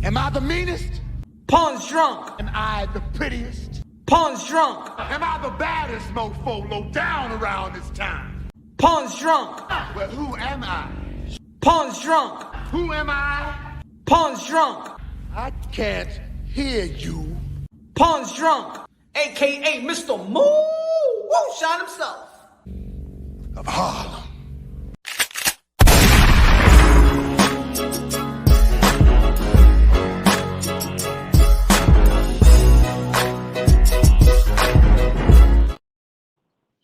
Am I the meanest? Pawn's drunk. Am I the prettiest? Pawn's drunk. Am I the baddest mofo low down around this town? Pawn's drunk. Well, who am I? Pawn's drunk. Who am I? Pawn's drunk. I can't hear you. Pawn's drunk. AKA Mr. Moo Woo Shot himself. Of Harlem.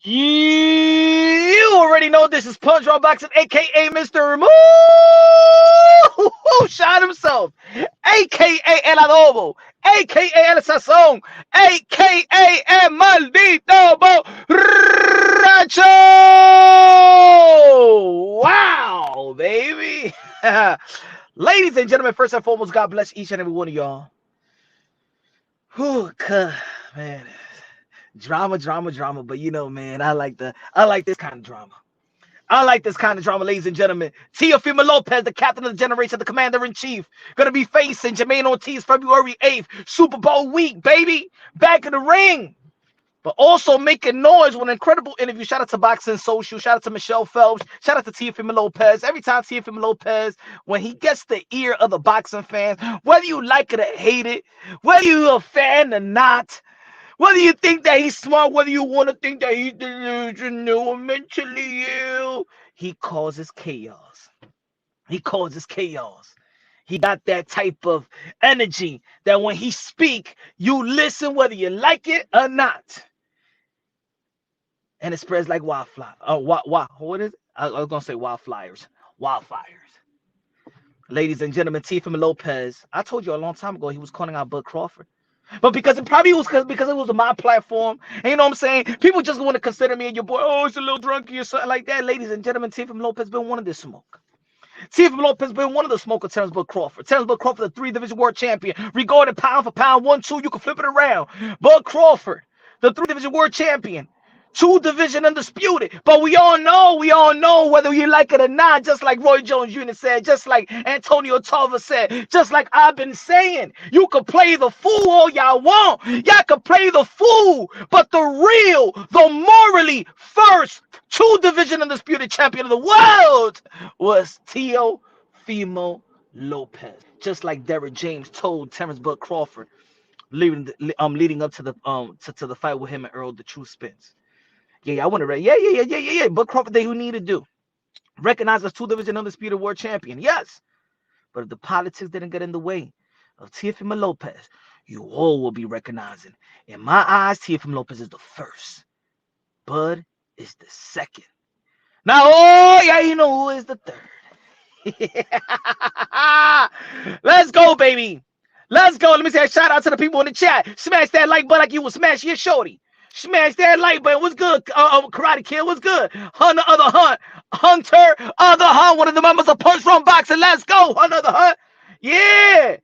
You already know this is Punch Raw Boxing, aka Mr. Moo Woo Shot himself, aka El Adobo, aka El Sazón, aka El Maldito Borracho. Wow, baby. Ladies and gentlemen, first and foremost, God bless each and every one of y'all. Whew, man. Drama, but you know, man, I like this kind of drama. I like this kind of drama, ladies and gentlemen. Teofimo Lopez, the captain of the generation, the commander-in-chief, gonna be facing Jermaine Ortiz February 8th, Super Bowl week, baby. Back in the ring. But also making noise with an incredible interview. Shout out to Boxing Social. Shout out to Michelle Phelps. Shout out to Teofimo Lopez. Every time Teofimo Lopez, when he gets the ear of the boxing fans, whether you like it or hate it, whether you're a fan or not, whether you think that he's smart, whether you want to think that he's delusional or mentally ill, he causes chaos. He causes chaos. He got that type of energy that when he speak, you listen whether you like it or not. And it spreads like wildfire. What is it? I was going to say wildfires. Wildfires. Ladies and gentlemen, Teofimo Lopez, I told you a long time ago he was calling out Bud Crawford. But because it probably was because it was my platform, and you know what I'm saying? People just want to consider me and your boy, oh, it's a little drunky or something like that. Ladies and gentlemen, Teofimo Lopez been one of this smoke. Teofimo Lopez been one of the smoke of Terrence Bud Crawford. Terrence Bud Crawford, the 3-division world champion, regarded pound for pound, 1-2. You can flip it around. Bud Crawford, the 3-division world champion. 2-division undisputed, but we all know whether you like it or not, just like Roy Jones Jr. said, just like Antonio Tarver said, just like I've been saying, you can play the fool all y'all want, y'all can play the fool, but the real, the morally first 2-division undisputed champion of the world was Teofimo Lopez, just like Derrick James told Terrence Bud Crawford, leading up to the fight with him and Earl the True Spence. Yeah, I want to. Yeah. But Crawford, they who need to do. Recognize as 2-division undisputed world champion. Yes. But if the politics didn't get in the way of Teofimo Lopez, you all will be recognizing. In my eyes, Teofimo Lopez is the first. Bud is the second. Now, oh, yeah, you know who is the third. Let's go, baby. Let's go. Let me say a shout out to the people in the chat. Smash that like button like you would smash your shorty. Smash that like button. What's good? Karate Kid, what's good? Hunter, other Hunt, one of the members of Punch Raw Boxing. Let's go, Hunter, other Hunt. Yeah,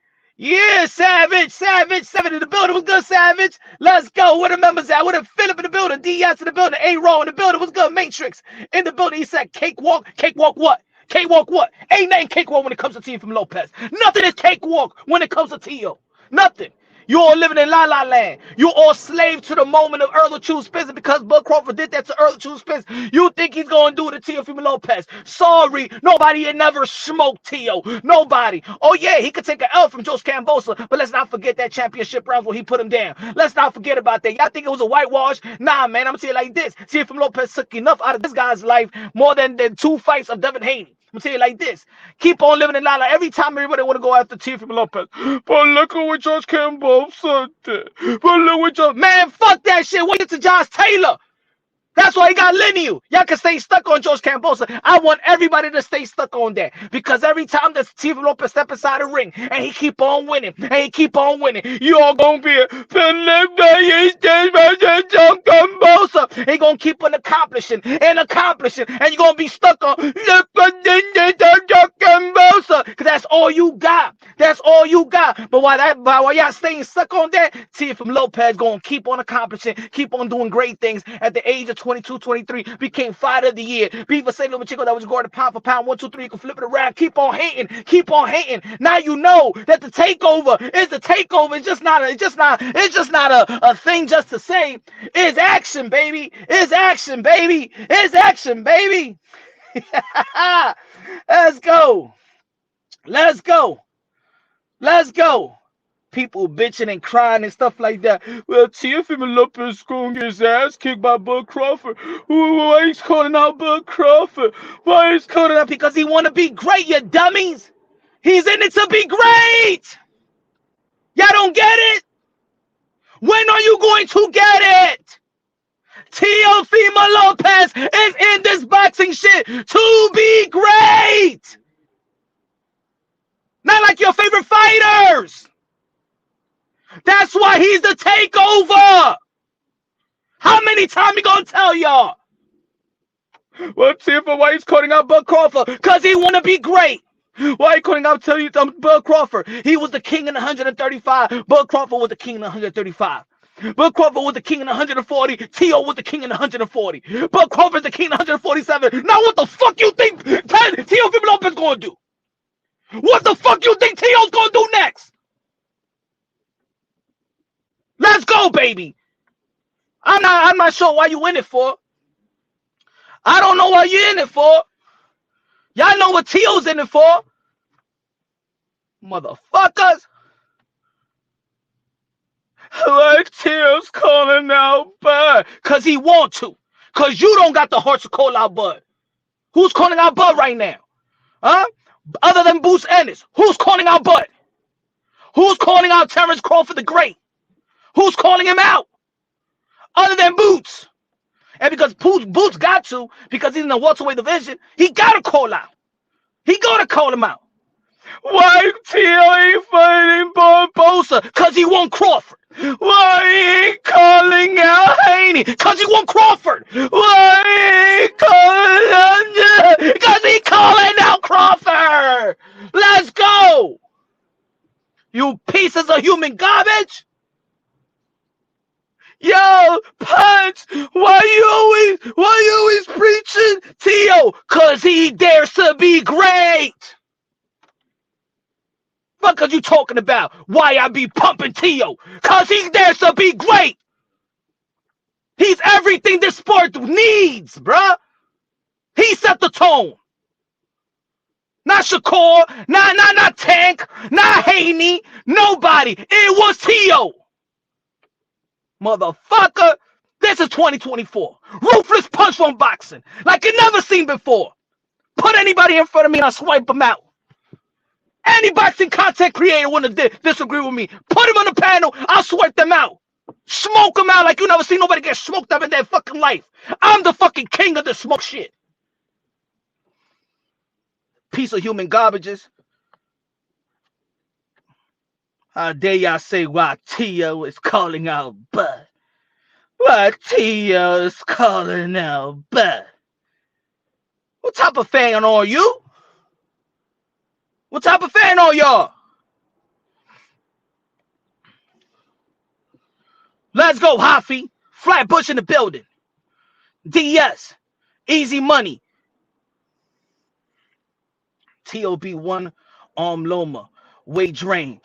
Savage in the building. What's good, Savage? Let's go. Where the members at? Where the Philip in the building? DS in the building. A-Raw in the building. What's good? Matrix in the building. He said cakewalk. Cakewalk what? Cakewalk what? Ain't nothing cakewalk when it comes to Teofimo Lopez. Nothing is cakewalk when it comes to Teo. Nothing. You all living in La La Land. You all slave to the moment of Earl True Spence, because Bud Crawford did that to Earl True Spence. You think he's going to do it to Teofimo Lopez. Sorry, nobody had never smoked Teo. Nobody. Oh, yeah, he could take an L from Jose Cambosa, but let's not forget that championship round where he put him down. Let's not forget about that. Y'all think it was a whitewash? Nah, man, I'm going to tell you like this. Teofimo Lopez took enough out of this guy's life more than 2 fights of Devin Haney. I'm gonna tell you like this. Keep on living in La La. Every time everybody want to go after Teofimo Lopez. But look at what Josh Campbell said. But look what Josh... Man, fuck that shit. Wait to Josh Taylor. That's why he got lineal. Y'all can stay stuck on George Cambosa. I want everybody to stay stuck on that. Because every time that Teofimo Lopez step inside the ring and he keep on winning, you all gonna be he gonna keep on accomplishing, and you're gonna be stuck on Cambosa. Because that's all you got. That's all you got. But while y'all staying stuck on that, Teofimo Lopez gonna keep on accomplishing, keep on doing great things at the age of 22, 23, became fighter of the year. Beat for St. Chico that was going to pound for pound. 1, 2, 3, you can flip it around. Keep on hating. Keep on hating. Now you know that the takeover is the takeover. It's just not a thing just to say. It's action, baby. It's action, baby. It's action, baby. Let's go. Let's go. Let's go. People bitching and crying and stuff like that. Well, Teofimo Lopez gonna get his ass kicked by Bud Crawford. Why he's calling out Bud Crawford? Why he's calling out? Because he want to be great, you dummies. He's in it to be great. Y'all don't get it? When are you going to get it? Teofimo Lopez is in this boxing shit to be great. Not like your favorite fighters. That's why he's the takeover. How many times he gonna tell y'all? Well, Teofimo, why he's calling out Bud Crawford? Because he want to be great. Why he calling out Bud Crawford? He was the king in 135. Bud Crawford was the king in 135. Bud Crawford was the king in 140. T.O. was the king in 140. Bud Crawford's the king in 147. Now what the fuck you think Teofimo Lopez gonna do? What the fuck you think T.O.'s gonna do next? Let's go, baby. I'm not sure why you in it for. I don't know what you're in it for. Y'all know what T.O.'s in it for. Motherfuckers. Like T.O.'s calling out Bud. Because he want to. Because you don't got the heart to call out Bud. Who's calling out Bud right now? Huh? Other than Boots Ennis. Who's calling out Bud? Who's calling out Terrence Crawford the Great? Who's calling him out? Other than Boots. And because Boots got to, because he's in the welterweight division, he got to call out. He got to call him out. Why T.O. ain't fighting Barbosa? Because he won Crawford. Why he ain't calling out Haney? Because he won Crawford. Why he ain't calling out? Because he calling out Crawford. Let's go. You pieces of human garbage. Yo, Punch, why you always preaching T.O.? Cause he dares to be great. What are you talking about? Why I be pumping T.O.? Cause he dares to be great. He's everything this sport needs, bruh. He set the tone. Not Shakur, not Tank, not Haney, nobody. It was T.O. Motherfucker, this is 2024. Ruthless punch from boxing. Like you never seen before. Put anybody in front of me and I'll swipe them out. Any boxing content creator want to disagree with me, put him on the panel, I'll swipe them out. Smoke them out like you never seen nobody get smoked up in their fucking life. I'm the fucking king of the smoke shit. Piece of human garbages. How dare y'all say why T.O. is calling out Bud? Why T.O. is calling out Bud? What type of fan are you? What type of fan are y'all? Let's go, Hafi. Flatbush in the building. DS. Easy money. TOB 1 Arm Loma. Weight drain.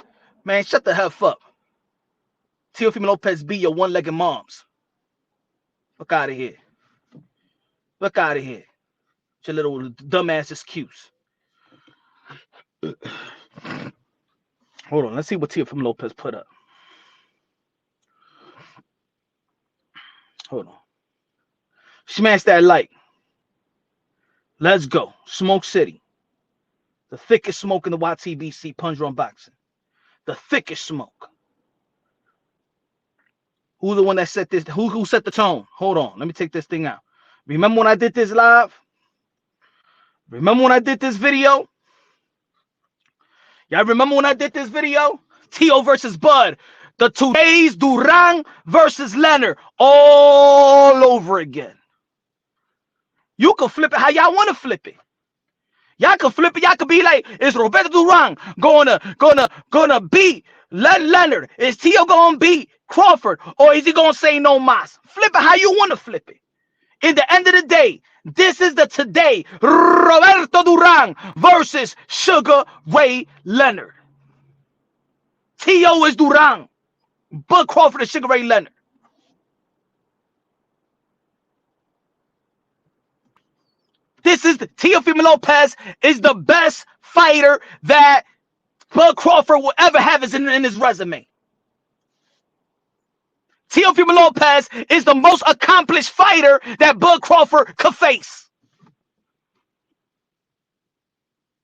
Man, shut the hell up. Teofimo Lopez be your one-legged moms. Fuck out of here. Fuck out of here. It's your little dumbass excuse. Hold on. Let's see what Teofimo Lopez put up. Hold on. Smash that like. Let's go. Smoke City. The thickest smoke in the YTBC Punch Run Boxing. The thickest smoke. Who's the one that set this? Who set the tone? Hold on. Let me take this thing out. Remember when I did this live? Remember when I did this video? Y'all remember when I did this video? T.O. versus Bud. The 2 days, Durang versus Leonard. All over again. You can flip it how y'all want to flip it. Y'all can flip it. Y'all could be like, is Roberto Durang gonna beat Leonard? Is T.O. gonna beat Crawford? Or is he gonna say no mas? Flip it how you want to flip it. In the end of the day, this is the today. Roberto Duran versus Sugar Ray Leonard. T.O. is Duran. Bud Crawford is Sugar Ray Leonard. This is Teofimo Lopez is the best fighter that Bud Crawford will ever have in his resume. Teofimo Lopez is the most accomplished fighter that Bud Crawford could face.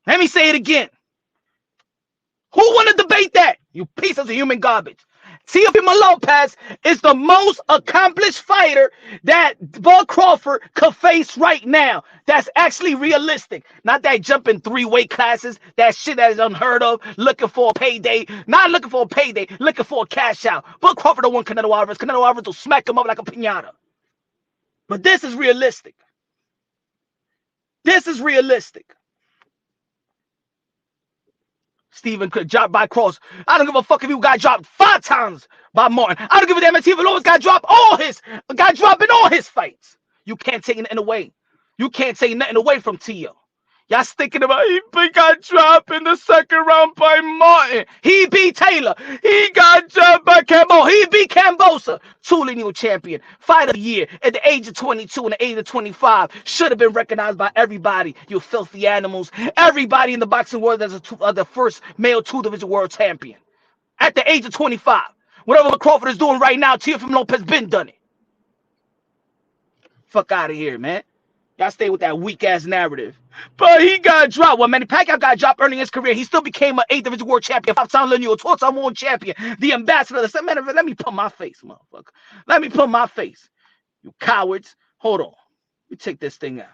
Let me say it again. Who want to debate that? You pieces of human garbage. Teofimo Lopez is the most accomplished fighter that Bud Crawford could face right now. That's actually realistic. Not that jumping 3 weight classes, that shit that is unheard of, looking for a payday. Not looking for a payday, looking for a cash out. Bud Crawford don't want Canelo Alvarez. Canelo Alvarez will smack him up like a piñata. But this is realistic. This is realistic. Steven could drop by Cross. I don't give a fuck if you got dropped 5 times by Martin. I don't give a damn if Teofimo Lopez got dropped in all his fights. You can't take nothing away. You can't take nothing away from Tio. Y'all thinking about he got dropped in the 2nd round by Martin. He beat Taylor. He got dropped by Cambosa. He beat Cambosa. 2 lineal champion. Fight of the year at the age of 22 and the age of 25. Should have been recognized by everybody. You filthy animals. Everybody in the boxing world as the first male 2-division world champion. At the age of 25. Whatever Crawford is doing right now, Teofimo Lopez been done it. Fuck out of here, man. Y'all stay with that weak-ass narrative. But he got dropped. Well, Manny Pacquiao got dropped early in his career. He still became an 8th division world champion, 5-time lineal, 12-time world champion, the ambassador. Man, let me put my face, motherfucker. Let me put my face. You cowards. Hold on. Let me take this thing out.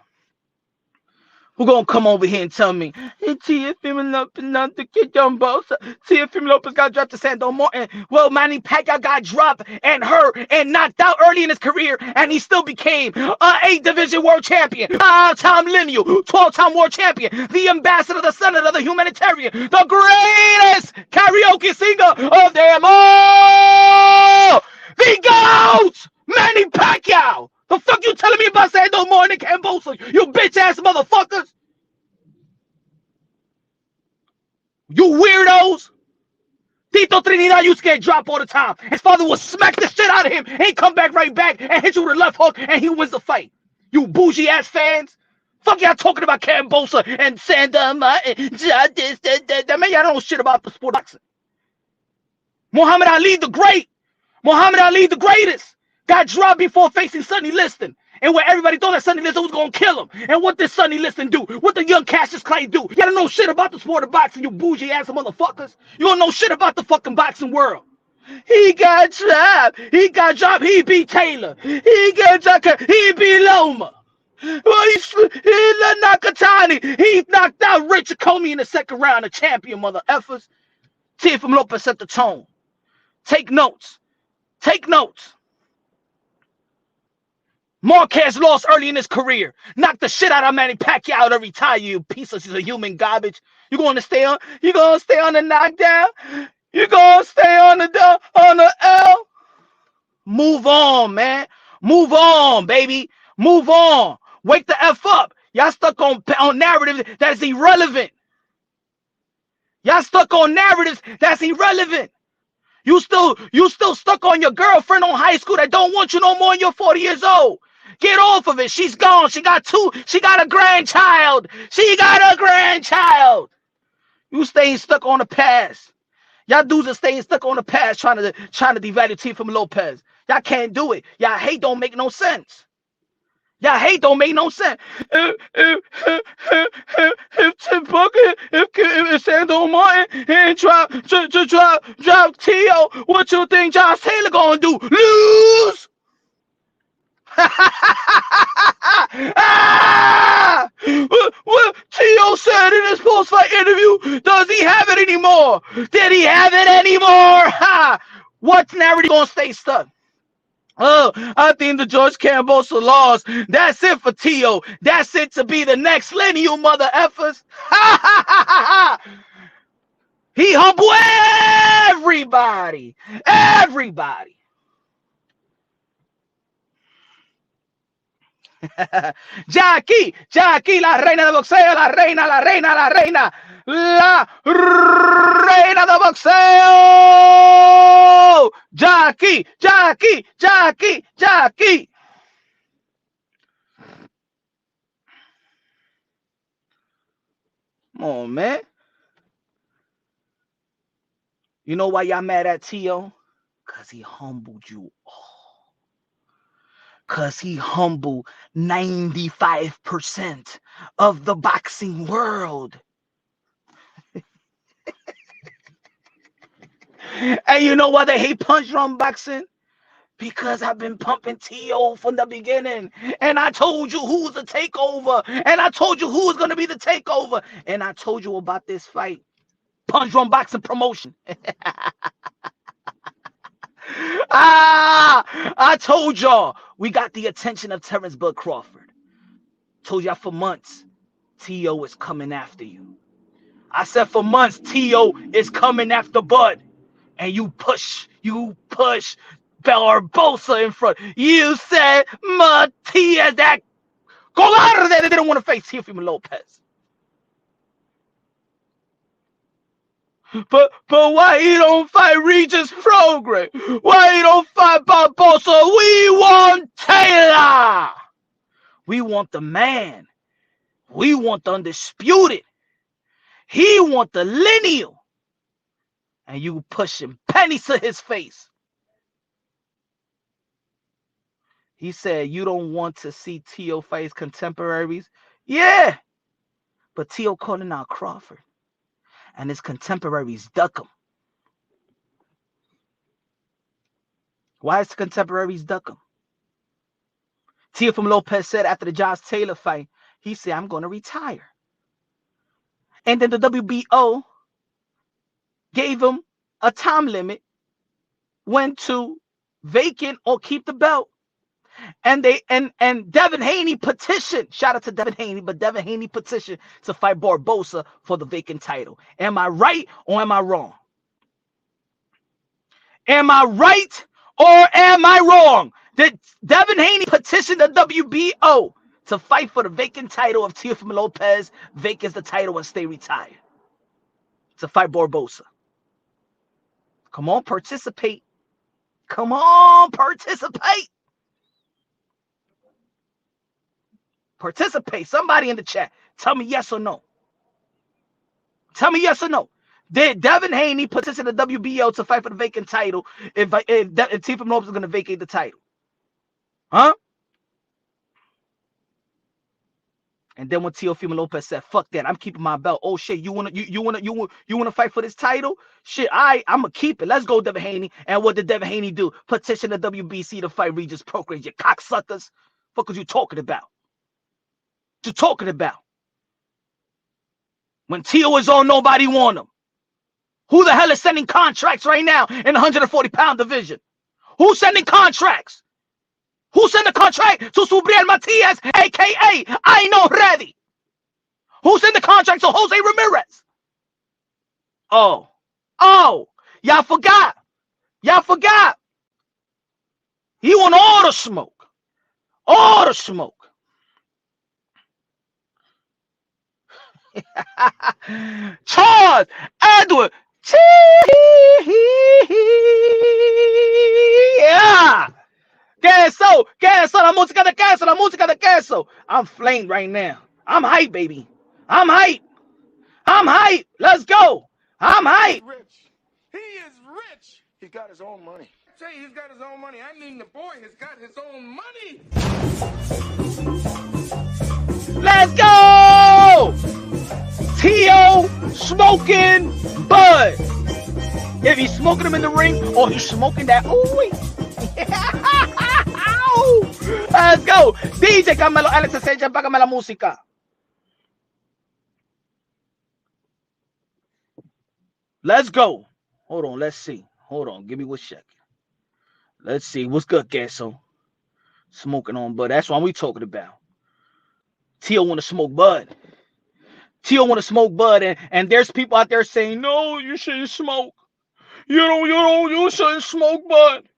Who gonna come over here and tell me, hey, Teofimo Lopez not the kid Cambosa. Teofimo Lopez got dropped to Sando Martin. Well, Manny Pacquiao got dropped and hurt and knocked out early in his career, and he still became an 8th division world champion, 5-time lineal, 12-time world champion, the ambassador, the senator, the humanitarian, the greatest karaoke singer of them all, the GOAT, Manny Pacquiao. The fuck you telling me about Sando Martin and Cambosa, you bitch-ass motherfuckers? You weirdos. Tito Trinidad used to get dropped all the time. His father will smack the shit out of him and he'd come back right back and hit you with a left hook and he wins the fight. You bougie-ass fans. Fuck y'all talking about Cambosa and Sando Martin. That man, y'all don't know shit about the sport of boxing. Muhammad Ali the Great. Muhammad Ali the greatest. Got dropped before facing Sonny Liston. And where everybody thought that Sonny Liston was going to kill him. And what did Sonny Liston do? What did young Cassius Clay do? You don't know shit about the sport of boxing, you bougie-ass motherfuckers. You don't know shit about the fucking boxing world. He got dropped. He got dropped. He beat Taylor. He got dropped. He beat Loma. Well, he Nakatani. He knocked out Richard Comey in the 2nd round, the champion, mother effers. Teofimo Lopez set the tone. Take notes. Take notes. Marquez lost early in his career. Knocked the shit out of Manny Pacquiao to retire, you piece of human garbage. You gonna stay on? You gonna stay on the knockdown? You gonna stay on the L? Move on, man. Move on, baby. Move on. Wake the F up. Y'all stuck on narratives that is irrelevant. Y'all stuck on narratives that's irrelevant. You still stuck on your girlfriend on high school that don't want you no more and you're 40 years old. Get off of it. She's gone. She got a grandchild. She got a grandchild. You staying stuck on the past. Y'all dudes are staying stuck on the past trying to devalue Teofimo Lopez. Y'all can't do it. Y'all hate don't make no sense. Y'all hate don't make no sense. If Tim Booker, if Sando Martin and drop Tio, what you think Josh Taylor gonna do? Lose? What Tio said in his post-fight interview, does he have it anymore? Did he have it anymore? What narrative gonna stay stuck? Oh, I think the George Cambosa lost. That's it for Tio. That's it to be the next lineal mother effers. He humbled everybody. Everybody. Jackie, Jackie, la reina de boxeo, la reina, la reina, la reina, la reina de boxeo. Jackie, Jackie, Jackie, Jackie. Come on, man. You know why y'all mad at Tio? Because he humbled you all. Because he humbled 95% of the boxing world. And you know why they hate punch drum boxing? Because I've been pumping T.O. from the beginning. And I told you who's the takeover. And I told you who was going to be the takeover. And I told you about this fight. Punch drum boxing promotion. I told y'all we got the attention of Terrence Bud Crawford. Told y'all for months, T.O. is coming after you. I said for months, T.O. is coming after Bud. And you push Barbosa in front. You said Matias, that cobarde, they didn't want to face Teofimo Lopez. But why you don't fight Regis Progress? Why you don't fight Barbosa? We want Taylor. We want the man. We want the undisputed. He want the lineal. And you pushing pennies to his face. He said, you don't want to see T.O. fight his contemporaries? Yeah. But T.O. calling out Crawford. And his contemporaries duck him. Why is the contemporaries duck him? Teofimo Lopez said after the Josh Taylor fight, he said, I'm going to retire. And then the WBO gave him a time limit when to vacant or keep the belt. And Devin Haney petitioned. Shout out to Devin Haney, but Devin Haney petitioned to fight Barbosa for the vacant title. Am I right or am I wrong? Am I right or am I wrong? Did Devin Haney petition the WBO to fight for the vacant title of Teofimo Lopez, vacants the title and stay retired? To fight Barbosa. Come on, participate. Come on, participate. Participate. Somebody in the chat. Tell me yes or no. Tell me yes or no. Did Devin Haney petition the WBO to fight for the vacant title if Teofimo Lopez is going to vacate the title? Huh? And then when Teofimo Lopez said, "Fuck that, I'm keeping my belt." Oh shit, you wanna fight for this title? Shit, I'm gonna keep it. Let's go, Devin Haney. And what did Devin Haney do? Petition the WBC to fight Regis Progress. You cocksuckers. Fuck was you talking about? What you talking about? When Tio was on, nobody want him. Who the hell is sending contracts right now in the 140-pound division? Who's sending contracts? Who sent the contract to Subriel Matias, a.k.a. I Know Ready? Who sent the contract to Jose Ramirez? Oh, y'all forgot. Y'all forgot. He want all the smoke. All the smoke. Charles Edward. Yeah. Queso, la música de queso, la música de queso. I'm flamed right now. I'm hype, baby. I'm hype. I'm hype. Let's go. I'm hype. Rich. He is rich. He got his own money. Say he's got his own money. I mean, the boy has got his own money. Let's go. T.O. smoking Bud. If he's smoking him in the ring or he's smoking that. Ooh. Let's go. DJ Camelo Alex Eseja, págame la música. Let's go. Hold on. Let's see. Hold on. Give me 1 second. Let's see. What's good, Queso? Smoking on Bud. That's what we talking about. Tio want to smoke Bud. Tio want to smoke Bud. And there's people out there saying, no, you shouldn't smoke. You shouldn't smoke Bud.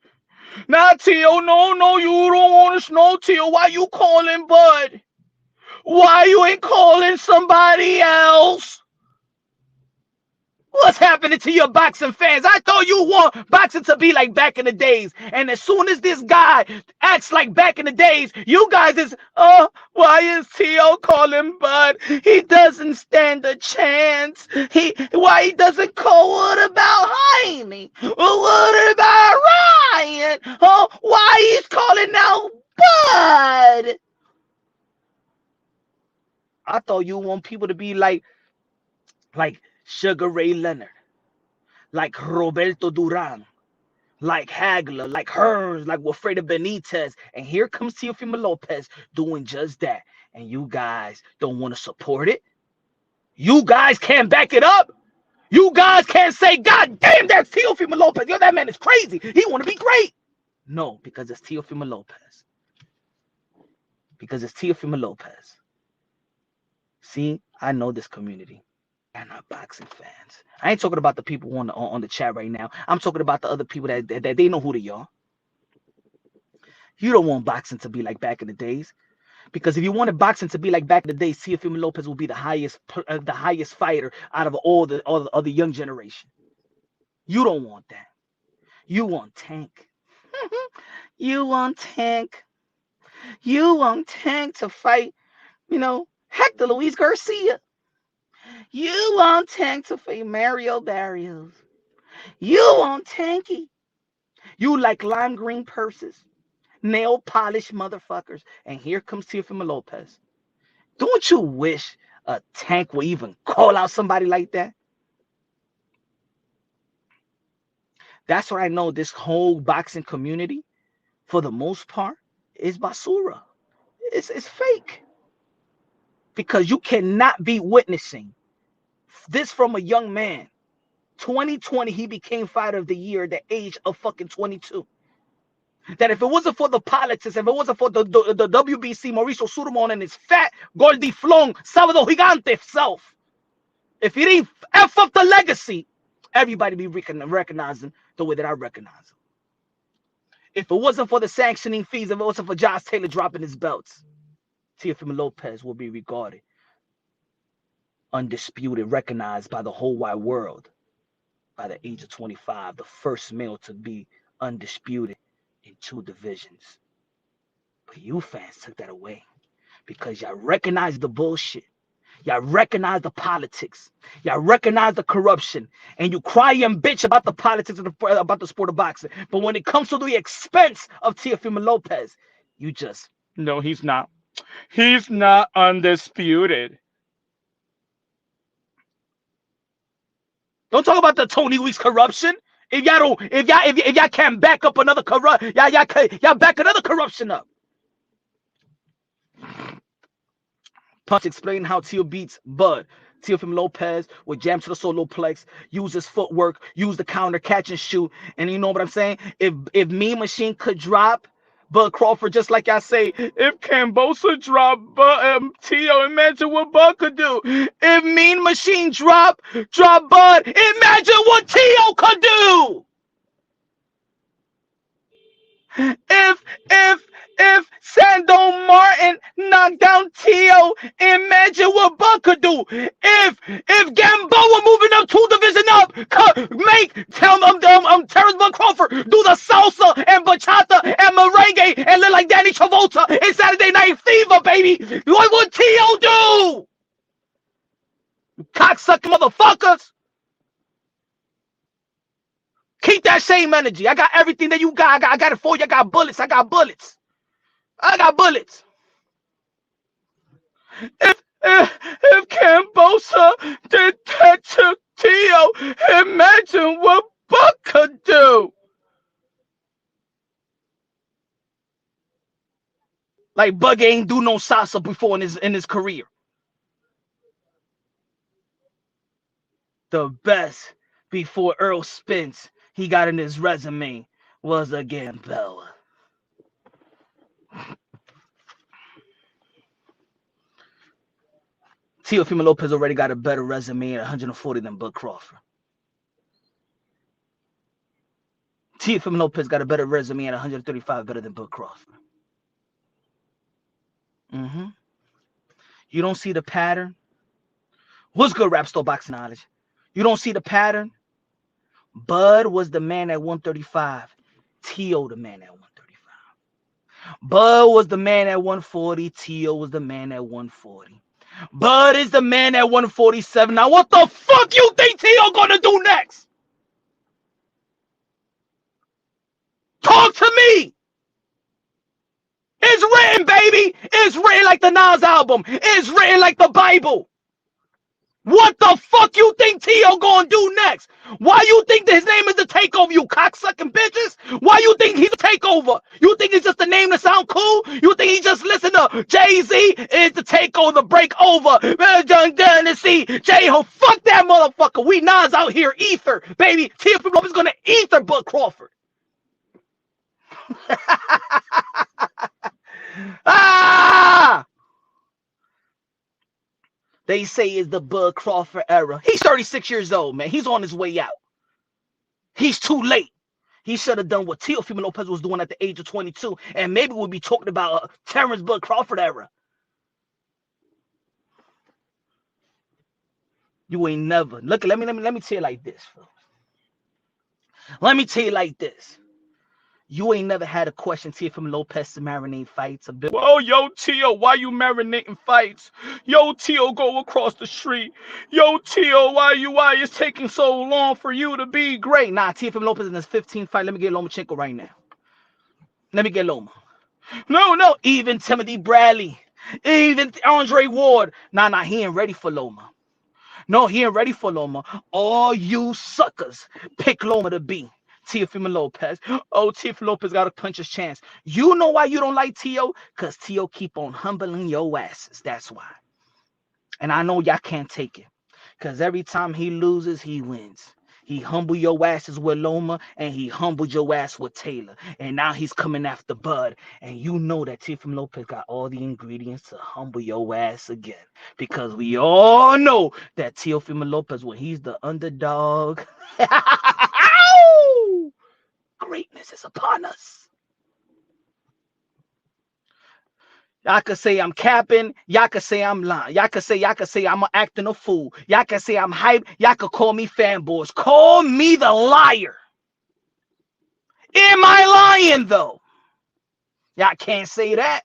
Nah, Teo, no, you don't want to know, Teo. Why you calling Bud? Why you ain't calling somebody else? What's happening to your boxing fans? I thought you want boxing to be like back in the days. And as soon as this guy acts like back in the days, you guys is, why is T.O. calling Bud? He doesn't stand a chance. Why he doesn't call? What about Jaime? Well, what about Ryan? Oh, why he's calling out Bud? I thought you want people to be like Sugar Ray Leonard, like Roberto Duran, like Hagler, like Hearns, like Wilfredo Benitez. And here comes Teofimo Lopez doing just that. And you guys don't want to support it. You guys can't back it up. You guys can't say, God damn, that's Teofimo Lopez. Yo, that man is crazy. He want to be great. No, because it's Teofimo Lopez. Because it's Teofimo Lopez. See, I know this community. And not boxing fans. I ain't talking about the people on the chat right now. I'm talking about the other people that they know who they are. You don't want boxing to be like back in the days, because if you wanted boxing to be like back in the days, Teofimo Lopez will be the highest fighter out of all the young generation. You don't want that. You want Tank. You want Tank. You want Tank to fight, Hector Luis Garcia. You want Tank to fight Mario Barrios. You want Tanky. You like lime green purses, nail polish motherfuckers. And here comes Teofimo Lopez. Don't you wish a Tank would even call out somebody like that? That's what I know. This whole boxing community, for the most part, is basura. It's fake. Because you cannot be witnessing this from a young man. 2020, he became fighter of the year at the age of fucking 22. That if it wasn't for the politics, if it wasn't for the WBC, Mauricio Sudamon and his fat, Goldiflon, Salvador Gigante self, if he didn't F up the legacy, everybody be recognizing the way that I recognize him. If it wasn't for the sanctioning fees, if it wasn't for Josh Taylor dropping his belts, Teofimo Lopez will be regarded, undisputed, recognized by the whole wide world by the age of 25, the first male to be undisputed in 2 divisions. But you fans took that away because y'all recognize the bullshit. Y'all recognize the politics. Y'all recognize the corruption. And you cry and bitch about the politics about the sport of boxing. But when it comes to the expense of Teofimo Lopez, you just, no, he's not. He's not undisputed. Don't talk about the Tony Weeks corruption. If y'all can't back up another y'all back another corruption up. Punch explained how Teo beats Bud. Teofimo Lopez would jam to the solo plex, use his footwork, use the counter, catch and shoot. And you know what I'm saying? If Mean Machine could drop Bud Crawford, just like I say, if Cambosa drop Teo, imagine what Bud could do. If Mean Machine drop Bud, imagine what Teo could do. If Sando Martin knocked down Teo, imagine what Buck could do. If Gamboa moving up 2 division up, Terrence Bud Crawford do the salsa and bachata and merengue and look like Danny Travolta in Saturday Night Fever, baby. What would Teo do? Cocksucking motherfuckers. Keep that same energy. I got everything that you got. I got it for you. I got bullets. I got bullets. If Cambosa did that to Teo, imagine what Buck could do. Like Bug ain't do no salsa before in his career. The best before Earl Spence he got in his resume was a Gamboa. Teofimo Lopez already got a better resume at 140 than Bud Crawford. Teofimo Lopez got a better resume at 135 better than Bud Crawford. You don't see the pattern? What's good, Rap Store Boxing Knowledge? You don't see the pattern? Bud was the man at 135. Tio the man at 135. Bud was the man at 140. Tio was the man at 140. Bud is the man at 147. Now what the fuck you think Tio gonna do next? Talk to me. It's written, baby. It's written like the Nas album. It's written like the Bible. What the fuck you think Tio gonna do next? Why you think that his name is the Takeover, you cocksucking bitches? Why you think he's the Takeover? You think it's just a name that sound cool? You think he just listen to Jay-Z? Is the Takeover, the break over? See, J-Ho, fuck that motherfucker. We Nas out here, ether, baby. Teofimo Lopez is gonna ether Bud Crawford. Ah! They say it's the Bud Crawford era. He's 36 years old, man. He's on his way out. He's too late. He should have done what Teofimo Lopez was doing at the age of 22, and maybe we'll be talking about Terrence Bud Crawford era. You ain't never. Look, let me tell you like this, folks. Let me tell you like this. You ain't never had a question Teofimo Lopez to marinate fights. Well, yo, Tio, why you marinating fights? Yo, Tio, go across the street. Yo, Tio, why it's taking so long for you to be great? Nah, Teofimo Lopez in his 15th fight. Let me get Lomachenko right now. Let me get Loma. No, even Timothy Bradley, even Andre Ward. Nah, he ain't ready for Loma. No, he ain't ready for Loma. All you suckers pick Loma to be Teofimo Lopez. Oh, Teofimo Lopez got to punch his chance. You know why you don't like Tio? Because Tio keep on humbling your asses. That's why. And I know y'all can't take it. Because every time he loses, he wins. He humbled your asses with Loma, and he humbled your ass with Taylor. And now he's coming after Bud. And you know that Teofimo Lopez got all the ingredients to humble your ass again. Because we all know that Teofimo Lopez, when he's the underdog, greatness is upon us. Y'all can say I'm capping. Y'all can say I'm lying. Y'all can say I'm acting a fool. Y'all can say I'm hype. Y'all can call me fanboys. Call me the liar. Am I lying, though? Y'all can't say that.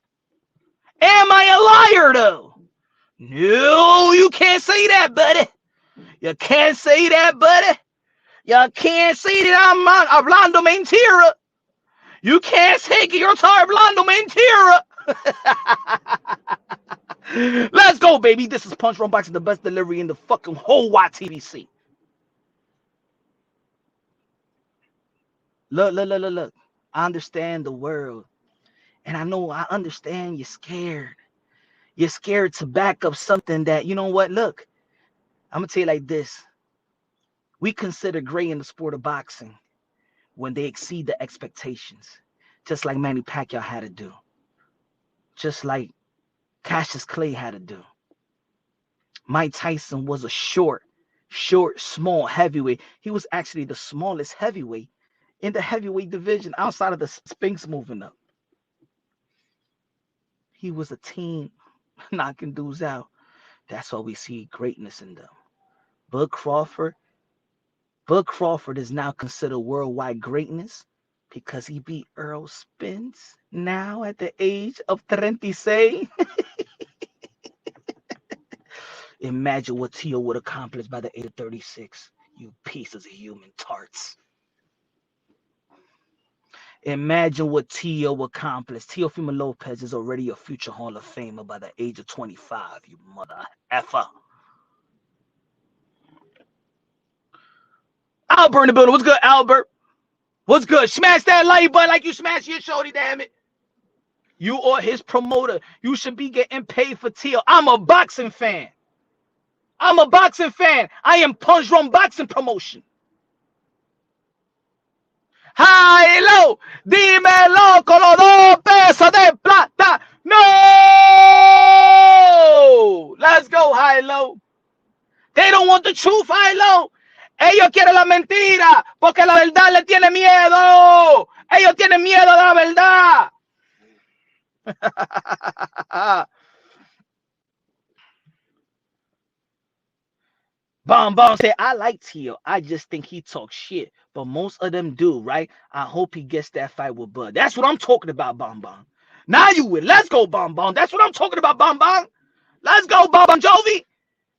Am I a liar, though? No, you can't say that, buddy. You can't say that, buddy. You can't say that I'm hablando mentira. You can't say que yo estoy hablando mentira. Let's go, baby. This is Punch Run Boxing, the best delivery in the fucking whole YTBC. Look. I understand the world. And I understand you're scared. You're scared to back up something that, you know what? Look, I'm going to tell you like this. We consider great in the sport of boxing when they exceed the expectations, just like Manny Pacquiao had to do, just like Cassius Clay had to do. Mike Tyson was a short, small heavyweight. He was actually the smallest heavyweight in the heavyweight division outside of the Spinks moving up. He was a team knocking dudes out. That's why we see greatness in them. Bud Crawford is now considered worldwide greatness because he beat Earl Spence now at the age of 36. Imagine what Tio would accomplish by the age of 36. You pieces of human tarts. Imagine what Tio accomplished. Teofimo Lopez is already a future Hall of Famer by the age of 25, you mother effer. Albert in the building. What's good, Albert? What's good? Smash that like button like you smash your shorty, damn it. You or his promoter. You should be getting paid for Tio. I'm a boxing fan. I am Punch Run Boxing Promotion. High-low, dímelo con los 2 pesos de plata. No! Let's go, high-low. They don't want the truth, high-low. Ellos quieren la mentira porque la verdad le tiene miedo. Ellos tienen miedo de la verdad. Bon said, I like Tio. I just think he talks shit. But most of them do, right? I hope he gets that fight with Bud. That's what I'm talking about, Bon. Now you with. Let's go, Bon. That's what I'm talking about, Bon. Let's go, Bon Jovi.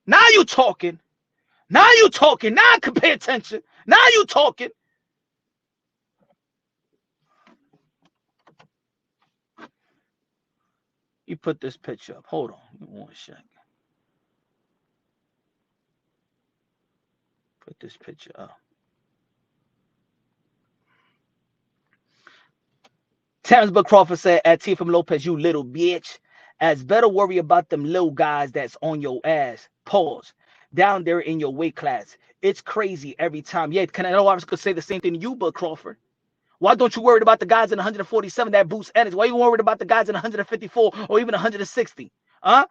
Now you talking. Now you talking. Now I can pay attention. Now you talking. You put this picture up. Hold on. 1 second. Put this picture up. Terrence Bud Crawford said at Teofimo Lopez, you little bitch. As better worry about them little guys that's on your ass. Pause. Down there in your weight class. It's crazy every time. Yeah, can I know I could say the same thing to you, Bud Crawford? Why don't you worry about the guys in 147 that boost energy? Why you worried about the guys in 154 or even 160? Huh?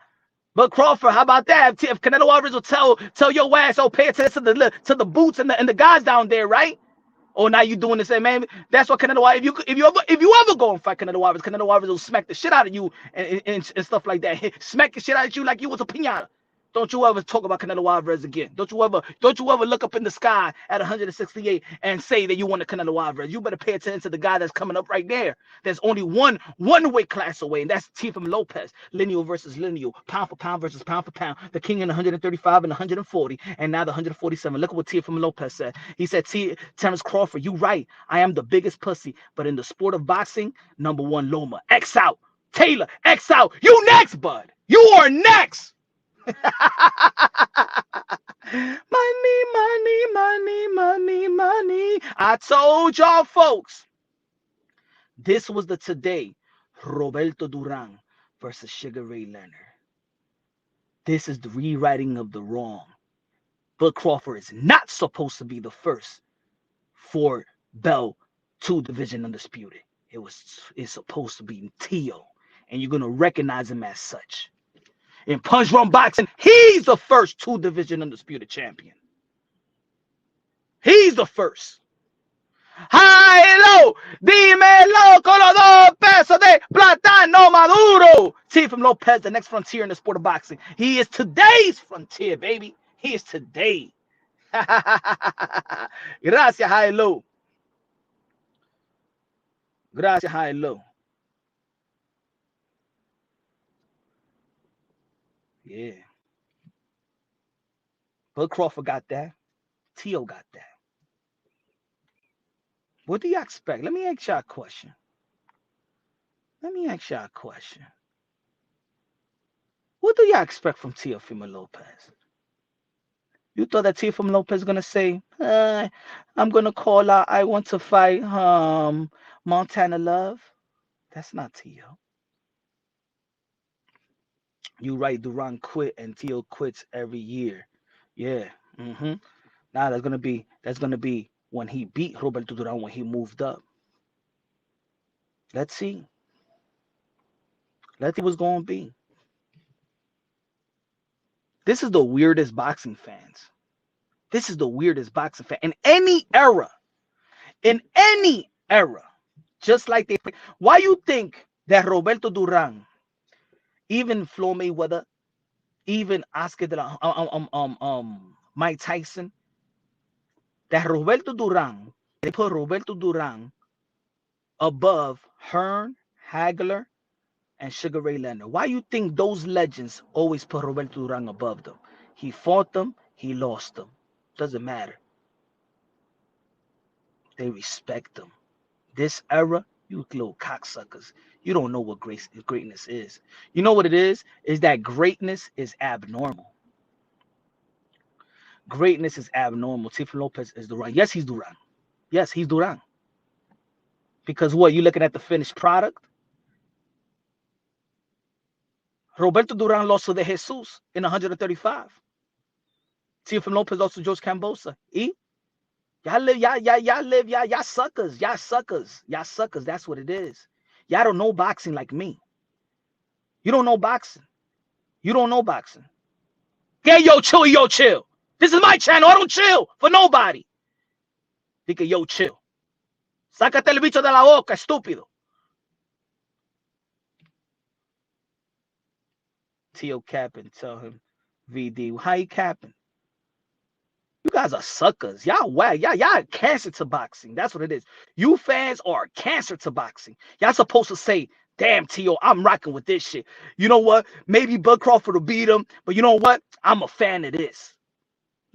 But Crawford, how about that? If Canelo Alvarez will tell your ass, oh, pay attention to the boots and the guys down there, right? Oh, now you doing the same, man. That's what Canelo Alvarez. If you ever go and fight Canelo Alvarez will smack the shit out of you and stuff like that. Smack the shit out of you like you was a piñata. Don't you ever talk about Canelo Alvarez again. Don't you ever look up in the sky at 168 and say that you want a Canelo Alvarez. You better pay attention to the guy that's coming up right there. There's only one weight class away, and that's Teofimo Lopez. Lineal versus lineal. Pound for pound versus pound for pound. The king in 135 and 140, and now the 147. Look at what Teofimo Lopez said. He said, Terrence Crawford, you right. I am the biggest pussy, but in the sport of boxing, #1 Loma. X out. Taylor, X out. You next, bud. You are next. Money. I told y'all folks, this was the today. Roberto Duran versus Sugar Ray Leonard. This is the rewriting of the wrong. Bud Crawford is not supposed to be the first for belt 2 division undisputed. It's supposed to be Tio, and you're gonna recognize him as such. In punch run boxing, he's the first 2 division undisputed champion. He's the first. High low, dímelo con los 2 pesos de plátano maduro. Teofimo Lopez, the next frontier in the sport of boxing. He is today's frontier, baby. He is today. Gracias, high low. Gracias, high low. Yeah. Bud Crawford got that. Tio got that. What do you expect? Let me ask y'all a question. What do y'all expect from Teofimo Lopez? You thought that Teofimo Lopez is going to say, I'm going to call out, I want to fight Montana Love? That's not Tio. You right, Duran quit and Tio quits every year. Yeah. Now that's gonna be when he beat Roberto Duran when he moved up. Let's see. Let's see what's gonna be. This is the weirdest boxing fans. This is the weirdest boxing fan in any era. In any era. Just like they. Why you think that Roberto Duran, even Floyd Mayweather, even Oscar de la Mike Tyson, that Roberto Duran, they put Roberto Duran above Hearn, Hagler, and Sugar Ray Leonard. Why you think those legends always put Roberto Duran above them? He fought them, he lost them. Doesn't matter. They respect them. This era, you little cocksuckers. You don't know what greatness is. You know what it is? Is that greatness is abnormal. Greatness is abnormal. Teofimo Lopez is Duran. Yes, he's Duran. Yes, he's Duran. Because what? You looking at the finished product? Roberto Duran lost to De Jesus in 135. Teofimo Lopez lost to George Cambosa. Y'all suckers. That's what it is. Y'all don't know boxing like me. You don't know boxing. Get yo chill. This is my channel. I don't chill for nobody. Dice, yo, chill. Sácate el bicho de la boca, estúpido. Teo capping, tell him, VD, how you capping? You guys are suckers. Y'all whack. Y'all cancer to boxing. That's what it is. You fans are cancer to boxing. Y'all supposed to say, damn, Teo, I'm rocking with this shit. You know what? Maybe Bud Crawford will beat him, but you know what? I'm a fan of this.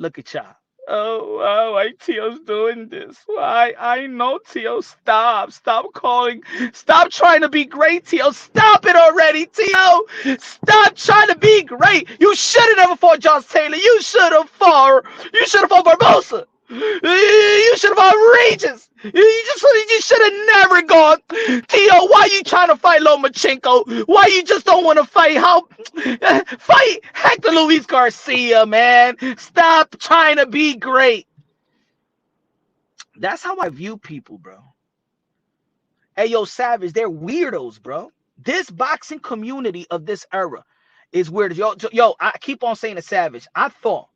Look at y'all. Oh, why Teo's doing this? Why? I know, Teo. Stop calling. Stop trying to be great, Teo. Stop it already, Teo. Stop trying to be great. You should have never fought Josh Taylor. You should have fought Barbosa. You should have fought Regis. You should have never gone. Teo, why you trying to fight Lomachenko? Why you just don't want to fight fight Hector Luis Garcia, man? Stop trying to be great. That's how I view people, bro. Hey, yo, Savage, they're weirdos, bro. This boxing community of this era is weird. Yo, I keep on saying to Savage. I thought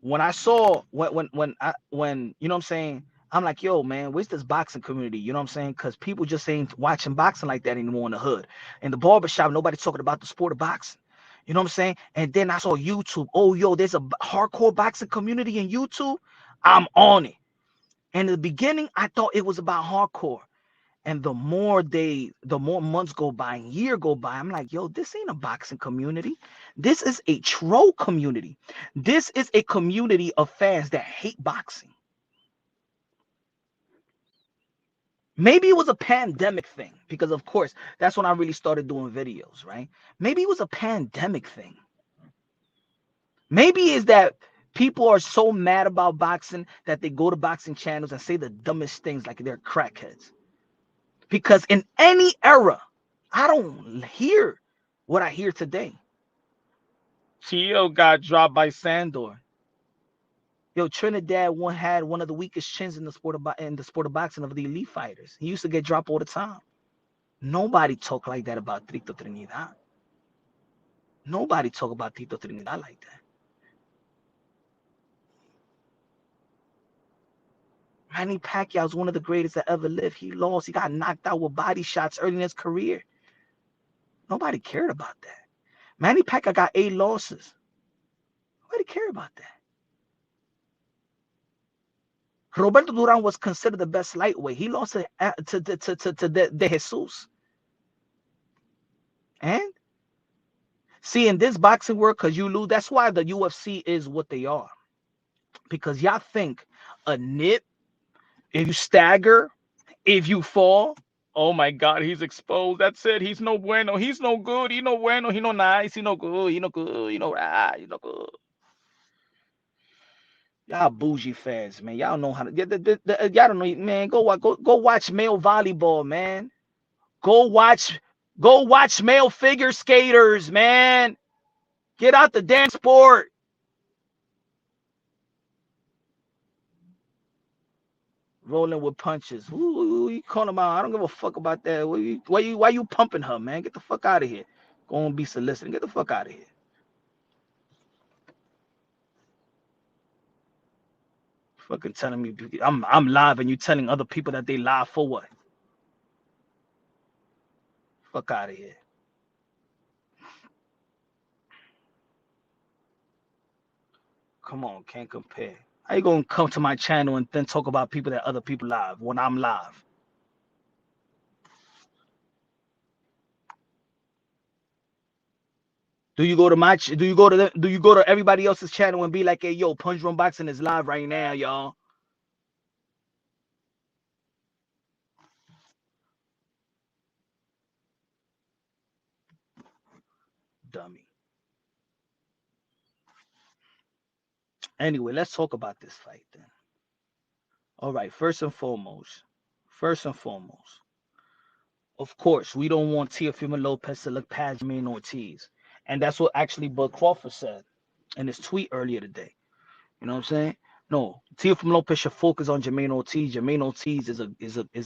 when I saw when you know what I'm saying, I'm like, yo, man, where's this boxing community? You know what I'm saying? Because people just ain't watching boxing like that anymore in the hood. In the barbershop, nobody's talking about the sport of boxing. You know what I'm saying? And then I saw YouTube. Oh, yo, there's a hardcore boxing community in YouTube. I'm on it. And in the beginning, I thought it was about hardcore. And the more months go by and year go by, I'm like, yo, this ain't a boxing community. This is a troll community. This is a community of fans that hate boxing. Maybe it was a pandemic thing, because of course, that's when I really started doing videos, right? Maybe it was a pandemic thing. Maybe it's that people are so mad about boxing that they go to boxing channels and say the dumbest things like they're crackheads. Because in any era, I don't hear what I hear today. Teo got dropped by Sandor. Yo, Trinidad had one of the weakest chins in the sport of boxing of the elite fighters. He used to get dropped all the time. Nobody talk like that about Tito Trinidad. Nobody talk about Tito Trinidad like that. Manny Pacquiao is one of the greatest that ever lived. He lost. He got knocked out with body shots early in his career. Nobody cared about that. Manny Pacquiao got 8 losses. Nobody cared about that. Roberto Duran was considered the best lightweight. He lost to De Jesus. And see, in this boxing world, because you lose, that's why the UFC is what they are. Because y'all think a nip, if you stagger, if you fall, oh my God, he's exposed. That's it. He's no bueno. He's no good. He no bueno. He no nice. He no good. He no good. He no right. He no good. Y'all bougie fans, man. Y'all know how to. Y'all don't know, man. Go watch male volleyball, man. Go watch male figure skaters, man. Get out the damn sport. Rolling with punches. Who you calling about? I don't give a fuck about that. Why you pumping her, man? Get the fuck out of here. Go and be soliciting. Get the fuck out of here. Fucking telling me I'm live and you telling other people that they live for what? Fuck out of here. Come on, can't compare. How you gonna come to my channel and then talk about people that other people live when I'm live? Do you go to everybody else's channel and be like, hey, yo, Punch Drunk Boxing is live right now, y'all? Dummy. Anyway, let's talk about this fight then. All right, first and foremost, of course, we don't want Teofimo Lopez to look past Jermaine Ortiz. And that's what actually Bud Crawford said in his tweet earlier today. You know what I'm saying? No, Teofimo Lopez should focus on Jermaine Ortiz. Jermaine Ortiz is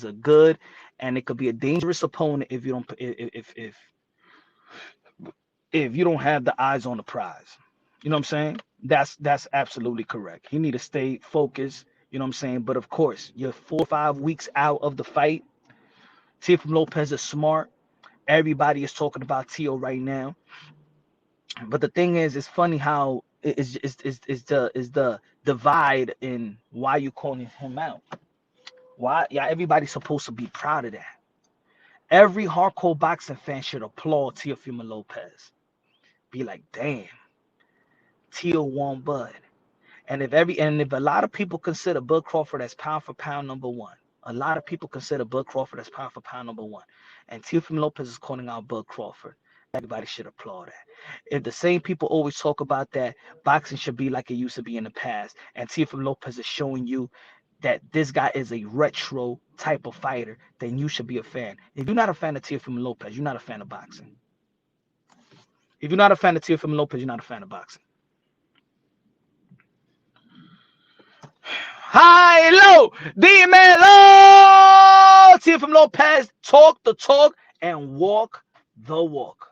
a good, and it could be a dangerous opponent if you don't have the eyes on the prize. You know what I'm saying? That's absolutely correct. He need to stay focused. You know what I'm saying? But of course, you're 4 or 5 weeks out of the fight. Teofimo Lopez is smart. Everybody is talking about Tio right now. But the thing is, it's funny how is the divide in why you calling him out. Why? Yeah, everybody's supposed to be proud of that. Every hardcore boxing fan should applaud Teofimo Lopez. Be like, damn, Tio won Bud. And if a lot of people consider Bud Crawford as pound for pound number one, a lot of people consider Bud Crawford as pound for pound number one, and Teofimo Lopez is calling out Bud Crawford. Everybody should applaud that. If the same people always talk about that boxing should be like it used to be in the past, and Teofimo Lopez is showing you that this guy is a retro type of fighter, then you should be a fan. If you're not a fan of Teofimo Lopez, you're not a fan of boxing. If you're not a fan of Teofimo Lopez, you're not a fan of boxing. High, low, D-man low. Teofimo Lopez, talk the talk and walk the walk.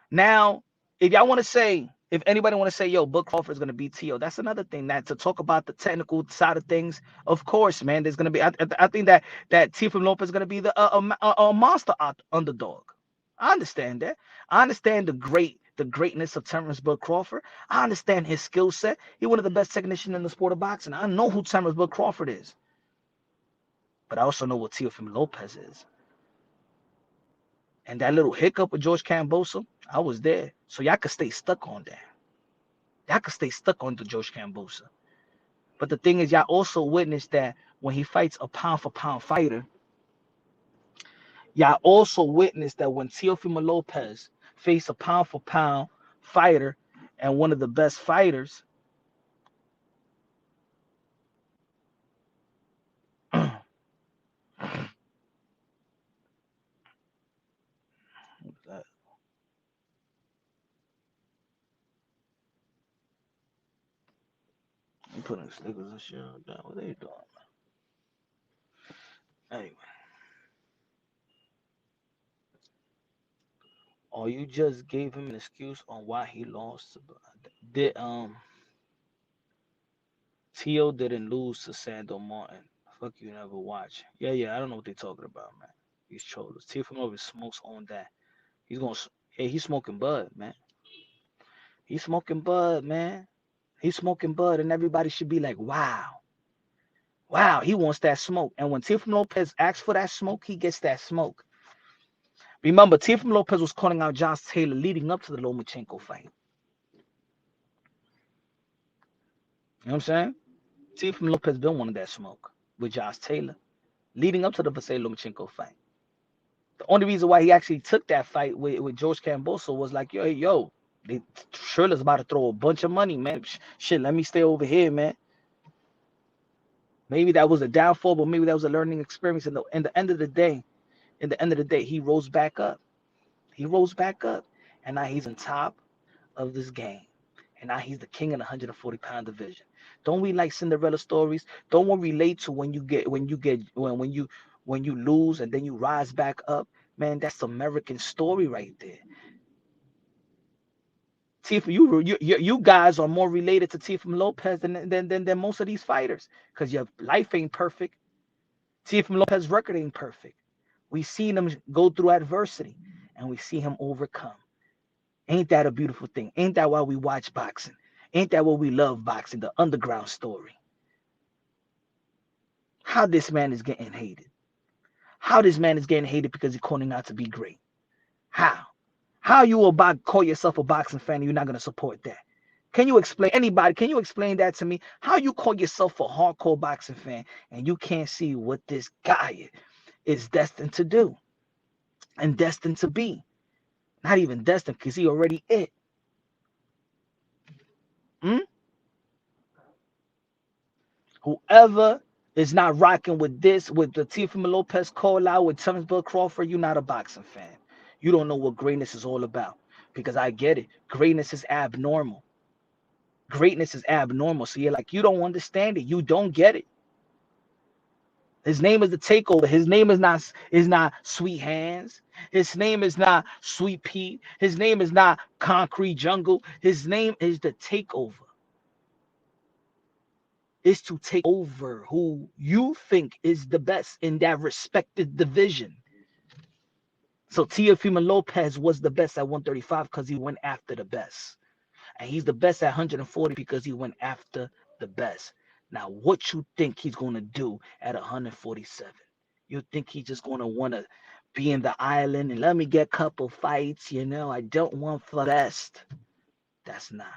Now, if y'all want to say, if anybody want to say, yo, Bud Crawford is going to beat Tio, that's another thing. That to talk about the technical side of things, of course, man, there's going to be, I think that Teofimo Lopez is going to be a monster underdog. I understand that. I understand the greatness of Terrence Bud Crawford. I understand his skill set. He's one of the best technicians in the sport of boxing. I know who Terrence Bud Crawford is. But I also know what Teofimo Lopez is. And that little hiccup with George Cambosa, I was there. So y'all could stay stuck on that. Y'all could stay stuck on the George Cambosa. But the thing is, y'all also witnessed that when he fights a pound for pound fighter, y'all also witnessed that when Teofimo Lopez faced a pound for pound fighter and one of the best fighters, I'm putting stickers and shit down. What are they doing? Anyway. Or you just gave him an excuse on why he lost. Did Tio didn't lose to Sando Martin. Fuck you never watch. Yeah, I don't know what they're talking about, man. These trollers. Teofimo over smokes on that. He's gonna hey, he's smoking bud, man. He's smoking bud, man. He's smoking bud, and everybody should be like, wow. Wow, he wants that smoke. And when Teofimo Lopez asks for that smoke, he gets that smoke. Remember, Teofimo Lopez was calling out Josh Taylor leading up to the Lomachenko fight. You know what I'm saying? Teofimo Lopez been wanting that smoke with Josh Taylor leading up to the Vasily Lomachenko fight. The only reason why he actually took that fight with George Cambosa was like, yo, Shirley's about to throw a bunch of money, man. Shit, let me stay over here, man. Maybe that was a downfall, but maybe that was a learning experience. And in the end of the day, he rose back up. He rose back up, and now he's on top of this game. And now he's the king in the 140-pound division. Don't we like Cinderella stories? Don't we relate to when you lose and then you rise back up? Man, that's American story right there. You guys are more related to Teofimo Lopez than most of these fighters because your life ain't perfect. Teofimo Lopez's record ain't perfect. We seen him go through adversity and we see him overcome. Ain't that a beautiful thing? Ain't that why we watch boxing? Ain't that what we love boxing? The underground story. How this man is getting hated. How this man is getting hated because he's calling out to be great. How? How you about call yourself a boxing fan and you're not going to support that? Can you explain, anybody, can you explain that to me? How you call yourself a hardcore boxing fan and you can't see what this guy is destined to do and destined to be? Not even destined because he already it. Whoever is not rocking with this, with the Teofimo Lopez call out, with Terrence Bud Crawford, you're not a boxing fan. You don't know what greatness is all about. Because I get it. Greatness is abnormal. Greatness is abnormal. So you're like, you don't understand it. You don't get it. His name is the Takeover. His name is not Sweet Hands. His name is not Sweet Pete. His name is not Concrete Jungle. His name is the Takeover. Is to take over who you think is the best in that respected division. So Teofimo Lopez was the best at 135 because he went after the best. And he's the best at 140 because he went after the best. Now, what you think he's going to do at 147? You think he's just going to want to be in the island and let me get a couple fights, you know? I don't want the best. That's not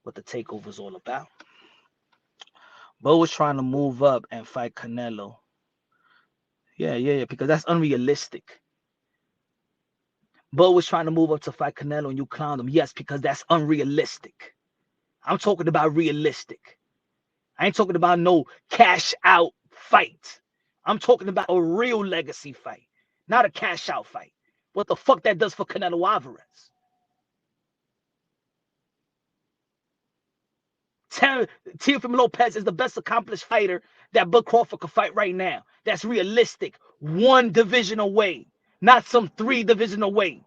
what the takeover is all about. Bo was trying to move up and fight Canelo. Yeah, because that's unrealistic. Bo was trying to move up to fight Canelo and you clowned him. Yes, because that's unrealistic. I'm talking about realistic. I ain't talking about no cash out fight. I'm talking about a real legacy fight, not a cash out fight. What the fuck that does for Canelo Alvarez? Teofimo Lopez is the best accomplished fighter that Bud Crawford could fight right now. That's realistic. 1 division away, not some 3 division away.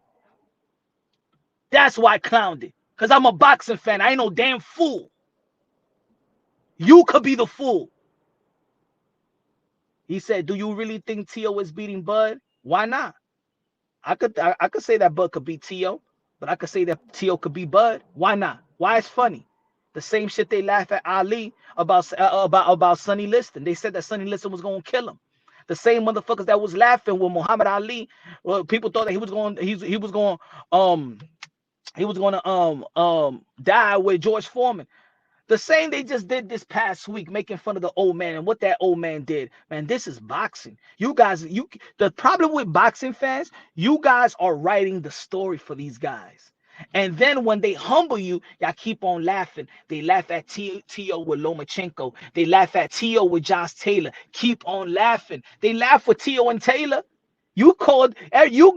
That's why I clowned it. Because I'm a boxing fan. I ain't no damn fool. You could be the fool. He said, do you really think Tio is beating Bud? Why not? I could say that Bud could beat Tio, but I could say that Tio could beat Bud. Why not? Why it's funny? The same shit they laugh at Ali about Sonny Liston. They said that Sonny Liston was gonna kill him. The same motherfuckers that was laughing with Muhammad Ali. Well, people thought that he was going to die with George Foreman. The same they just did this past week, making fun of the old man and what that old man did. Man, this is boxing. You guys, the problem with boxing fans, you guys are writing the story for these guys. And then when they humble you, y'all keep on laughing. They laugh at Tio with Lomachenko. They laugh at Tio with Josh Taylor. Keep on laughing. They laugh with Tio and Taylor. You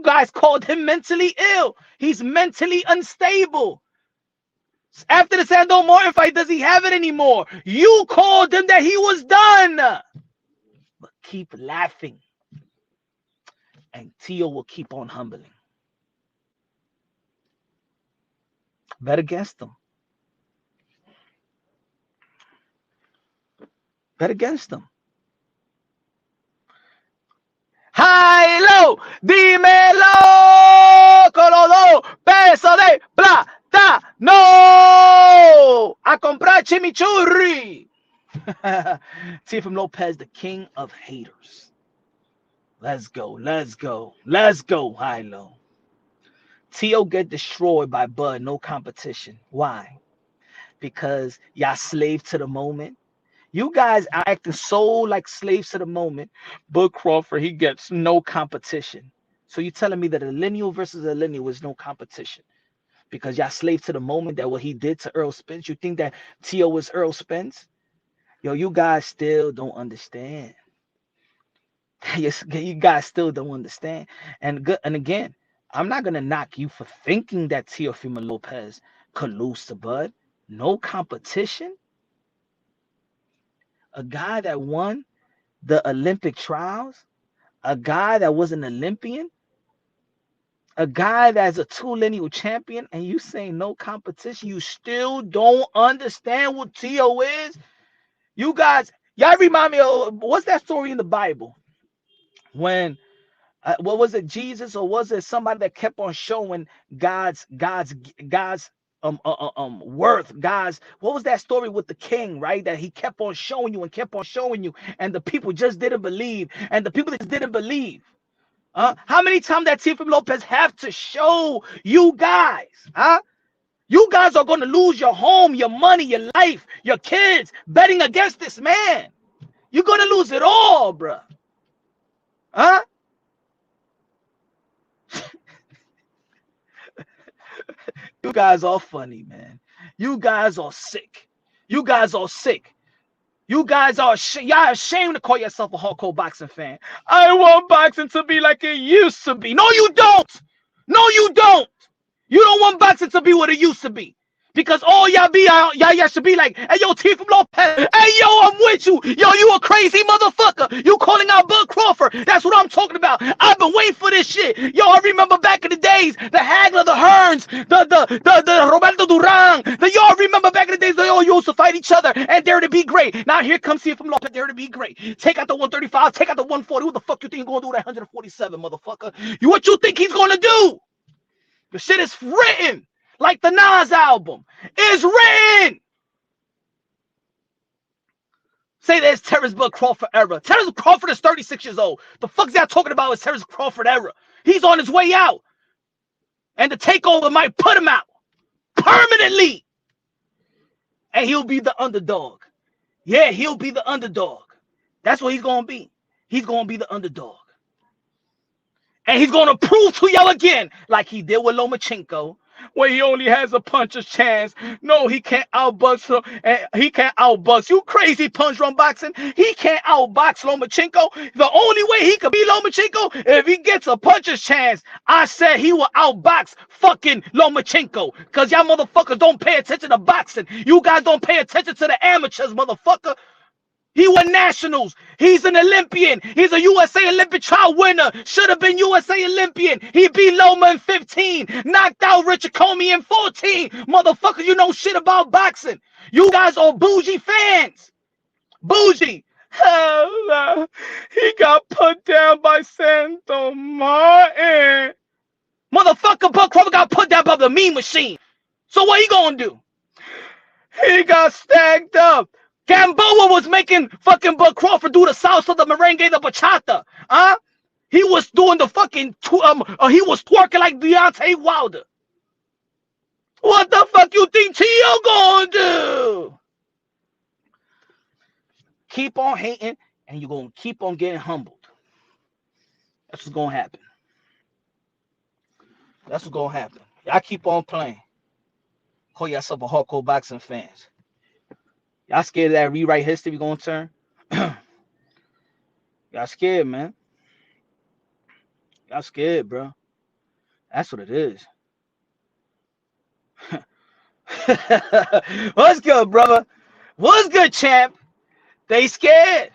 guys called him mentally ill. He's mentally unstable. After the Sando Martin fight, does he have it anymore? You called him that he was done. But keep laughing. And Tio will keep on humbling. Bet against him. Bet against him. High low, dímelo, Colorado, peso de plata, no, a comprar chimichurri. Teofimo Lopez, the king of haters. Let's go, high low. Tio get destroyed by Bud, no competition. Why? Because y'all slave to the moment. You guys are acting so like slaves to the moment. Bud Crawford, he gets no competition. So you're telling me that a lineal versus a lineal is no competition because y'all slave to the moment, that what he did to Earl Spence? You think that Tio was Earl Spence? Yo, you guys still don't understand. You guys still don't understand. And again, I'm not going to knock you for thinking that Teofimo Lopez could lose to Bud. No competition? A guy that won the Olympic trials? A guy that was an Olympian? A guy that's a 2 lineal champion, and you saying no competition? You still don't understand what Tio is? You guys, y'all remind me of, what's that story in the Bible? When what was it, Jesus, or was it somebody that kept on showing God's worth? God's, what was that story with the king, right? That he kept on showing you and kept on showing you, and the people just didn't believe, and the people just didn't believe. How many times that Teofimo Lopez have to show you guys? You guys are going to lose your home, your money, your life, your kids betting against this man. You're going to lose it all, bruh. You guys are funny, man. You guys are sick. You guys are sick. You guys are y'all ashamed to call yourself a hardcore boxing fan. I want boxing to be like it used to be. No, you don't. No, you don't. You don't want boxing to be what it used to be. Because all y'all should be like, hey, yo, Teofimo Lopez, hey, yo, I'm with you. Yo, you a crazy motherfucker. You calling out Bud Crawford. That's what I'm talking about. I've been waiting for this shit. Yo, I remember back in the days, the Hagler, the Hearns, the Roberto Duran. Y'all remember back in the days, they all used to fight each other and dare to be great. Now here comes Teofimo Lopez, dare to be great. Take out the 135, take out the 140. Who the fuck you think you're going to do with that 147, motherfucker? What you think he's going to do? The shit is written. Like the Nas album is written. Say there's Terrence Bud Crawford era. Terrence Crawford is 36 years old. The fuck's y'all talking about is Terrence Crawford era. He's on his way out. And the takeover might put him out permanently. And he'll be the underdog. Yeah, he'll be the underdog. That's what he's going to be. He's going to be the underdog. And he's going to prove to y'all again, like he did with Lomachenko, where he only has a puncher's chance. No, he can't outbox. He can't outbox. You crazy punch run boxing. He can't outbox Lomachenko. The only way he could beat Lomachenko if he gets a puncher's chance. I said he will outbox fucking Lomachenko. Because y'all motherfuckers don't pay attention to boxing. You guys don't pay attention to the amateurs, motherfucker. He won nationals. He's an Olympian. He's a USA Olympic trial winner. Should have been USA Olympian. He beat Loma in 15. Knocked out Richard Comey in 14. Motherfucker, you know shit about boxing. You guys are bougie fans. Bougie. Hell, he got put down by Santo Martin. Motherfucker, Bud Crawford got put down by the Mean Machine. So what he gonna do? He got stacked up. Gamboa was making fucking Bud Crawford do the salsa, the merengue, the bachata. He was doing the fucking, he was twerking like Deontay Wilder. What the fuck you think Tio gonna do? Keep on hating, and you're gonna keep on getting humbled. That's what's gonna happen. That's what's gonna happen. Y'all keep on playing. Call yourself a hardcore boxing fans. Y'all scared of that rewrite history gonna turn? Y'all scared, man. Y'all scared, bro. That's what it is. What's good, brother? What's good, champ? They scared.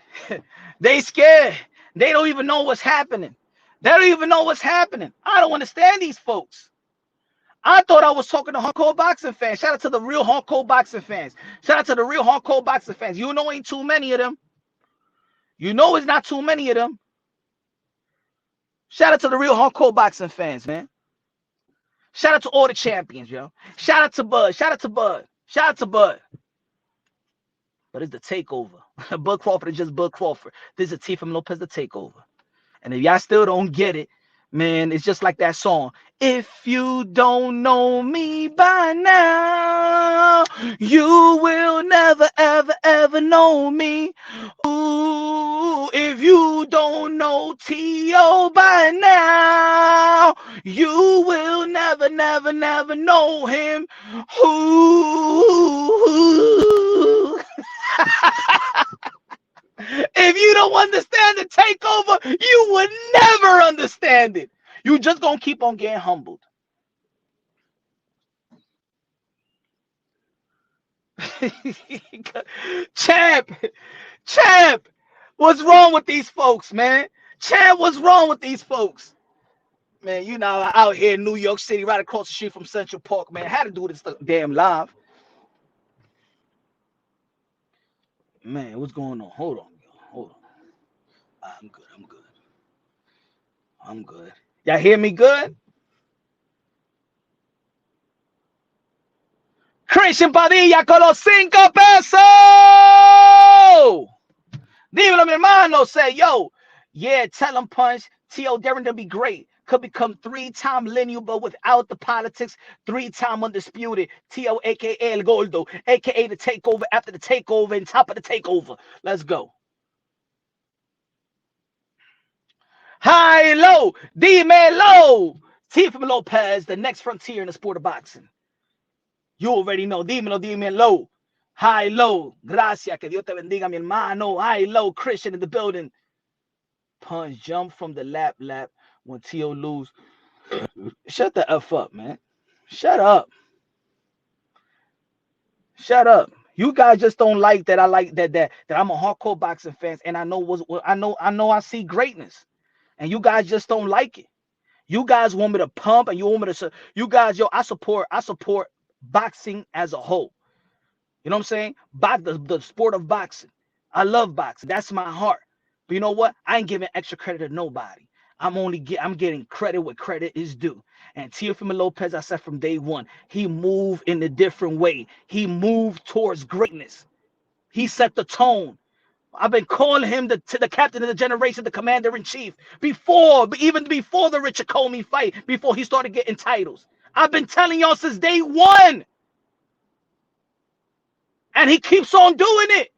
They scared. They don't even know what's happening. They don't even know what's happening. I don't understand these folks. I thought I was talking to hardcore boxing fans. Shout out to the real hardcore boxing fans. Shout out to the real hardcore boxing fans. You know ain't too many of them. You know it's not too many of them. Shout out to the real hardcore boxing fans, man. Shout out to all the champions, yo. Shout out to Bud. Shout out to Bud. Shout out to Bud. But it's the takeover. Bud Crawford is just Bud Crawford. This is Teofimo Lopez, the takeover. And if y'all still don't get it, man, it's just like that song. If you don't know me by now, you will never, ever, ever know me. Ooh, if you don't know T.O. by now, you will never, never, never know him. Ooh. If you don't understand the takeover, you would never understand it. You just gonna keep on getting humbled. Champ, what's wrong with these folks, man? Champ, what's wrong with these folks? Man, you know, out here in New York City, right across the street from Central Park, man. I had to do this damn live. Man, what's going on? Hold on, hold on. I'm good. Y'all hear me good? Christian Padilla con los 5 pesos. Dímelo, mi hermano. Say, yo, yeah, tell him Punch. T.O. Darren to be great. Could become 3-time lineal, but without the politics, 3-time undisputed. T.O., a.k.a. El Gordo, a.k.a. the takeover after the takeover and top of the takeover. Let's go. High, low, dímelo. Teofimo Lopez, the next frontier in the sport of boxing. You already know. Dímelo. High, low. Gracias. Que Dios te bendiga, mi hermano. High, low. Christian in the building. Punch jump from the lap when T.O. lose. Shut the F up, man. Shut up. Shut up. You guys just don't like that. I like that I'm a hardcore boxing fan, and I see greatness, and you guys just don't like it. You guys want me to pump, and you want me to. You guys, yo, I support boxing as a whole. You know what I'm saying? The sport of boxing. I love boxing. That's my heart. But you know what? I ain't giving extra credit to nobody. I'm getting credit where credit is due. And Teofimo Lopez, I said from day one, he moved in a different way. He moved towards greatness. He set the tone. I've been calling him the captain of the generation, the commander in chief, even before the Richard Comey fight, before he started getting titles. I've been telling y'all since day one. And he keeps on doing it.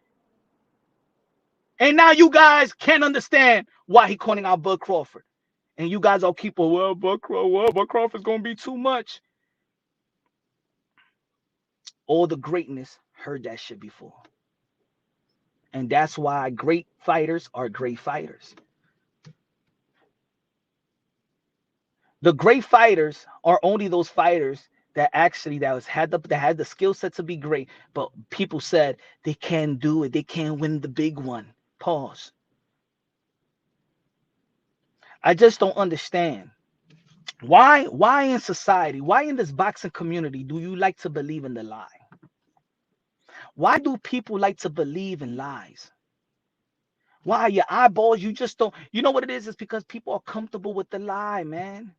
And now you guys can't understand why he calling out Bud Crawford. And you guys all keep on, Bud Crawford's going to be too much. All the greatness heard that shit before. And that's why great fighters are great fighters. The great fighters are only those fighters that had the skill set to be great, but people said they can't do it. They can't win the big one. Pause. I just don't understand. Why in society, why in this boxing community do you like to believe in the lie? Why do people like to believe in lies? Why your eyeballs, you just don't, you know what it is? It's because people are comfortable with the lie, man.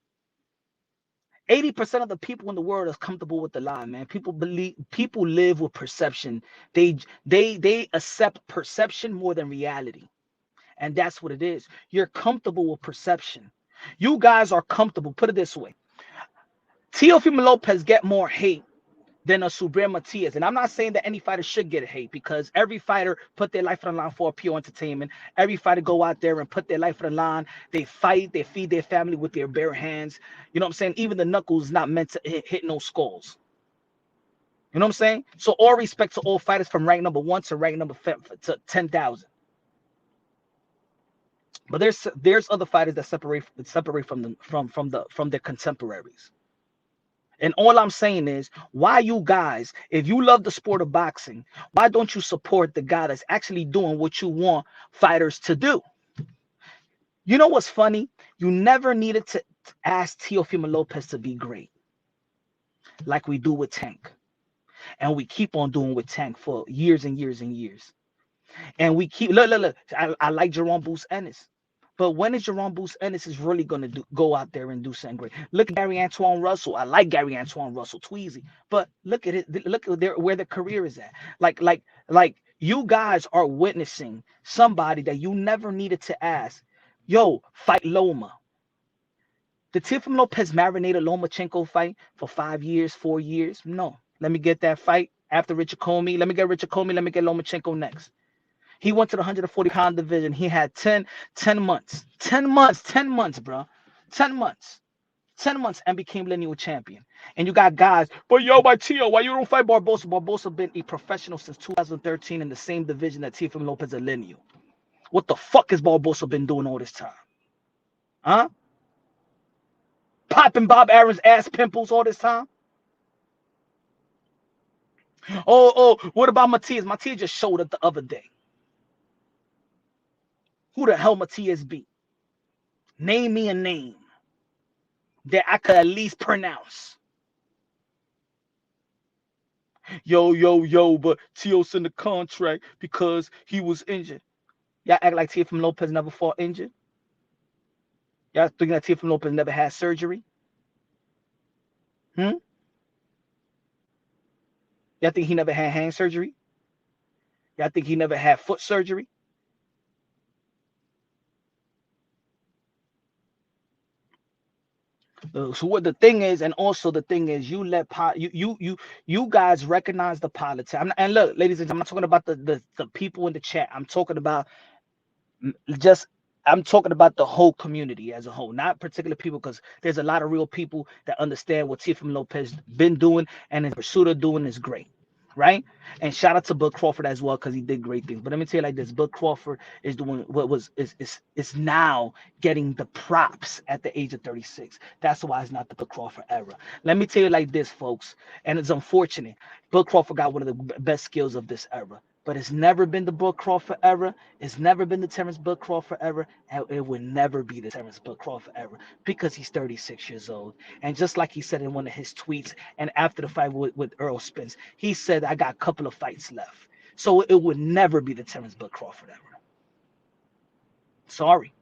80% of the people in the world is comfortable with the lie, man. People live with perception. They accept perception more than reality. And that's what it is. You're comfortable with perception. You guys are comfortable. Put it this way. Teofimo Lopez get more hate than a Subriel Matias. And I'm not saying that any fighter should get hate, because every fighter put their life on the line for pure entertainment. Every fighter go out there and put their life on the line. They fight. They feed their family with their bare hands. You know what I'm saying? Even the knuckles not meant to hit no skulls. You know what I'm saying? So all respect to all fighters from rank number 1 to rank number 10,000. But there's other fighters that separate from their contemporaries. And all I'm saying is, why you guys, if you love the sport of boxing, why don't you support the guy that's actually doing what you want fighters to do? You know what's funny? You never needed to ask Teofimo Lopez to be great, like we do with Tank. And we keep on doing with Tank for years and years and years. And we keep, look. I like Jerome Boots Ennis. But when is Jerome Boots Ennis is really going to go out there and do something great? Look at Gary Antoine Russell. I like Gary Antoine Russell, Tweezy. But look at it. Look at where the career is at. Like you guys are witnessing somebody that you never needed to ask. Yo, fight Loma. Did Teofimo Lopez marinate a Lomachenko fight for 5 years, 4 years? No. Let me get that fight after Richard Comey. Let me get Richard Comey. Let me get Lomachenko next. He went to the 140-pound division. He had 10 months. 10 months, bro. 10 months. 10 months and became lineal champion. And you got guys, but yo, my Tio, why you don't fight Barbosa? Barbosa been a professional since 2013 in the same division that Teofimo Lopez is lineal. What the fuck has Barbosa been doing all this time? Huh? Popping Bob Aaron's ass pimples all this time? Oh, what about Matias? Matias just showed up the other day. Who the hell Matias be? Name me a name that I could at least pronounce. Yo, but Tio's in the contract because he was injured. Y'all act like Teofimo Lopez never fought injured? Y'all think that Teofimo Lopez never had surgery? Y'all think he never had hand surgery? Y'all think he never had foot surgery? So what the thing is, and also the thing is, you guys recognize the politics. And look, ladies and gentlemen, I'm not talking about the people in the chat. I'm talking about the whole community as a whole, not particular people, because there's a lot of real people that understand what Teofimo Lopez been doing and in pursuit of doing is great. right? And shout out to Bud Crawford as well because he did great things. But let me tell you like this: Bud Crawford is doing what was is now getting the props at the age of 36. That's why it's not the Bud Crawford era. Let me tell you like this, folks, and it's unfortunate. Bud Crawford got one of the best skills of this era. But it's never been the Bud Crawford era. It's never been the Terrence Bud Crawford era. And it will never be the Terrence Bud Crawford era because he's 36 years old. And just like he said in one of his tweets, and after the fight with Earl Spence, he said, I got a couple of fights left. So it would never be the Terrence Bud Crawford era. Sorry.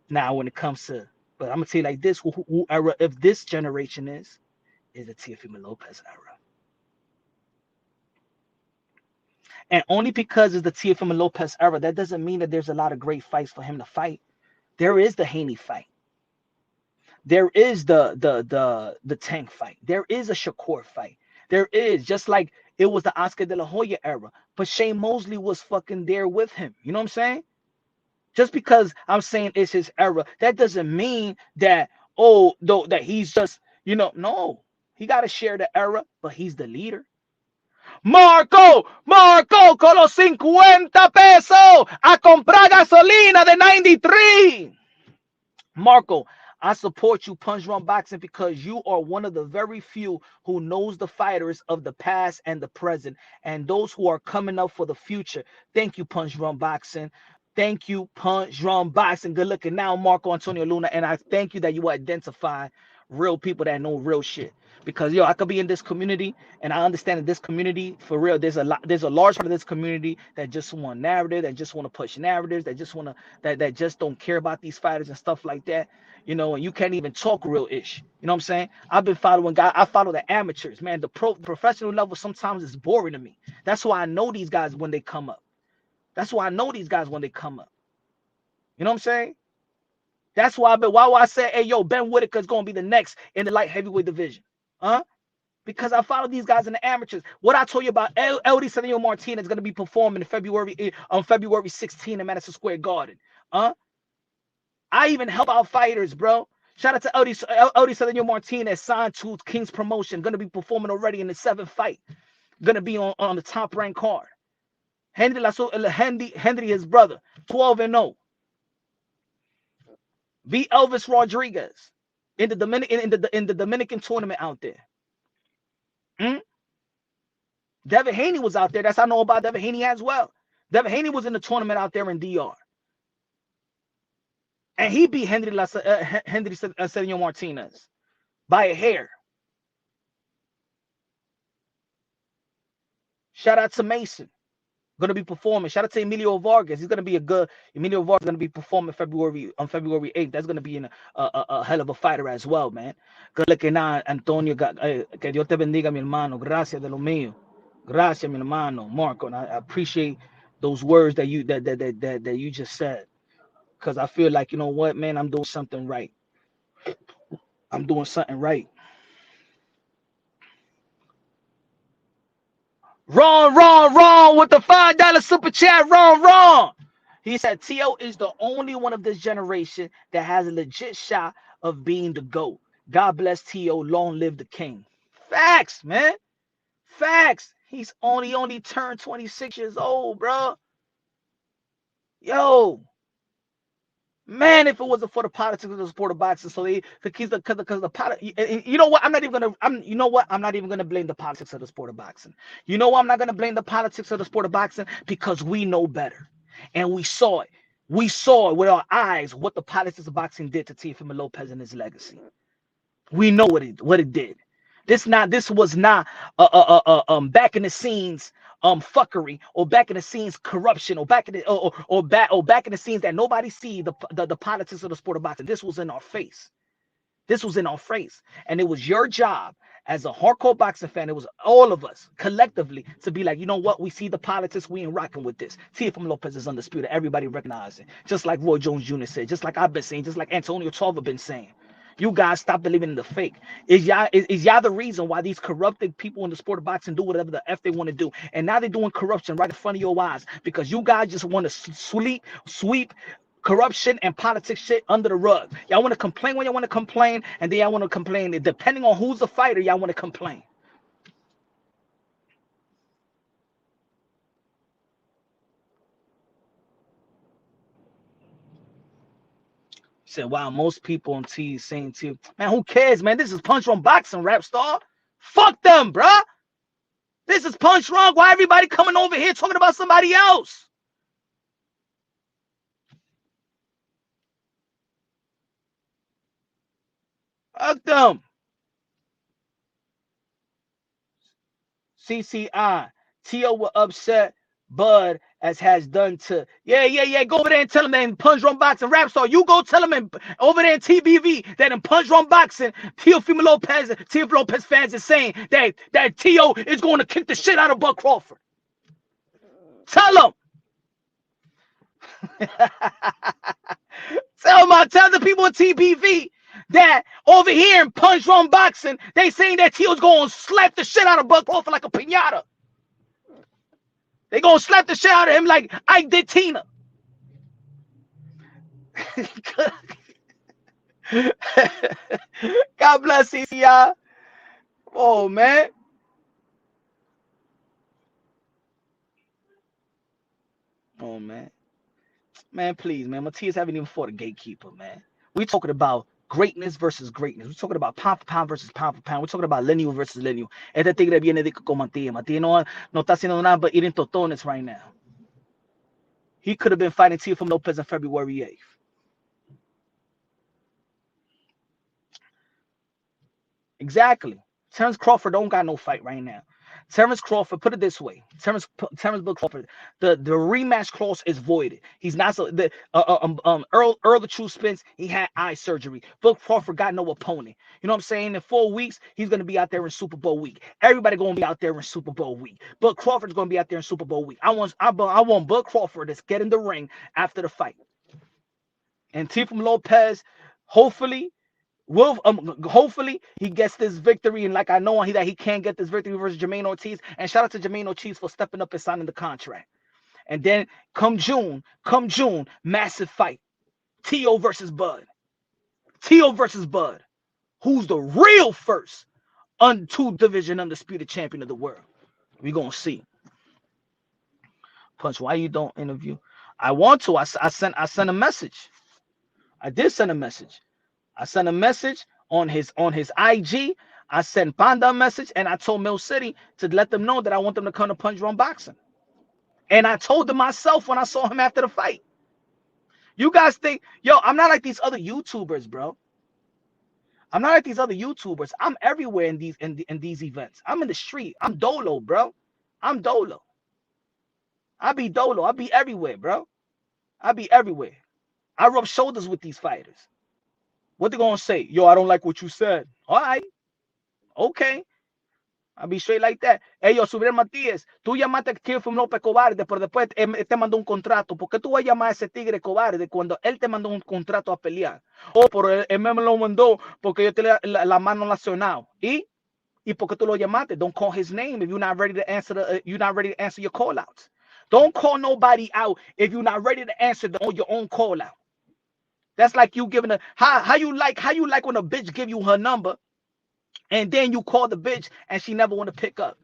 Now, when it comes to, but I'm going to tell you like this, who era, if this generation is the Teofimo Lopez era. And only because it's the Teofimo Lopez era, that doesn't mean that there's a lot of great fights for him to fight. There is the Haney fight. There is the Tank fight. There is a Shakur fight. There is, just like it was the Oscar De La Hoya era. But Shane Mosley was fucking there with him. You know what I'm saying? Just because I'm saying it's his era, that doesn't mean that, that he's just, no. He got to share the era, but he's the leader. Marco, con los 50 pesos a comprar gasolina de 93. Marco, I support you, Punch Drunk Boxing, because you are one of the very few who knows the fighters of the past and the present, and those who are coming up for the future. Thank you, Punch Drunk Boxing. Thank you, Punch Drunk Boxing. Good looking now, Marco Antonio Luna, and I thank you that you identify real people that know real shit. Because I could be in this community, and I understand that this community, for real, there's a large part of this community that just want narrative, that just want to push narratives, that just want to that just don't care about these fighters and stuff like that. And you can't even talk real ish. You know what I'm saying? I've been following guys. I follow the amateurs, man. The professional level sometimes is boring to me. That's why I know these guys when they come up. That's why I know these guys when they come up. You know what I'm saying? That's why I say, hey, yo, Ben Whitaker's gonna be the next in the light heavyweight division. Because I follow these guys in the amateurs. What I told you about Eddie Cedeno Martinez is going to be performing on February 16 in Madison Square Garden. I even help out fighters, bro. Shout out to Eddie Cedeno Martinez, signed to King's Promotion. Going to be performing already in the 7th fight. Going to be on the top ranked card. Henry, his brother, 12-0. Beat Elvis Rodriguez in the Dominican tournament out there. Devin Haney was out there. That's how I know about Devin Haney as well. Devin Haney was in the tournament out there in DR. And he beat Henry Cedeno Martinez by a hair. Shout out to Mason. Going to be performing. Shout out to Emilio Vargas. He's going to be Emilio Vargas is going to be performing on February 8th. That's going to be a hell of a fighter as well, man. Good looking out, Antonio. Que Dios te bendiga, mi hermano. Gracias de lo mío. Gracias, mi hermano, Marco. And I appreciate those words that you just said. Because I feel like, you know what, man, I'm doing something right. I'm doing something right. Wrong with the $5 super chat. Wrong. He said T.O. is the only one of this generation that has a legit shot of being the GOAT. God bless T.O. Long live the king. Facts, man. Facts. He's only turned 26 years old, bro. Yo. Man, if it wasn't for the politics of the sport of boxing, because the politics, you know what? I'm not even gonna blame the politics of the sport of boxing. You know why I'm not gonna blame the politics of the sport of boxing? Because we know better, and we saw it. We saw it with our eyes what the politics of boxing did to Teofimo Lopez and his legacy. We know what it did. This was not back in the scenes fuckery, or back in the scenes corruption, or back in the scenes that nobody see the politics of the sport of boxing. This was in our face. And it was your job as a hardcore boxing fan. It was all of us collectively to be like, you know what? We see the politics. We ain't rocking with this. Teofimo Lopez is undisputed. Everybody recognizes it. Just like Roy Jones Jr. said, just like I've been saying, just like Antonio Tarver been saying. You guys stop believing in the fake. Is y'all the reason why these corrupted people in the sport of boxing do whatever the F they want to do? And now they're doing corruption right in front of your eyes because you guys just want to sweep corruption and politics shit under the rug. Y'all want to complain when y'all want to complain, and then y'all want to complain. Depending on who's the fighter, y'all want to complain. Said, wow, most people on T saying to you, man, who cares, man? This is Punch Drunk Boxing, rap star. Fuck them, bruh. This is Punch Drunk. Why everybody coming over here talking about somebody else? Fuck them. CCI. Tio were upset. Bud as has done to go over there and tell him that in Punch Drunk Boxing rap star. You go tell him over there in TBV that in Punch Drunk Boxing, Teofimo Lopez fans is saying that Tio is going to kick the shit out of Bud Crawford. Tell him. Tell the people at TBV that over here in Punch Drunk Boxing, they saying that Tio's going to slap the shit out of Bud Crawford like a piñata. They gonna slap the shit out of him like I did Tina. God bless CCI. Oh man. Oh man. Man, please, man. Matias haven't even fought a gatekeeper, man. We talking about greatness versus greatness. We're talking about pound for pound versus pound for pound. We're talking about lineal versus lineal. Este tigre viene de con Matías. Matías no está haciendo nada but eating totones right now. He could have been fighting Teofimo Lopez on February 8th. Exactly. Terrence Crawford don't got no fight right now. Terrence Crawford, put it this way. Terrence Bill Crawford, the rematch clause is voided. He's not so the Earl the True Spence, he had eye surgery. Bill Crawford got no opponent. You know what I'm saying? In 4 weeks, he's gonna be out there in Super Bowl week. Everybody gonna be out there in Super Bowl week. Bill Crawford's gonna be out there in Super Bowl week. I want Bill Crawford to get in the ring after the fight. And Teofimo Lopez, hopefully he gets this victory, and like I know that he can't get this victory versus Jermaine Ortiz. And shout out to Jermaine Ortiz for stepping up and signing the contract. And then come June, massive fight. Tio versus Bud. Who's the real first two division undisputed champion of the world? We gonna see. Punch, why you don't interview? I want to. I sent a message. I did send a message. I sent a message on his IG. I sent Panda a message, and I told Mill City to let them know that I want them to come to Punch Drunk Boxing. And I told them myself when I saw him after the fight. You guys think, yo, I'm not like these other YouTubers, bro. I'm not like these other YouTubers. I'm everywhere in these events. I'm in the street. I'm Dolo, bro. I'm Dolo. I be Dolo. I be everywhere, bro. I be everywhere. I rub shoulders with these fighters. What they gonna say? Yo, I don't like what you said. All right. Okay. I'll be straight like that. Hey, yo, Subir Matías, tú llamaste a Teofimo López cobarde, pero después te mandó un contrato. ¿Por qué tú vas a llamar a ese tigre cobarde cuando él te mandó un contrato a pelear? Oh, pero él me lo mandó porque yo te la mano nacional. ¿Y por qué tú lo llamaste? Don't call his name if you're not ready to answer your call outs. Don't call nobody out if you're not ready to answer your own call out. That's like you giving how you like when a bitch give you her number and then you call the bitch and she never want to pick up.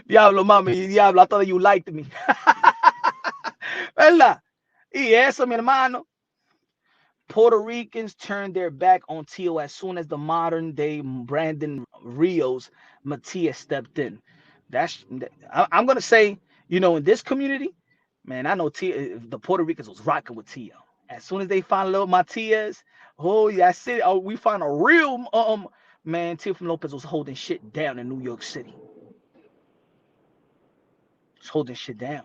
Diablo, mami, diablo, I thought you liked me. ¿Verdad? Y eso, mi hermano. Puerto Ricans turned their back on Tio as soon as the modern day Brandon Rios Matias stepped in. I'm gonna say, in this community, man, I know the Puerto Ricans was rocking with Tio. As soon as they found little Matias, oh yeah, I said, oh, we found a real man. Teofimo Lopez was holding shit down in New York City. He's holding shit down.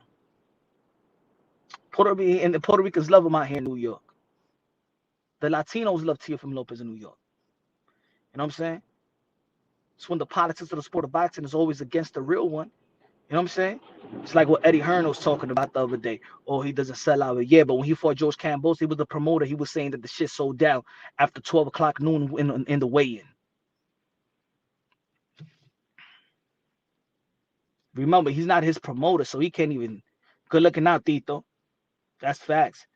The Puerto Ricans love him out here in New York. The Latinos love Teofimo Lopez in New York. You know what I'm saying? It's when the politics of the sport of boxing is always against the real one. You know what I'm saying? It's like what Eddie Hearn was talking about the other day. Oh, he doesn't sell out. Yeah, but when he fought George Campos, he was the promoter. He was saying that the shit sold out after 12 o'clock noon in the weigh-in. Remember, he's not his promoter, so he can't even. Good looking out, Tito. That's facts.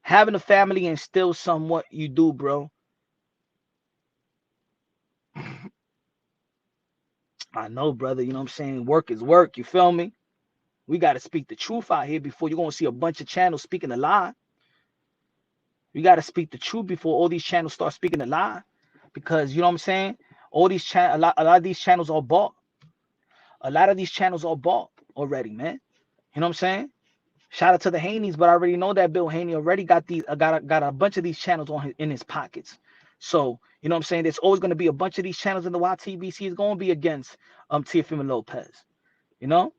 Having a family and still somewhat you do, bro. I know, brother. You know what I'm saying? Work is work. You feel me? We got to speak the truth out here before you're going to see a bunch of channels speaking a lie. You got to speak the truth before all these channels start speaking the lie. Because, you know what I'm saying? All these a lot of these channels are bought. A lot of these channels are bought already, man. You know what I'm saying? Shout out to the Haneys, but I already know that Bill Haney already got these got a bunch of these channels in his pockets. So, you know what I'm saying? There's always going to be a bunch of these channels in the YTBC is going to be against Teofimo Lopez. You know?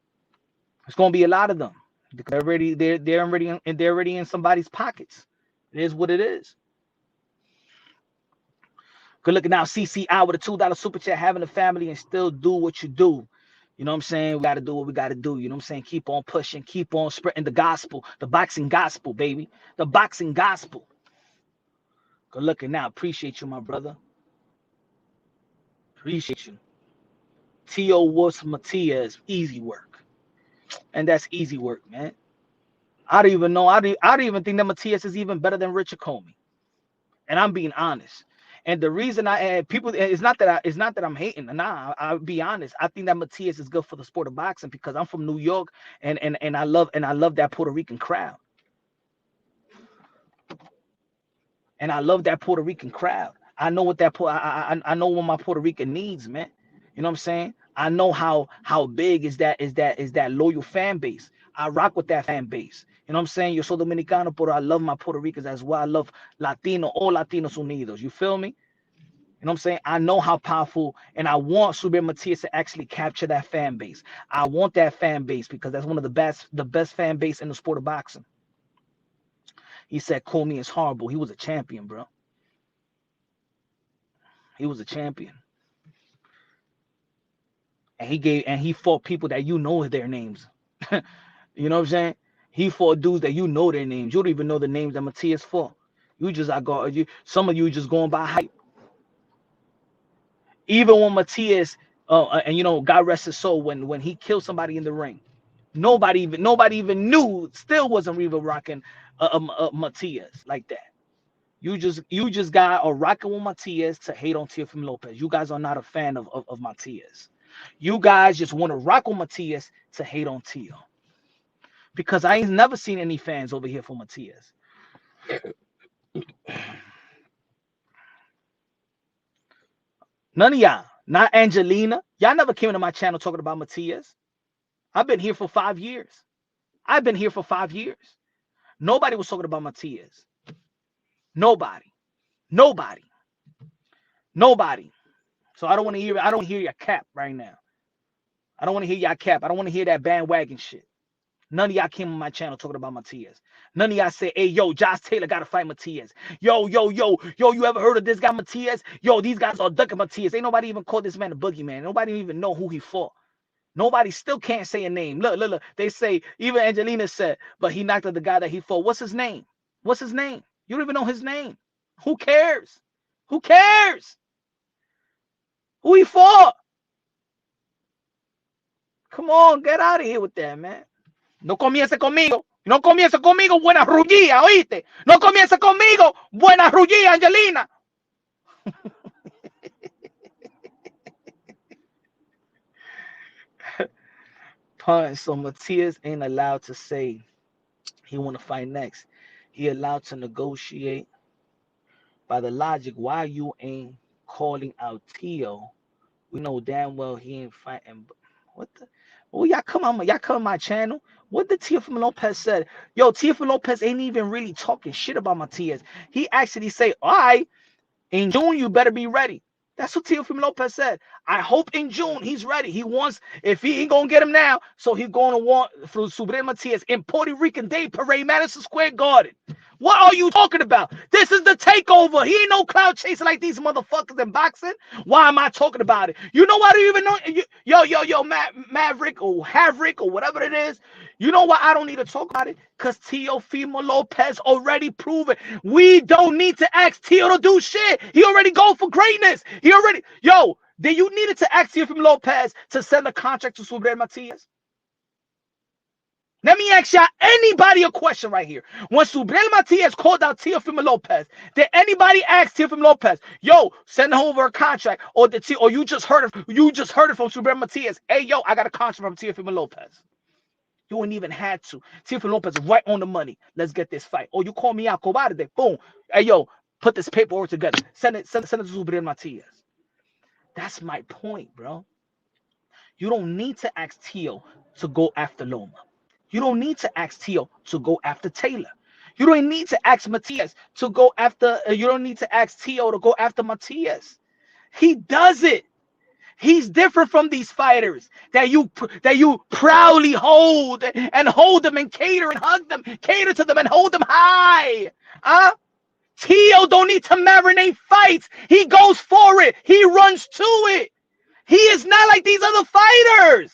There's going to be a lot of them. They're already in somebody's pockets. It is what it is. Good looking out, CCI with a $2 super chat, having a family and still do what you do. You know what I'm saying? We got to do what we got to do. You know what I'm saying? Keep on pushing, keep on spreading the gospel, the boxing gospel, baby. The boxing gospel. Good looking out. Appreciate you, my brother. Appreciate you. T.O. Wolf Matias, easy work. And that's easy work, man. I don't even know. I don't even think that Matias is even better than Richard Comey. And I'm being honest. And the reason I add people, it's not that I'm hating. Nah, I'll be honest. I think that Matias is good for the sport of boxing because I'm from New York and I love that Puerto Rican crowd. And I love that Puerto Rican crowd. I know what that I know what my Puerto Rican needs, man. You know what I'm saying? I know how big is that loyal fan base. I rock with that fan base. You know what I'm saying? Yo soy Dominicano, but I love my Puerto Ricans as well. I love Latino, all Latinos unidos. You feel me? You know what I'm saying? I know how powerful, and I want Subriel Matias to actually capture that fan base. I want that fan base because that's one of the best fan base in the sport of boxing. He said, Comey is horrible. He was a champion, bro. He was a champion. And he fought people that you know their names. You know what I'm saying? He fought dudes that you know their names. You don't even know the names that Matias fought. Some of you just going by hype. Even when Matias, and you know, God rest his soul, when he killed somebody in the ring, nobody even knew. Still wasn't even rocking Matias like that. You just got a rocking with Matias to hate on Teofimo Lopez. You guys are not a fan of Matias. You guys just want to rock with Matias to hate on Teo. Because I ain't never seen any fans over here for Matias. None of y'all, not Angelina. Y'all never came into my channel talking about Matias. I've been here for 5 years. Nobody was talking about Matias. Nobody. So I don't want to hear your cap right now. I don't want to hear your cap. I don't want to hear that bandwagon shit. None of y'all came on my channel talking about Matias. None of y'all say, hey, yo, Josh Taylor got to fight Matias. Yo, you ever heard of this guy Matias? Yo, these guys are ducking Matias. Ain't nobody even called this man a boogeyman. Nobody even know who he fought. Nobody still can't say a name. Look. They say, even Angelina said, but he knocked out the guy that he fought. What's his name? You don't even know his name. Who cares? Who he fought? Come on, get out of here with that, man. No comience conmigo. No comience conmigo, buena rullía, ¿oíste? No comience conmigo, buena rullía, Angelina. So Matias ain't allowed to say he want to fight next. He allowed to negotiate. By the logic, why you ain't calling out Teo? We know damn well he ain't fighting. What the? Oh, y'all come on my channel. What did Teofimo Lopez said? Yo, Teofimo Lopez ain't even really talking shit about Matias. He actually say, all right, in June, you better be ready. That's what Teofimo Lopez said. I hope in June he's ready. He wants, if he ain't gonna get him now, so he's gonna want through Subriel Matias in Puerto Rican Day Parade, Madison Square Garden. What are you talking about? This is the takeover. He ain't no cloud chaser like these motherfuckers in boxing. Why am I talking about it? You know what? I don't even know. Yo, Maverick or Haverick or whatever it is. You know why I don't need to talk about it? Because Teofimo Lopez already proven. We don't need to ask Teo to do shit. He already go for greatness. Then you needed to ask Teofimo Lopez to send a contract to Subriel Matias. Let me ask y'all anybody a question right here. When Subriel Matias called out Teofimo Lopez, did anybody ask Teofimo Lopez, yo, send him over a contract, or you just heard it from Subriel Matias? Hey, yo, I got a contract from Teofimo Lopez. You wouldn't even had to. Teofimo Lopez right on the money. Let's get this fight. Oh, you call me out, cobarde. Boom. Hey, yo, put this paperwork together. Send it to Subriel Matias. That's my point, bro. You don't need to ask Tio to go after Loma. You don't need to ask Tio to go after Taylor. You don't need to ask Matias to go after. You don't need to ask Tio to go after Matias. He does it. He's different from these fighters that you proudly hold them and cater and hug them, cater to them and hold them high. Tio don't need to marinate fights. He goes for it. He runs to it. He is not like these other fighters.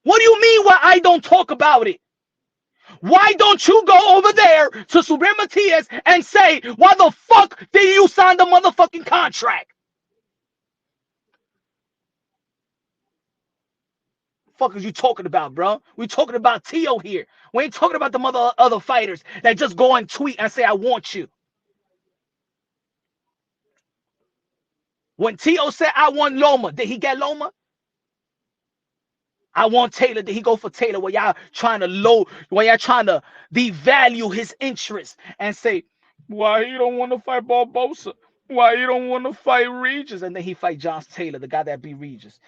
What do you mean why I don't talk about it? Why don't you go over there to Subriel Matias and say, why the fuck did you sign the motherfucking contract? Fuck is you talking about, bro? We talking about Tio here. We ain't talking about the other fighters that just go and tweet and say, I want you. When Tio said, I want Loma, did he get Loma? I want Taylor. Did he go for Taylor? When y'all trying to devalue his interest and say, why you don't want to fight Barbosa? Why you don't want to fight Regis? And then he fight Josh Taylor, the guy that beat Regis.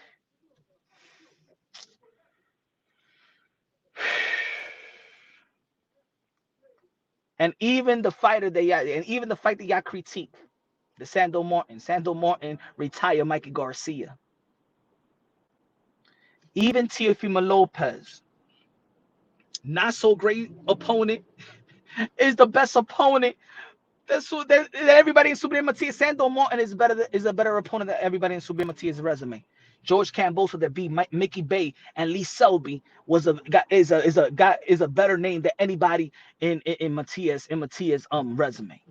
And even the fighter that fight that y'all critique, the Sando Martin retired Mikey Garcia. Even Teofimo Lopez, not so great opponent, is the best opponent. That everybody in Subriel Matias. Sando Martin is a better opponent than everybody in Subriel Matias' resume. George Cambosa that beat Mickey Bay and Lee Selby is a better name than anybody in Matias resume.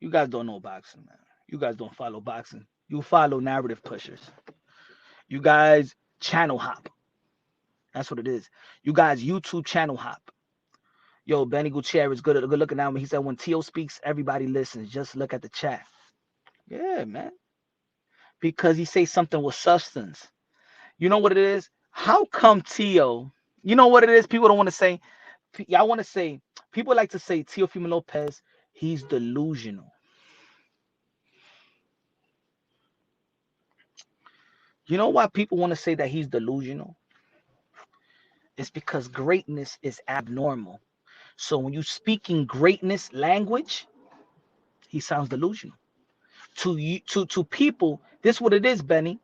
You guys don't know boxing, man. You guys don't follow boxing. You follow narrative pushers. You guys channel hop. That's what it is. You guys YouTube channel hop. Yo, Benny Gutierrez, good looking at me. He said, when Tio speaks, everybody listens. Just look at the chat. Yeah, man. Because he says something with substance. You know what it is? How come Tio? You know what it is? People don't want to say. Y'all want to say. People like to say Teofimo Lopez, he's delusional. You know why people want to say that he's delusional? It's because greatness is abnormal. So when you speak in greatness language, he sounds delusional. To people, this is what it is, Benny.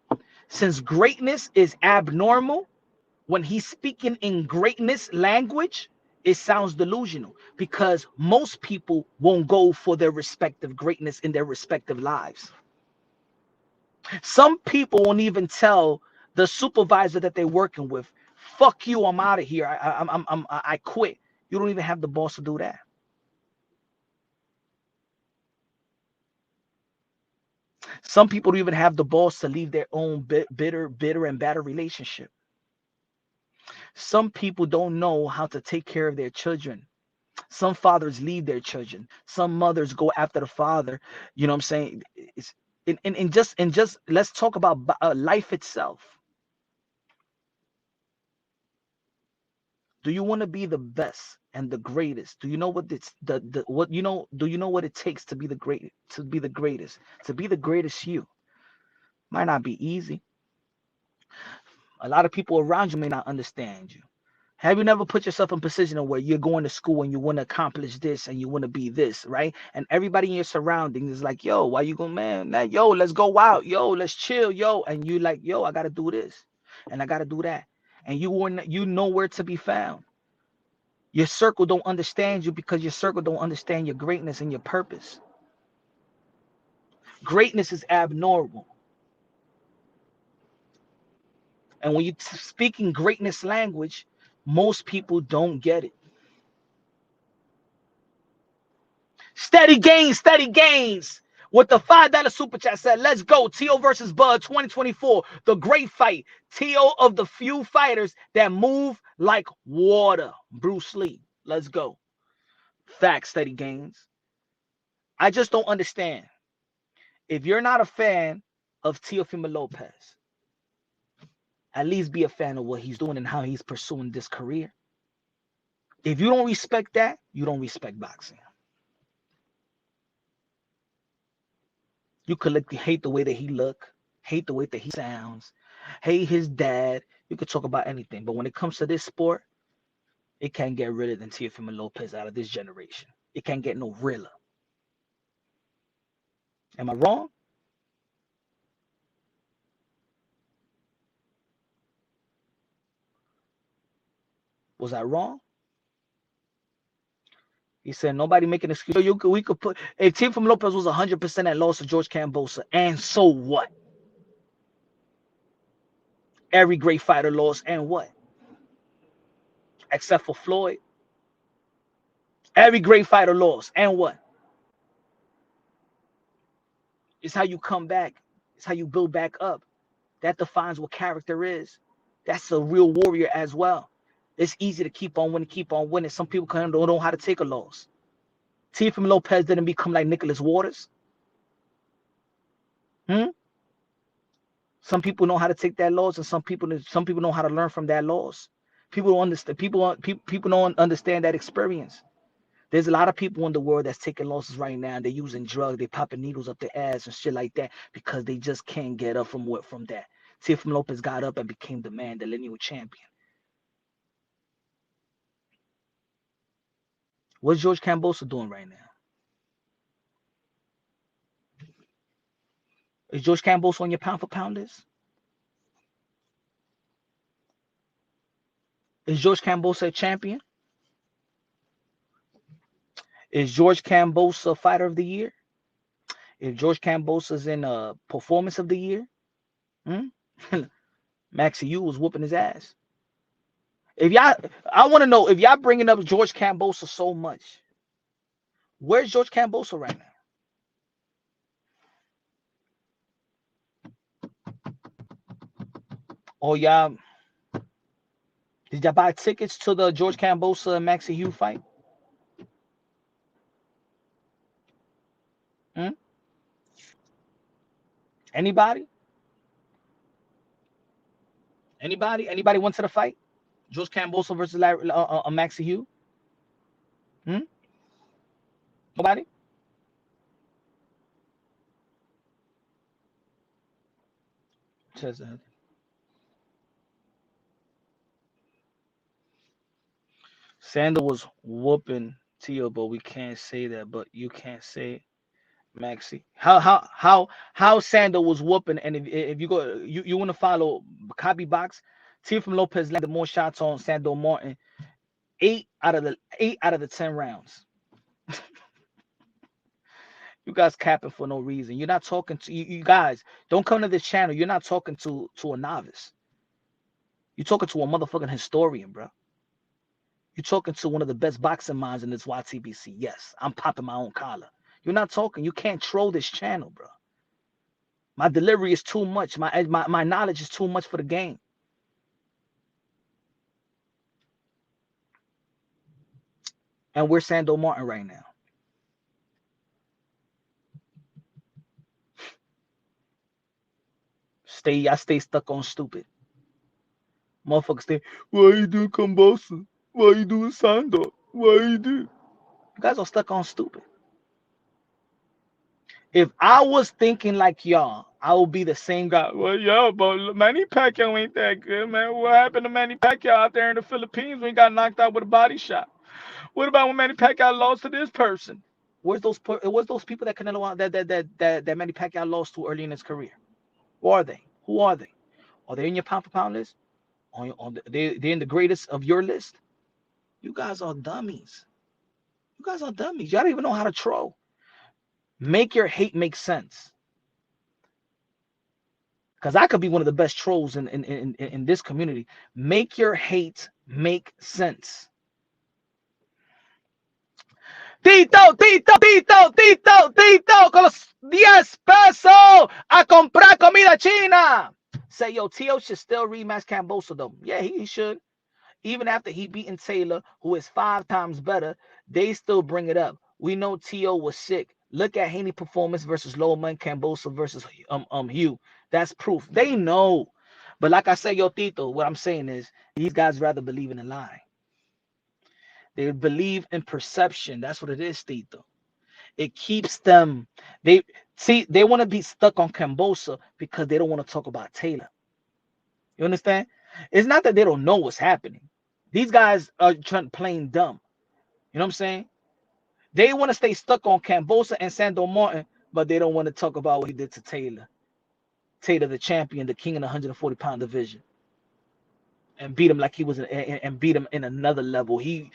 Since greatness is abnormal, when he's speaking in greatness language, it sounds delusional because most people won't go for their respective greatness in their respective lives. Some people won't even tell the supervisor that they're working with, fuck you, I'm out of here. I quit. You don't even have the balls to do that. Some people don't even have the balls to leave their own bitter and battered relationship. Some people don't know how to take care of their children. Some fathers leave their children. Some mothers go after the father. You know what I'm saying? And just let's talk about life itself. Do you want to be the best and the greatest? Do you know what it's what you know? Do you know what it takes to be the great? To be the greatest? To be the greatest you might not be easy. A lot of people around you may not understand you. Have you never put yourself in a position where you're going to school and you want to accomplish this and you want to be this, right? And everybody in your surroundings is like, yo, why you going, man, yo, let's go out, yo, let's chill, yo. And you like, yo, I got to do this and I got to do that. And you nowhere to be found. Your circle don't understand you because your circle don't understand your greatness and your purpose. Greatness is abnormal. And when you speaking greatness language, most people don't get it. Steady gains, steady gains. with the $5 super chat said, let's go. Teo versus Bud 2024. The great fight. Teo of the few fighters that move like water. Bruce Lee. Let's go. Facts, Steady Gains. I just don't understand. If you're not a fan of Teofimo Lopez, at least be a fan of what he's doing and how he's pursuing this career. If you don't respect that, you don't respect boxing. You collectively hate the way that he look, hate the way that he sounds, hate his dad. You could talk about anything. But when it comes to this sport, it can't get realer than Teofimo Lopez out of this generation. It can't get no realer. Am I wrong? Was I wrong? He said nobody making an excuse. We could put if Teofimo Lopez was 100% at loss to George Kambosos, and so what? Every great fighter lost, and what? Except for Floyd. Every great fighter lost, and what? It's how you come back. It's how you build back up. That defines what character is. That's a real warrior as well. It's easy to keep on winning. Some people don't know how to take a loss. Teofimo Lopez didn't become like Nicholas Waters. Some people know how to take that loss, and some people know how to learn from that loss. People don't understand. People don't understand that experience. There's a lot of people in the world that's taking losses right now. They're using drugs. They're popping needles up their ass and shit like that because they just can't get up from that. Teofimo Lopez got up and became the man, the lineal champion. What's George Kambosos doing right now? Is George Kambosos on your pound for pound list? Is George Kambosos a champion? Is George Kambosos fighter of the year? If George Kambosos is in a performance of the year, Maxie Yu was whooping his ass. I want to know if y'all bringing up George Kambosos so much. Where's George Kambosos right now? Oh, y'all, did y'all buy tickets to the George Kambosos and Maxie Yu fight? Anybody? Anybody went to the fight? George Kambosos versus Maxie Yu? Nobody? Says that. Sandal was whooping Teo, but we can't say that. But you can't say Maxie. How Sandal was whooping, and if you go, you want to follow Copy Box, Teofimo Lopez landed more shots on Sandal Martin. 8 out of the 10 rounds. You guys capping for no reason. You're not talking to you guys. Don't come to this channel. You're not talking to a novice. You're talking to a motherfucking historian, bro. You're talking to one of the best boxing minds in this YTBC. Yes, I'm popping my own collar. You're not talking. You can't troll this channel, bro. My delivery is too much. My knowledge is too much for the game. And we're Sandal Martin right now. I stay stuck on stupid. Motherfuckers stay, why you do Kambosos? Why you doing Sandal? Why you do? You guys are stuck on stupid. If I was thinking like y'all, I would be the same guy. Well, yeah, but Manny Pacquiao ain't that good, man. What happened to Manny Pacquiao out there in the Philippines when he got knocked out with a body shot? What about when Manny Pacquiao lost to this person? Where's those people that Canelo that Manny Pacquiao lost to early in his career? Who are they? Are they in your pound for pound list? They're in the greatest of your list? You guys are dummies. Y'all don't even know how to troll. Make your hate make sense. Because I could be one of the best trolls in this community. Make your hate make sense. Tito, con los 10 pesos a comprar comida china. Say, yo, Tio should still rematch Cambosa, though. Yeah, he should. Even after he beaten Taylor, who is 5 times better, they still bring it up. We know Tio was sick. Look at Haney performance versus Lowman, Cambosa versus Hugh. That's proof. They know. But like I say, yo, Tito, what I'm saying is these guys rather believe in a lie. They believe in perception. That's what it is, Tito. It keeps them. They want to be stuck on Cambosa because they don't want to talk about Taylor. You understand? It's not that they don't know what's happening. These guys are playing dumb. You know what I'm saying? They want to stay stuck on Cambosa and Sando Martin, but they don't want to talk about what he did to Taylor. Taylor, the champion, the king in the 140-pound division, and beat him like he was and beat him in another level. He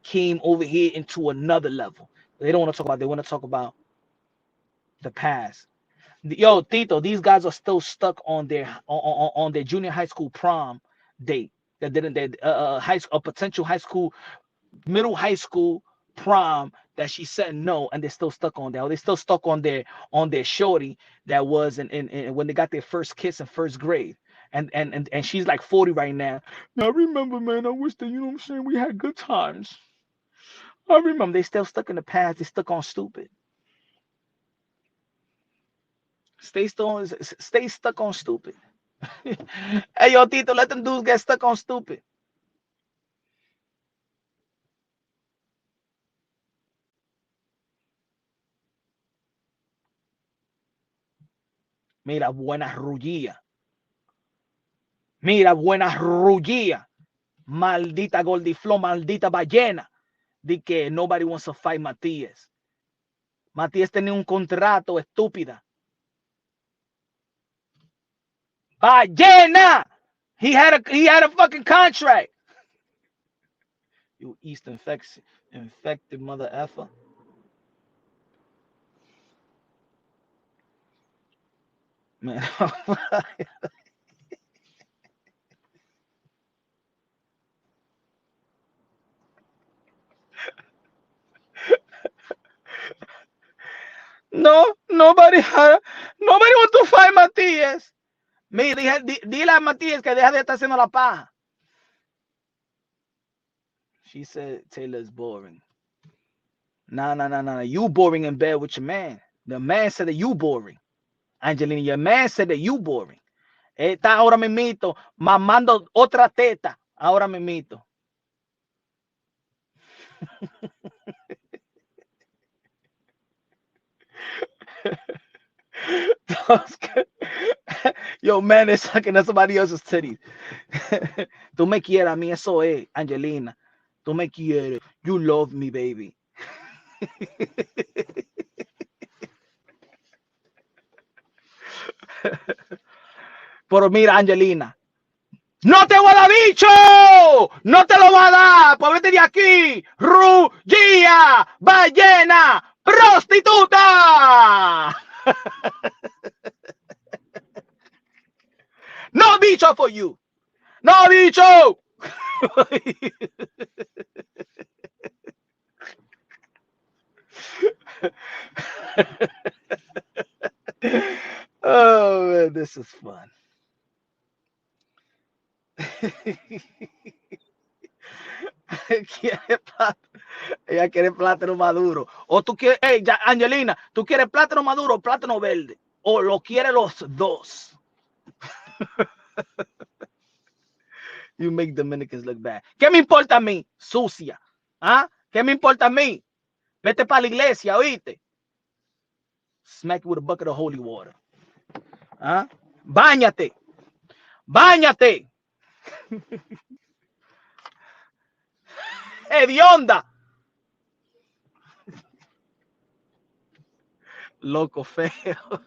came over here into another level. They don't want to talk about. They want to talk about the past. Yo, Tito, these guys are still stuck on their junior high school prom date. That didn't a potential high school, middle high school prom that she said no, and they're still stuck on that. Or they're still stuck on their shorty that was in when they got their first kiss in first grade. And she's like 40 right now. I remember, man. I wish that, you know what I'm saying, we had good times. I remember. They still stuck in the past. They stuck on stupid. Stay stuck on stupid. Hey, yo, Tito, let them dudes get stuck on stupid. Mira, buena rullía. Mira, buena rullía. Maldita Goldiflow, maldita ballena. De que nobody wants to fight Matías. Matías tenía un contrato, estúpida. Ballena! He had a fucking contract. You East infected mother effer. Man. No, nobody want to fight Matías. Mira, dile a Matías que deja de estar haciendo la paja. She said Taylor's boring. Nah. You boring in bed with your man. The man said that you boring. Angelina, your man said that you boring. Está ahora mismito mamando otra teta. Ahora mismito. Yo, man is sucking at somebody else's titties. Tú me quieres a mí, eso es, Angelina. Tú me quieres. You love me, baby. Pero mira, Angelina, ¡no te voy a dar bicho! ¡No te lo voy a dar! ¡Pues vete de aquí! ¡Rullía! ¡Ballena! ¡Prostituta! No bicho for you! ¡No bicho! Oh, man, this is fun. Ella quiere plátano maduro. O tú quieres, hey, Angelina, tú quieres plátano maduro o plátano verde. O lo quieres los dos. You make Dominicans look bad. ¿Qué me importa a mí? Sucia. ¿Ah? ¿Qué me importa a mí? Vete para la iglesia, oíste. Smack you with a bucket of holy water. ¿Ah? Báñate. Báñate. Hedionda. Loco feo.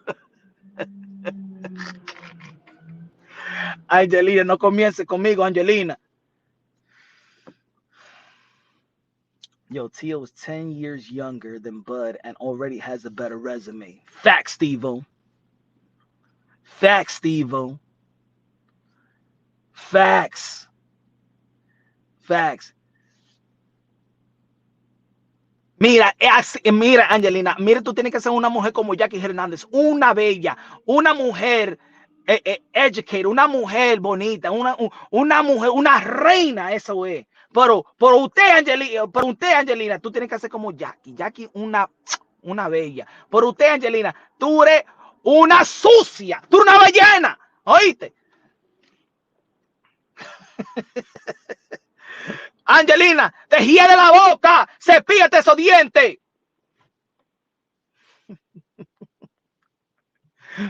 Angelina, no comience conmigo, Angelina. Yo, Tio is 10 years younger than Bud and already has a better resume. Facts, Steve-O. Facts, Steve-O. Facts. Facts. Mira, mira, Angelina, mira, tú tienes que ser una mujer como Jackie Hernández, una bella, una mujer educated, una mujer bonita, una mujer, una reina, eso es. Pero usted, Angelina, tú tienes que ser como Jackie. Jackie, una bella. Pero usted, Angelina, tú eres una sucia, tú eres una ballena, ¿oíste? Angelina, te hiede la boca, cepíllate esos dientes.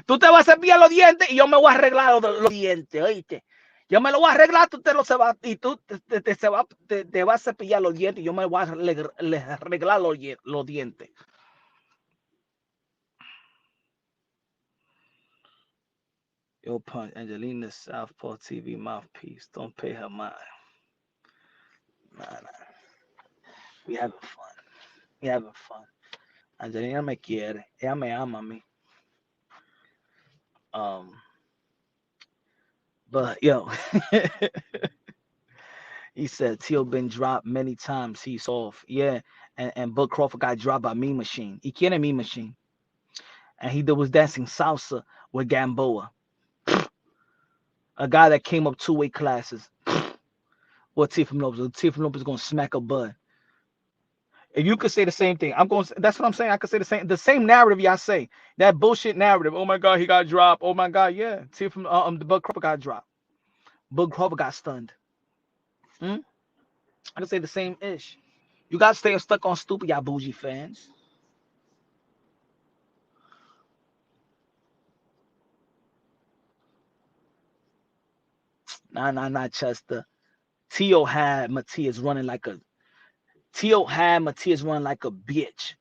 Tú te vas a cepillar los dientes y yo me voy a arreglar los dientes, ¿oíste? Yo me lo voy a arreglar, tú te lo se va, y tú te vas a cepillar los dientes y yo me voy a arreglar los dientes. Yo punch Angelina Southpaw TV mouthpiece. Don't pay her mind. Nah. We having fun. We having fun. Angelina me quiere. Ella me ama a mí. But yo, he said Tio been dropped many times. He's off. Yeah. And Bud Crawford got dropped by Mean Machine. He can't Mean Machine. And he was dancing salsa with Gamboa. A guy that came up two-way classes. What Teofimo Lopez? Teofimo Lopez is gonna smack a Bud. If you could say the same thing, that's what I'm saying. I could say the same narrative y'all say. That bullshit narrative. Oh my God, he got dropped. Oh my God, yeah. Teofimo, the Bud Crawford got dropped. Bud Crawford got stunned. I could say the same ish. You guys stay stuck on stupid, y'all bougie fans. Nah, Chester. Tio had Matias running like a bitch.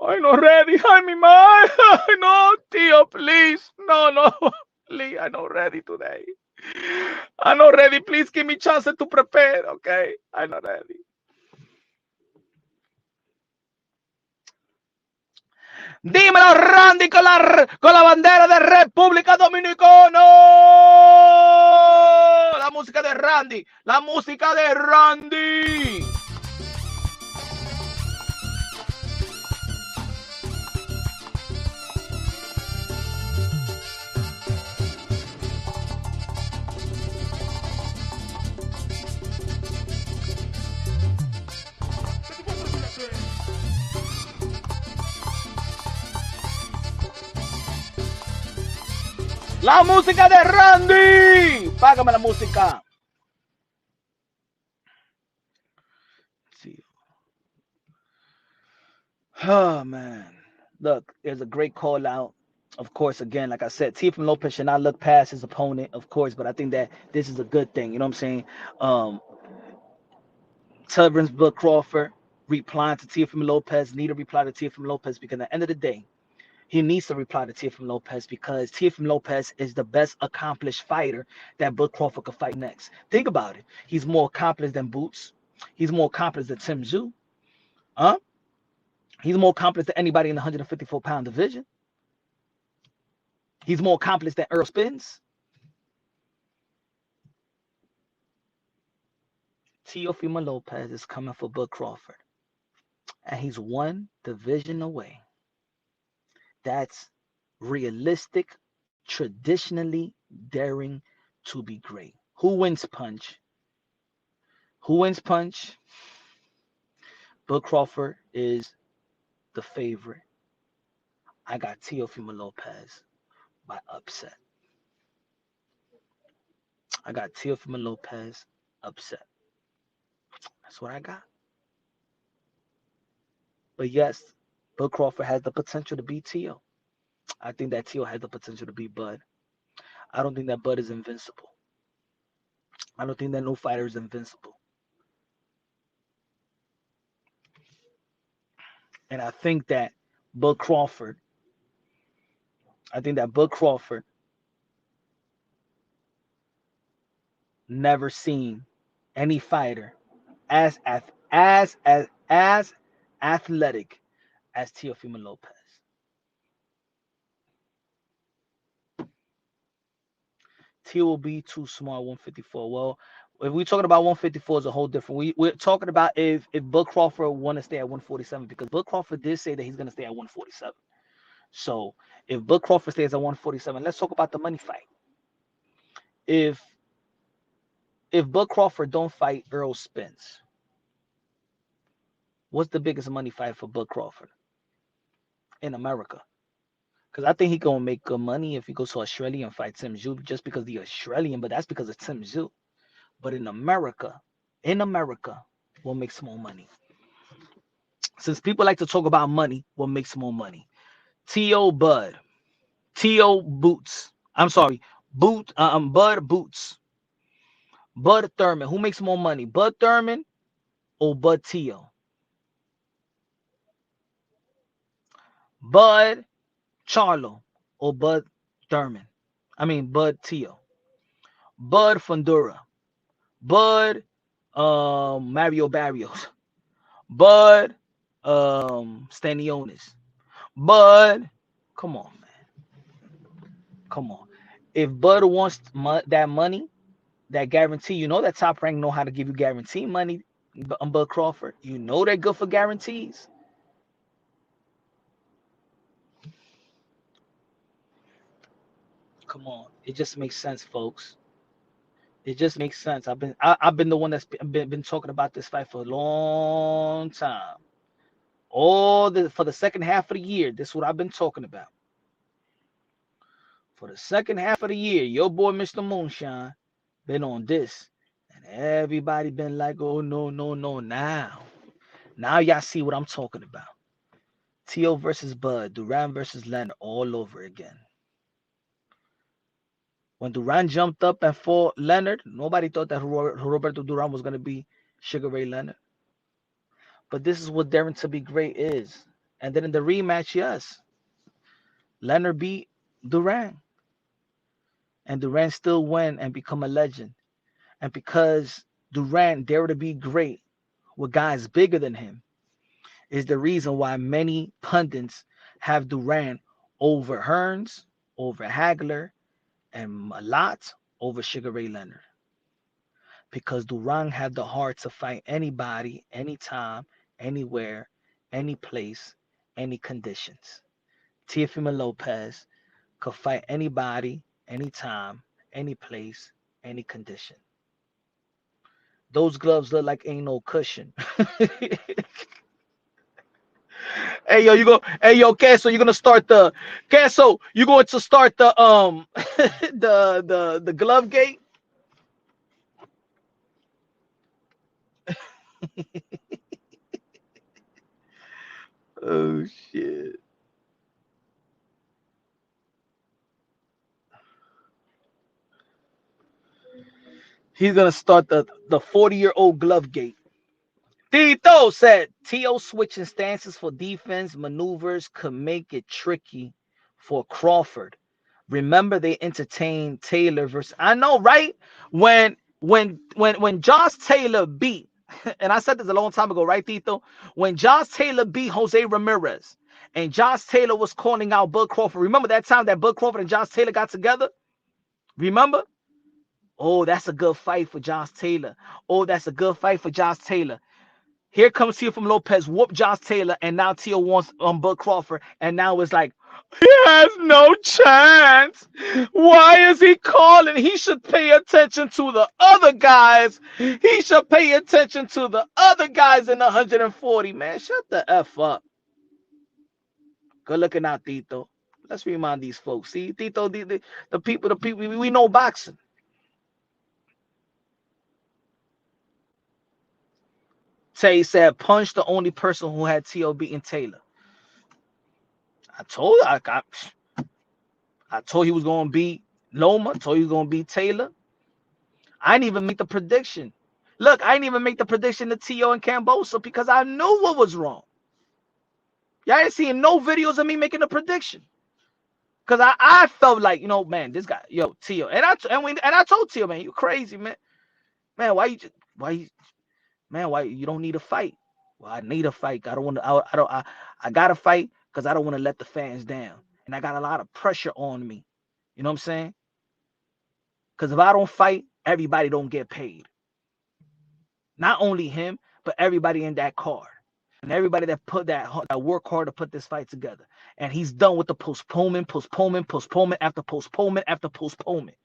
I'm not ready. I'm in my no, Tio, please. No, please. I'm not ready today. I'm not ready. Please give me a chance to prepare, okay? I'm not ready. Dímelo, Randy, con la bandera de República Dominicana. La música de Randy. La música de Randy. La música de Randy. Págame la música. Oh, man. Look, there's a great call out. Of course, again, like I said, Teofimo Lopez should not look past his opponent, of course, but I think that this is a good thing. You know what I'm saying? Tubman's Bud Crawford replying to Teofimo Lopez, need to reply to Teofimo Lopez because at the end of the day, he needs to reply to Teofimo Lopez because Teofimo Lopez is the best accomplished fighter that Bud Crawford could fight next. Think about it. He's more accomplished than Boots. He's more accomplished than Tim Zhu. He's more accomplished than anybody in the 154-pound division. He's more accomplished than Earl Spence. Teofimo Lopez is coming for Bud Crawford. And he's one division away. That's realistic, traditionally daring to be great. Who wins punch? Who wins punch? Bud Crawford is the favorite. I got Teofimo Lopez by upset. I got Teofimo Lopez upset. That's what I got. But yes, Bud Crawford has the potential to beat Teo. I think that Teo has the potential to beat Bud. I don't think that Bud is invincible. I don't think that no fighter is invincible. And I think that Bud Crawford never seen any fighter as athletic as Teofimo Lopez. Teo will be too small, 154. Well, If we're talking about 154 is a whole different. We're talking about if Bud Crawford want to stay at 147, because Bud Crawford did say that he's gonna stay at 147. So if Bud Crawford stays at 147, let's talk about the money fight. If Bud Crawford don't fight Earl Spence, what's the biggest money fight for Bud Crawford in America? Because I think he gonna make good money if he goes to Australia and fight Tim Tszyu, just because the Australian, but that's because of Tim Tszyu. But in America, what makes more money? Since people like to talk about money, what makes more money? T.O. Bud, T.O. Boots. I'm sorry, Bud Boots, Bud Thurman. Who makes more money, Bud Thurman or Bud T.O.? Bud Charlo or Bud Thurman? I mean Bud T.O. Bud Fundura, Bud Mario Barrios, Bud Stanionis, Bud. Come on, man. Come on. If Bud wants that money, that guarantee, you know that Top Rank know how to give you guarantee money. Bud Crawford, you know they're good for guarantees. Come on, it just makes sense, folks. It just makes sense. I've been the one that's been talking about this fight for a long time. For the second half of the year, this is what I've been talking about. For the second half of the year, your boy Mr. Moonshine been on this, and everybody been like, "Oh no, no, no!" Now y'all see what I'm talking about. T.O. versus Bud, Duran versus Leonard, all over again. When Duran jumped up and fought Leonard, nobody thought that Roberto Duran was gonna be Sugar Ray Leonard. But this is what Daring to Be Great is. And then in the rematch, yes, Leonard beat Duran. And Duran still went and become a legend. And because Duran dared to be great with guys bigger than him, is the reason why many pundits have Duran over Hearns, over Hagler, and a lot over Sugar Ray Leonard. Because Duran had the heart to fight anybody, anytime, anywhere, any place, any conditions. Teofimo Lopez could fight anybody, anytime, any place, any condition. Those gloves look like ain't no cushion. Hey yo, Queso, you're gonna start the Queso, you're going to start the the glove gate. Oh shit. He's gonna start the 40-year-old glove gate. Tito said T.O. switching stances for defense maneuvers could make it tricky for Crawford. Remember they entertained Taylor versus, I know, right? When Josh Taylor beat, and I said this a long time ago, right, Tito? When Josh Taylor beat Jose Ramirez and Josh Taylor was calling out Bud Crawford. Remember that time that Bud Crawford and Josh Taylor got together? Remember? Oh, that's a good fight for Josh Taylor. Oh, that's a good fight for Josh Taylor. Here comes Teofimo Lopez, whoop Josh Taylor, and now Teo wants Bud Crawford, and now it's like, he has no chance. Why is he calling? He should pay attention to the other guys. He should pay attention to the other guys in the 140. Man, shut the F up. Good looking out, Tito. Let's remind these folks. See, Tito, the people, we know boxing. Tay said, punch the only person who had T.O. beating Taylor. I told you, I told he was going to beat Loma. Told he was going to beat Taylor. I didn't even make the prediction. Look, I didn't even make the prediction to T.O. and Cambosa because I knew what was wrong. Y'all ain't seeing no videos of me making a prediction. Because I felt like, man, this guy, T.O. And I told T.O., man, you crazy, man. Man, why you don't need a fight? Well, I need a fight. I don't want to, I got to fight because I don't want to let the fans down. And I got a lot of pressure on me. You know what I'm saying? Because if I don't fight, everybody don't get paid. Not only him, but everybody in that card. And everybody that put that work hard to put this fight together. And he's done with the postponement after postponement after postponement.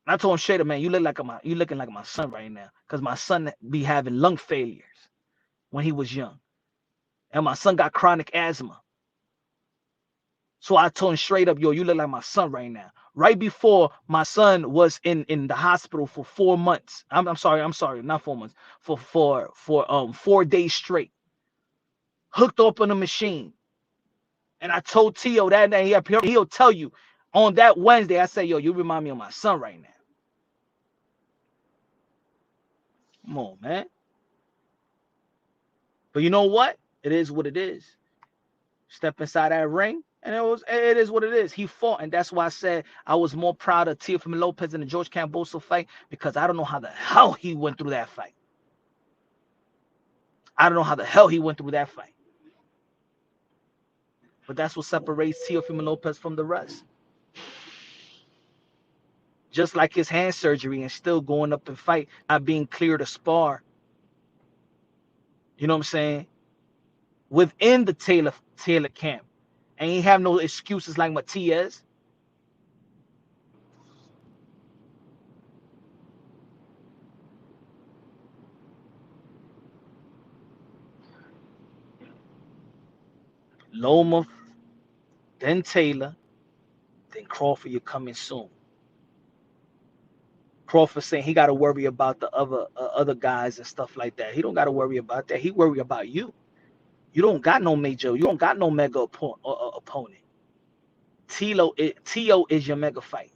And I told him straight up, man, you looking like my son right now. Because my son be having lung failures when he was young. And my son got chronic asthma. So I told him straight up, yo, you look like my son right now. Right before my son was in the hospital for 4 months. I'm sorry, not 4 months. For 4 days straight. Hooked up on a machine. And I told Tio that day, he'll tell you on that Wednesday, I said, yo, you remind me of my son right now. Come on, man. But you know what? It is what it is. Step inside that ring, and it is what it is. He fought, and that's why I said I was more proud of Teofimo Lopez in the George Kambosos fight, because I don't know how the hell he went through that fight. I don't know how the hell he went through that fight. But that's what separates Teofimo Lopez from the rest. Just like his hand surgery and still going up and fight, not being cleared to spar. You know what I'm saying? Within the Taylor camp. And he have no excuses like Matias. Loma, then Taylor, then Crawford, you're coming soon. Crawford saying he got to worry about the other guys and stuff like that. He don't got to worry about that. He worry about you. You don't got no major. You don't got no mega opponent. Tio is your mega fight.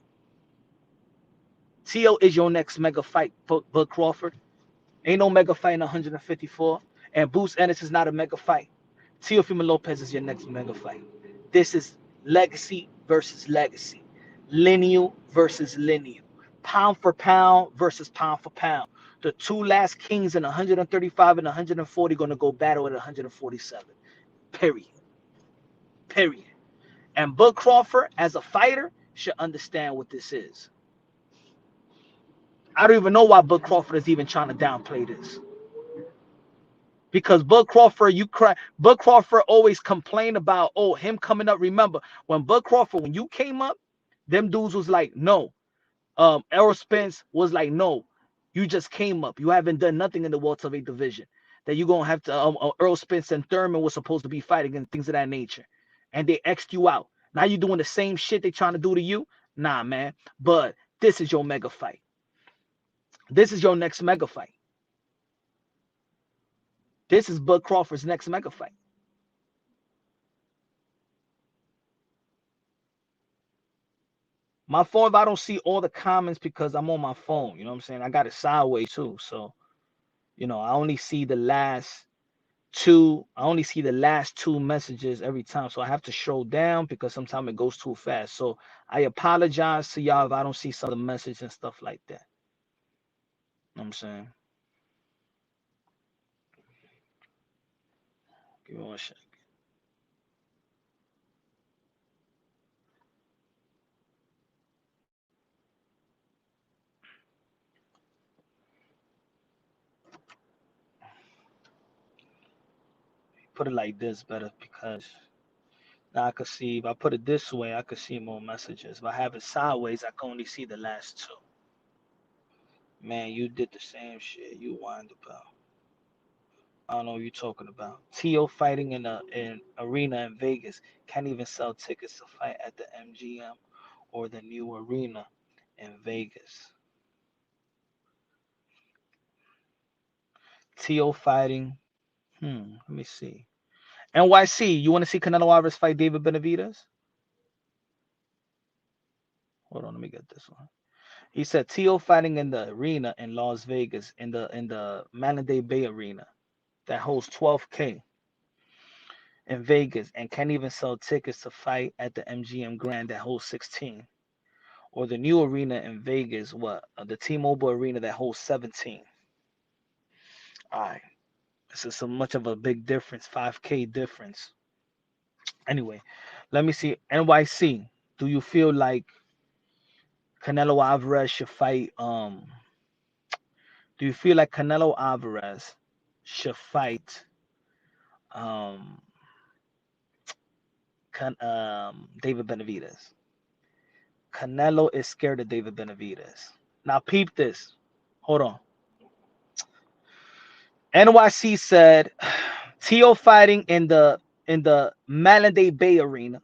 Tio is your next mega fight, Bud Crawford. Ain't no mega fight in 154. And Boots Ennis is not a mega fight. Teofimo Lopez is your next mega fight. This is legacy versus legacy. Lineal versus lineal. Pound for pound versus pound for pound. The two last kings in 135 and 140 going to go battle at 147. Period. Period. And Bud Crawford, as a fighter, should understand what this is. I don't even know why Bud Crawford is even trying to downplay this. Because Bud Crawford, Bud Crawford always complained about, oh, him coming up. Remember, when Bud Crawford, when you came up, them dudes was like, no. Errol Spence was like, no, you just came up. You haven't done nothing in the welterweight division. That you're going to have to, Errol Spence and Thurman was supposed to be fighting and things of that nature. And they X'd you out. Now you're doing the same shit they trying to do to you? Nah, man. But this is your mega fight. This is your next mega fight. This is Bud Crawford's next mega fight. My phone, if I don't see all the comments because I'm on my phone, you know what I'm saying? I got it sideways too. So, you know, I only see the last two messages every time. So I have to scroll down because sometimes it goes too fast. So I apologize to y'all if I don't see some of the messages and stuff like that. You know what I'm saying? Give me one second. Put it like this better because now I could see, if I put it this way, I could see more messages. If I have it sideways, I can only see the last two. Man, you did the same shit. You wind about. I don't know what you're talking about. Tio fighting in an arena in Vegas. Can't even sell tickets to fight at the MGM or the new arena in Vegas. Tio fighting. Let me see. NYC, you want to see Canelo Alvarez fight David Benavidez? Hold on, let me get this one. He said Tio fighting in the arena in Las Vegas, in the Mandalay Bay Arena that holds 12K in Vegas and can't even sell tickets to fight at the MGM Grand that holds 16. Or the new arena in Vegas, the T-Mobile Arena that holds 17. All right. This is so much of a big difference, 5K difference. Anyway, let me see. NYC, do you feel like Canelo Alvarez should fight Do you feel like Canelo Alvarez should fight David Benavidez? Canelo is scared of David Benavidez. Now peep this. Hold on. NYC said Teo fighting in the Mandalay Bay Arena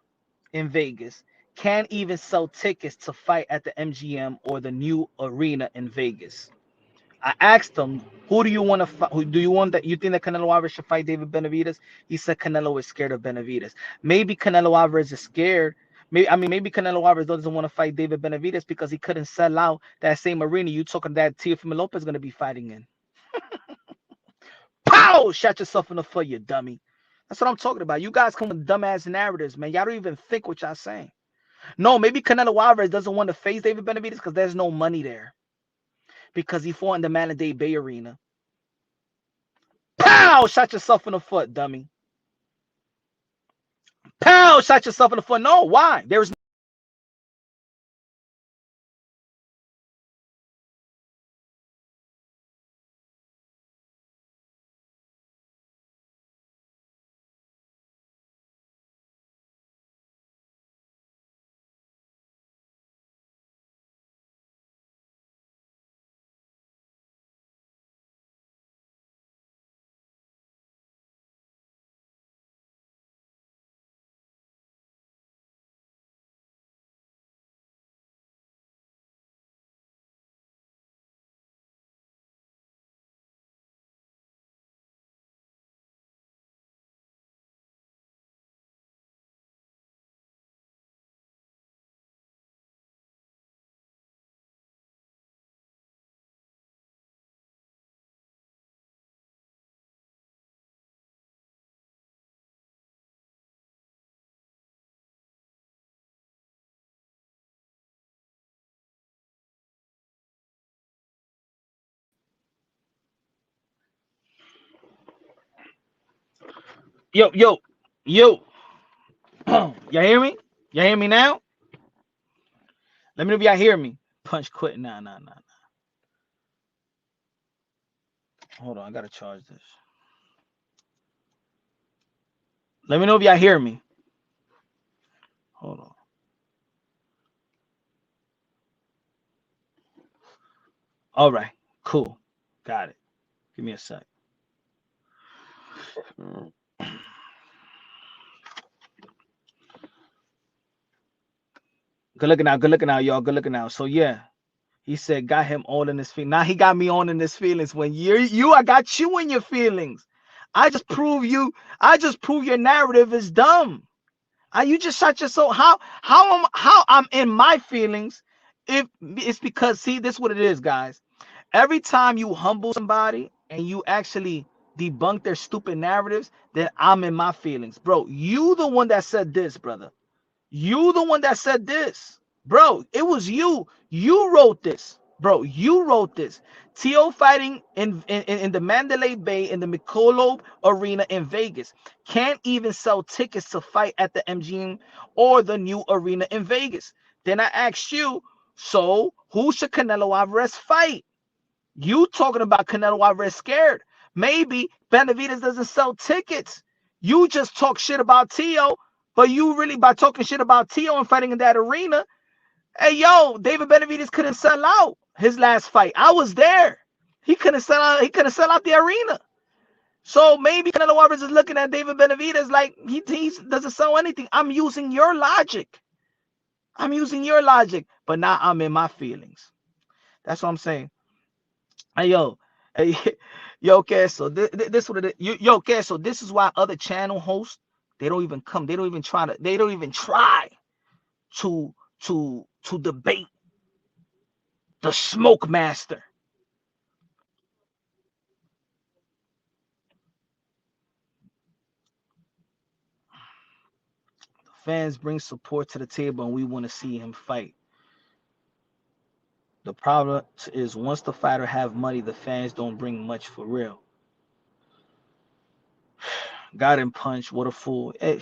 in Vegas can't even sell tickets to fight at the MGM or the new arena in Vegas. I asked him, who do you want to fight? Who do you want that? You think that Canelo Alvarez should fight David Benavidez? He said Canelo is scared of Benavidez. Maybe Canelo Alvarez is scared. Maybe Canelo Alvarez doesn't want to fight David Benavidez because he couldn't sell out that same arena you talking that Teofimo Lopez is going to be fighting in. Pow! Shot yourself in the foot, you dummy. That's what I'm talking about. You guys come with dumbass narratives, man. Y'all don't even think what y'all saying. No, maybe Canelo Alvarez doesn't want to face David Benavidez because there's no money there. Because he fought in the Mandalay Bay Arena. Pow! Shot yourself in the foot, dummy. Pow! Shot yourself in the foot. No, why? There's yo. Y'all hear me? Y'all hear me now? Let me know if y'all hear me. Punch quit. Nah. Hold on, I gotta charge this. Let me know if y'all hear me. Hold on. All right, cool. Got it. Give me a sec. Good looking out, y'all. Good looking out. So yeah, he said got him all in his feelings. Now he got me on in his feelings. When I got you in your feelings. I just prove your narrative is dumb. You just shot yourself. How I'm in my feelings? If it's because see, this is what it is, guys. Every time you humble somebody and you actually debunk their stupid narratives, then I'm in my feelings, bro. You the one that said this, brother. You the one that said this, bro. It was you. You wrote this, bro. You wrote this. Teo fighting in the Mandalay Bay in the Michelob Arena in Vegas. Can't even sell tickets to fight at the MGM or the new arena in Vegas. Then I asked you, so who should Canelo Alvarez fight? You talking about Canelo Alvarez scared. Maybe Benavidez doesn't sell tickets. You just talk shit about Teo, but you really, by talking shit about Teo and fighting in that arena, hey, yo, David Benavidez couldn't sell out his last fight. I was there. He couldn't sell out. He couldn't sell out the arena. So maybe Canelo Alvarez is looking at David Benavidez like he doesn't sell anything. I'm using your logic. But now I'm in my feelings. That's what I'm saying. Hey, yo, Queso, this what it is. Yo, Queso, this is why other channel hosts, they don't even come. They don't even try to debate the smoke master. The fans bring support to the table and we want to see him fight. The problem is once the fighter have money, the fans don't bring much for real. Got him punched. What a fool. Hey,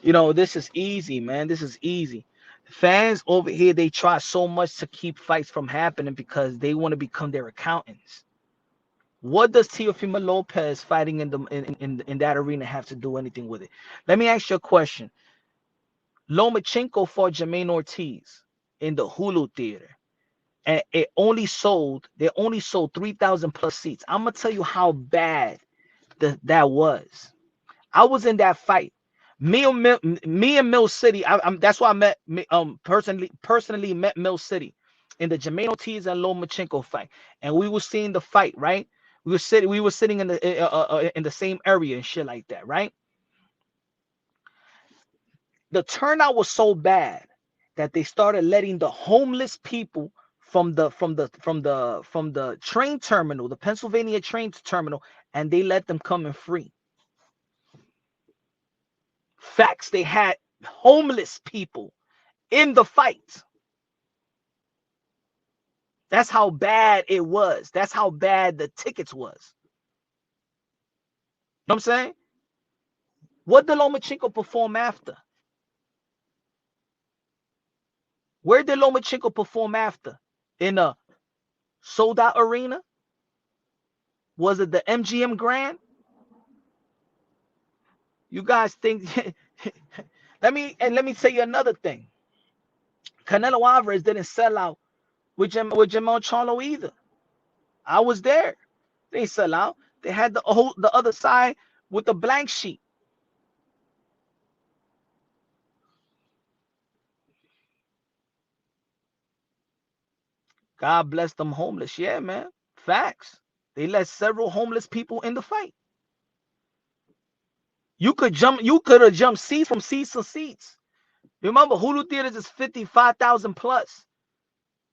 this is easy, man. This is easy. Fans over here, they try so much to keep fights from happening because they want to become their accountants. What does Teofimo Lopez fighting in that arena have to do anything with it? Let me ask you a question. Lomachenko fought Jermaine Ortiz in the Hulu theater, and they only sold 3,000 plus seats. I'm gonna tell you how bad that was. I was in that fight. Me and Mill City. That's why I met personally met Mill City in the Jermaine Ortiz and Lomachenko fight, and we were seeing the fight, right? We were sitting in the same area and shit like that, right? The turnout was so bad that they started letting the homeless people from the train terminal, the Pennsylvania train terminal, and they let them come in free. Facts, they had homeless people in the fight. That's how bad it was. That's how bad the tickets was. You know what I'm saying? What did Lomachenko perform after? Where did Lomachenko perform after? In a sold out arena? Was it the MGM Grand? You guys think let me tell you another thing. Canelo Alvarez didn't sell out with Jamal Charlo either. I was there. They didn't sell out. They had the other side with the blank sheet. God bless them homeless. Yeah, man. Facts. They let several homeless people in the fight. You could have jumped seats from seats to seats. Remember, Hulu theaters is 55,000 plus.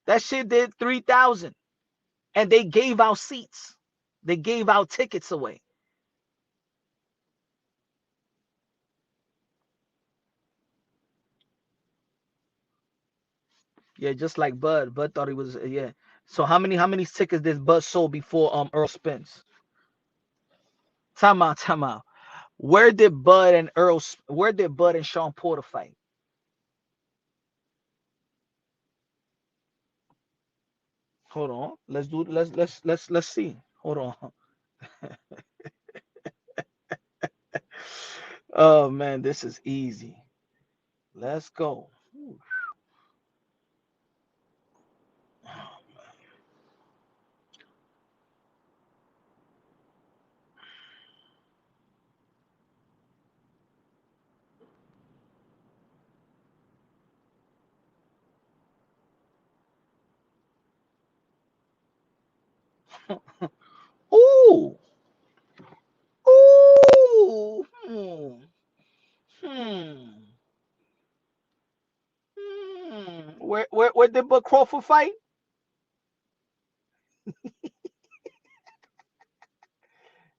That shit did 3,000. And they gave out seats. They gave out tickets away. Yeah, just like Bud. Bud thought he was yeah. So how many tickets did Bud sold before Earl Spence? Time out. Where did Bud and Sean Porter fight? Hold on. Let's see. Hold on. Oh man, this is easy. Let's go. Ooh. Ooh. Hmm. Where did Bud Crawford fight?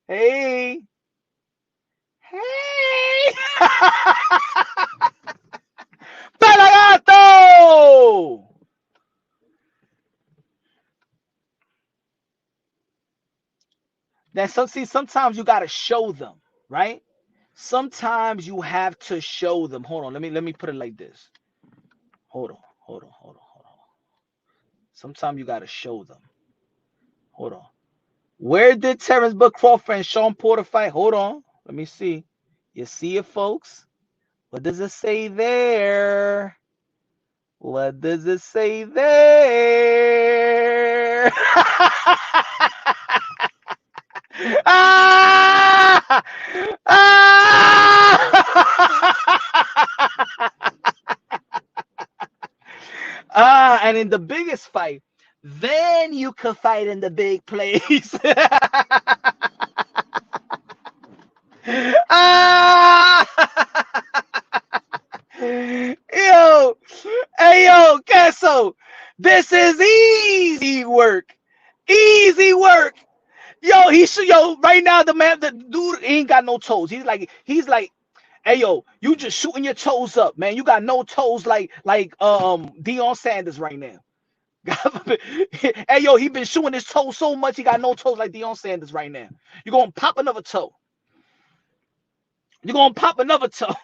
Hey. Hey. Pelagato! Sometimes you gotta show them, right? Sometimes you have to show them. Hold on, let me put it like this. Hold on. Sometimes you gotta show them. Hold on. Where did Terrence Bud Crawford and Sean Porter fight? Hold on. Let me see. You see it, folks? What does it say there? What does it say there? Ah! Ah! And in the biggest fight, then you could fight in the big place. Ah! Yo, hey yo, Queso, this is easy work. Easy work. Yo, right now the dude ain't got no toes. He's like, hey yo, you just shooting your toes up, man. You got no toes like Deion Sanders right now. Hey yo, he been shooting his toes so much he got no toes like Deion Sanders right now. You're gonna pop another toe. You're gonna pop another toe.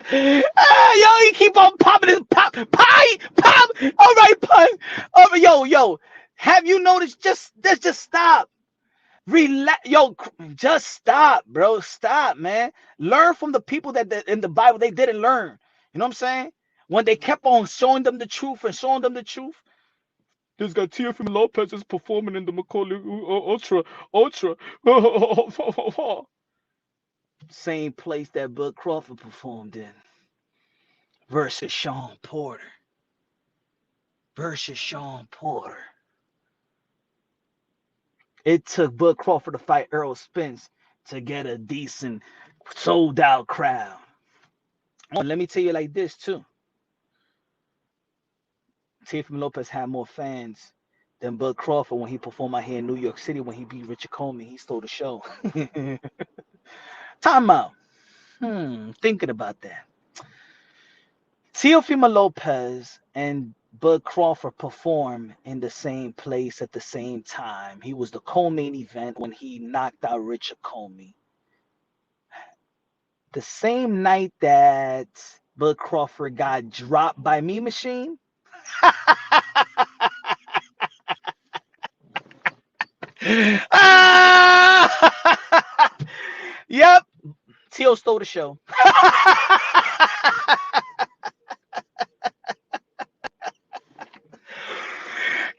Yo, he keep on popping his pop. All right, pun. Yo. Have you noticed? Just stop. Relax, yo, just stop, bro. Stop, man. Learn from the people that in the Bible they didn't learn. You know what I'm saying? When they kept on showing them the truth and showing them the truth. This guy Teofimo Lopez is performing in the Macaulay Ultra. Same place that Bud Crawford performed in. Versus Sean Porter. It took Bud Crawford to fight Errol Spence to get a decent, sold out crowd. And let me tell you like this too. Teofimo Lopez had more fans than Bud Crawford when he performed out here in New York City when he beat Richard Comey. He stole the show. Time out. Thinking about that. Teofimo Lopez and Bud Crawford performed in the same place at the same time. He was the co-main event when he knocked out Richard Comey. The same night that Bud Crawford got dropped by Me Machine. Yep. Teo stole the show.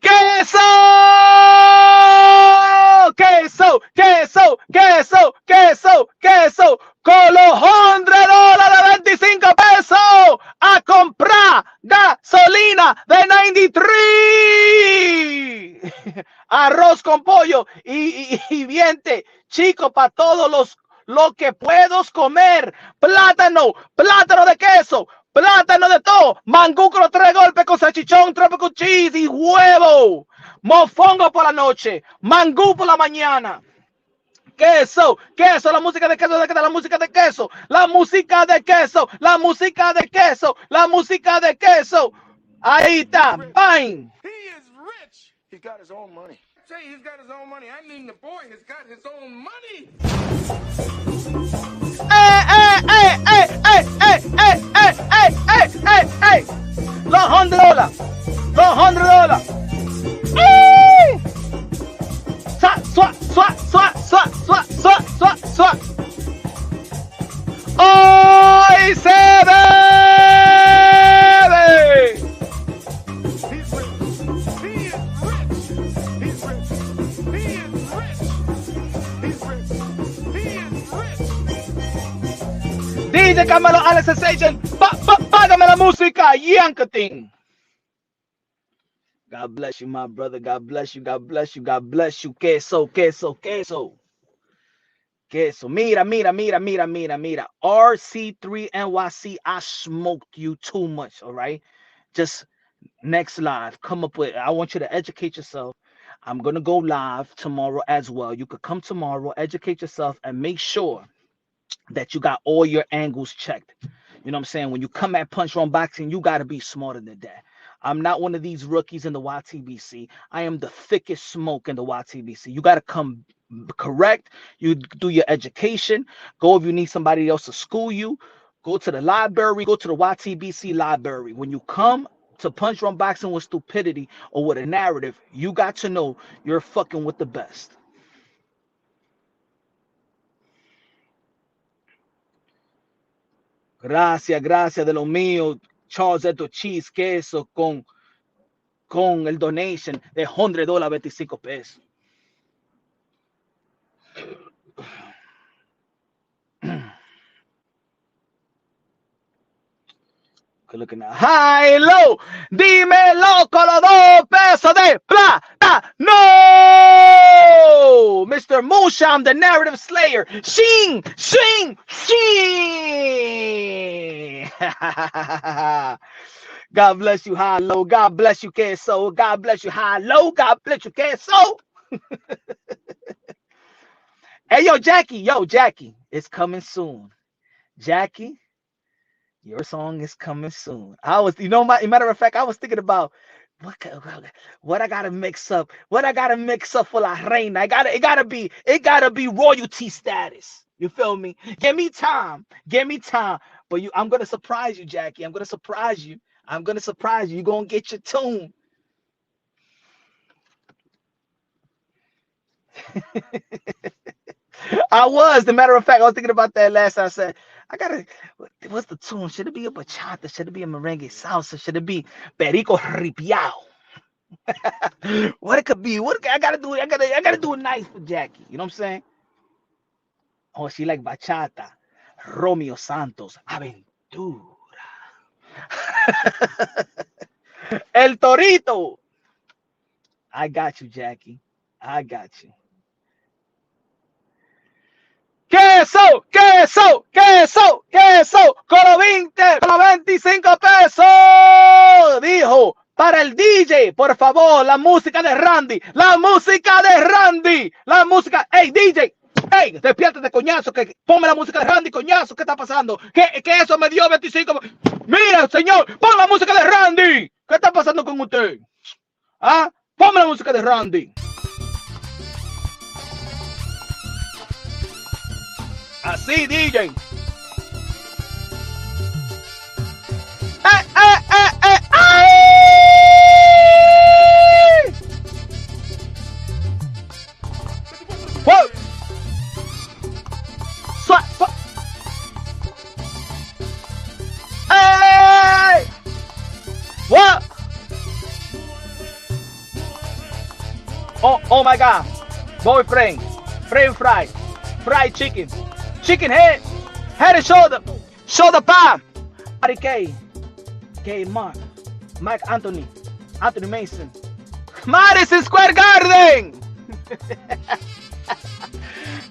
Queso! Queso! Queso! Queso! Queso! Queso! Con los $100.25 a comprar gasolina de 93. Arroz con pollo y viente, chico, para todos lo que puedo comer. Plátano de queso, plátano de todo, mangú con los 3 golpes con salchichón, tropical cheese y huevo. Mofongo por la noche, mangú por la mañana. Queso, la música de queso, la música de queso, la música de queso, la música de queso, la música de queso. Ahí está, fine. He is rich. He's got his own money. Say he's got his own money. I mean, the boy has got his own money. Hey. Los $100. Swat. Hoy se bebe. He's rich. He is rich. He's rich. He is rich. He's rich. He is rich. DJ Camelo Alex Sensation. Págame la música. Yankating. God bless you, my brother. God bless you. Queso. Mira. RC3 NYC, I smoked you too much, all right? Just next live, come up with, I want you to educate yourself. I'm going to go live tomorrow as well. You could come tomorrow, educate yourself, and make sure that you got all your angles checked. You know what I'm saying? When you come at Punch Wrong Boxing, you got to be smarter than that. I'm not one of these rookies in the YTBC. I am the thickest smoke in the YTBC. You got to come correct. You do your education. Go if you need somebody else to school you. Go to the library. Go to the YTBC library. When you come to Punch Wrong Boxing with stupidity or with a narrative, you got to know you're fucking with the best. Gracias de lo mío. Charles Eto Cheese Queso con el donation de $100.25. Good looking now. High low. Dímelo con los $2 de plata. No! Mr. Musham, the narrative slayer. Shing. God bless you, high low. God bless you, Queso. God bless you, high low. God bless you, Queso. Hey, yo, Jackie. It's coming soon. Jackie, your song is coming soon. Matter of fact, I was thinking about what I gotta mix up. What I gotta mix up for La Reina. It gotta be royalty status. You feel me? Give me time. But I'm gonna surprise you, Jackie. I'm gonna surprise you. You're gonna get your tune. I was. The matter of fact, I was thinking about that last. I said, I gotta. What's the tune? Should it be a bachata? Should it be a merengue salsa? Should it be perico ripiao? What it could be? What I gotta do? I gotta do it nice for Jackie. You know what I'm saying? Oh, she like bachata. Romeo Santos, Aventura. El Torito. I got you, Jackie. I got you. Queso, queso, queso, queso, con los 20, con los 25 pesos. Dijo, para el DJ, por favor, la música de Randy, la música de Randy, la música. Hey, DJ, hey, despiértate, coñazo, que ponme la música de Randy, coñazo, ¿qué está pasando? Que eso me dio 25. Mira, señor, pon la música de Randy. ¿Qué está pasando con usted? ¿Ah? Ponme la música de Randy. Así, DJ. ¡Ay! ¡Wow! ¡Ay! What? Oh my God. Boyfriend. French fry. Fried chicken. Chicken head. Head and shoulder. Shoulder pie. Patty K. Mark. Mike Anthony. Anthony Mason. Madison Square Garden.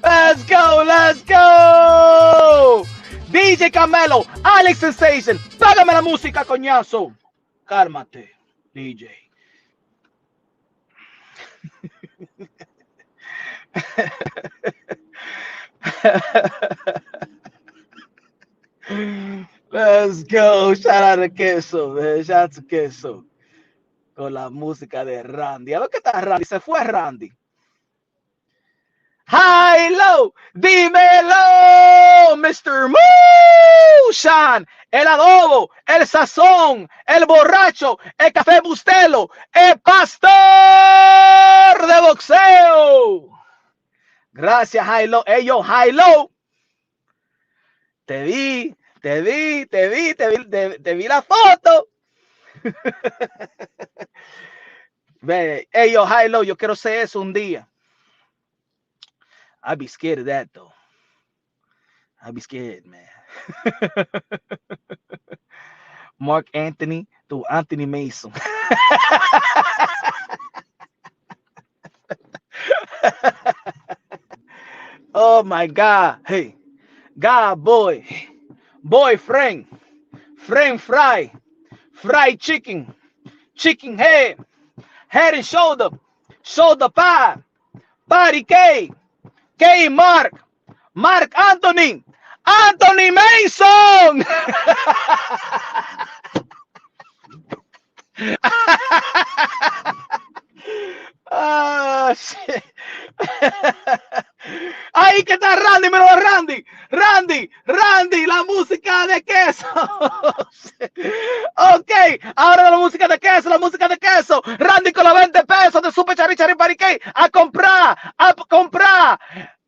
Let's go. Let's go. DJ Camelo. Alex Sensation. Págame la música, coñazo. Cálmate, DJ. Let's go. Shout out to Queso, man. Shout out to Queso. Con la música de Randy. A ver qué está Randy. Se fue Randy. Hi-lo, dímelo, Mr. Mooshan, el adobo, el sazón, el borracho, el café bustelo, el pastor de boxeo. Gracias, Hi-lo. Hey, yo, Hi-lo. Te vi la foto. Hey, yo, Hi-lo, yo quiero ser eso un día. I'd be scared of that, though. I'd be scared, man. Mark Anthony to Anthony Mason. Oh, my God. Hey, God, boy. Boyfriend. Friend fry. Fried chicken. Chicken head. Head and shoulder. Shoulder pie. Patty K. K. Mark Anthony Mason. Oh, shit. Ahí que está Randy, mira Randy, la música de Queso. Ok, ahora la música de Queso, Randy con los 20 pesos de Super Chari Pariqué a comprar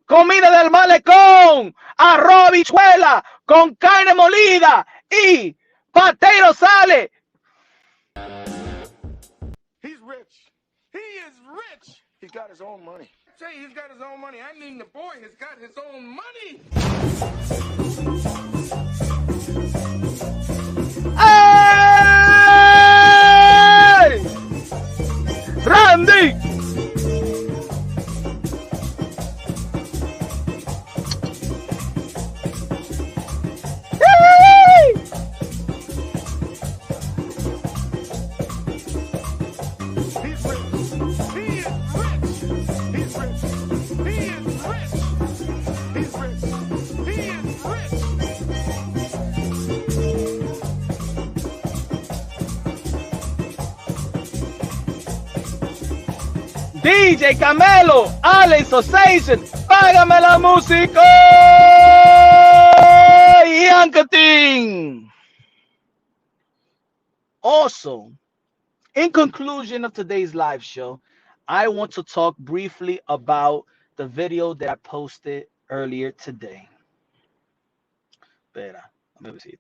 comida del malecón, arroz habichuela con carne molida y potato salad. He's rich. He is rich. He's got his own money. Say he's got his own money. I mean the boy has got his own money. ¡Ay! Randy. DJ Camelo, Alex Osation, págame la música. Yankating. Also, in conclusion of today's live show, I want to talk briefly about the video that I posted earlier today. Espera, let me see.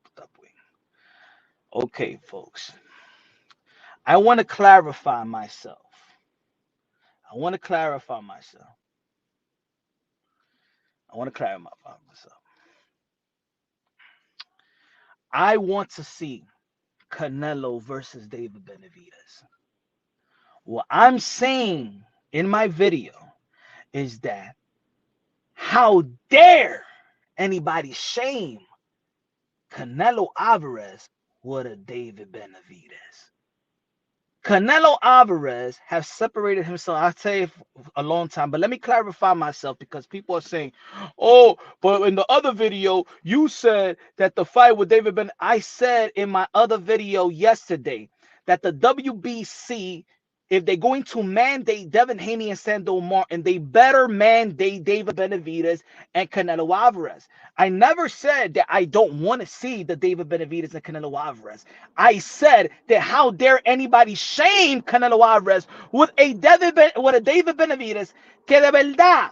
Okay, folks. I want to clarify myself. I want to clarify myself. I want to clarify myself. I want to see Canelo versus David Benavidez. What I'm saying in my video is that how dare anybody shame Canelo Alvarez with a David Benavidez? Canelo Alvarez has separated himself, I'll say a long time, but let me clarify myself because people are saying, oh, but in the other video, you said that the fight with David Ben. I said in my other video yesterday that the WBC, if they're going to mandate Devin Haney and Sando Martin, they better mandate David Benavidez and Canelo Alvarez. I never said that I don't want to see the David Benavidez and Canelo Alvarez. I said that how dare anybody shame Canelo Alvarez with a David Benavidez que de verdad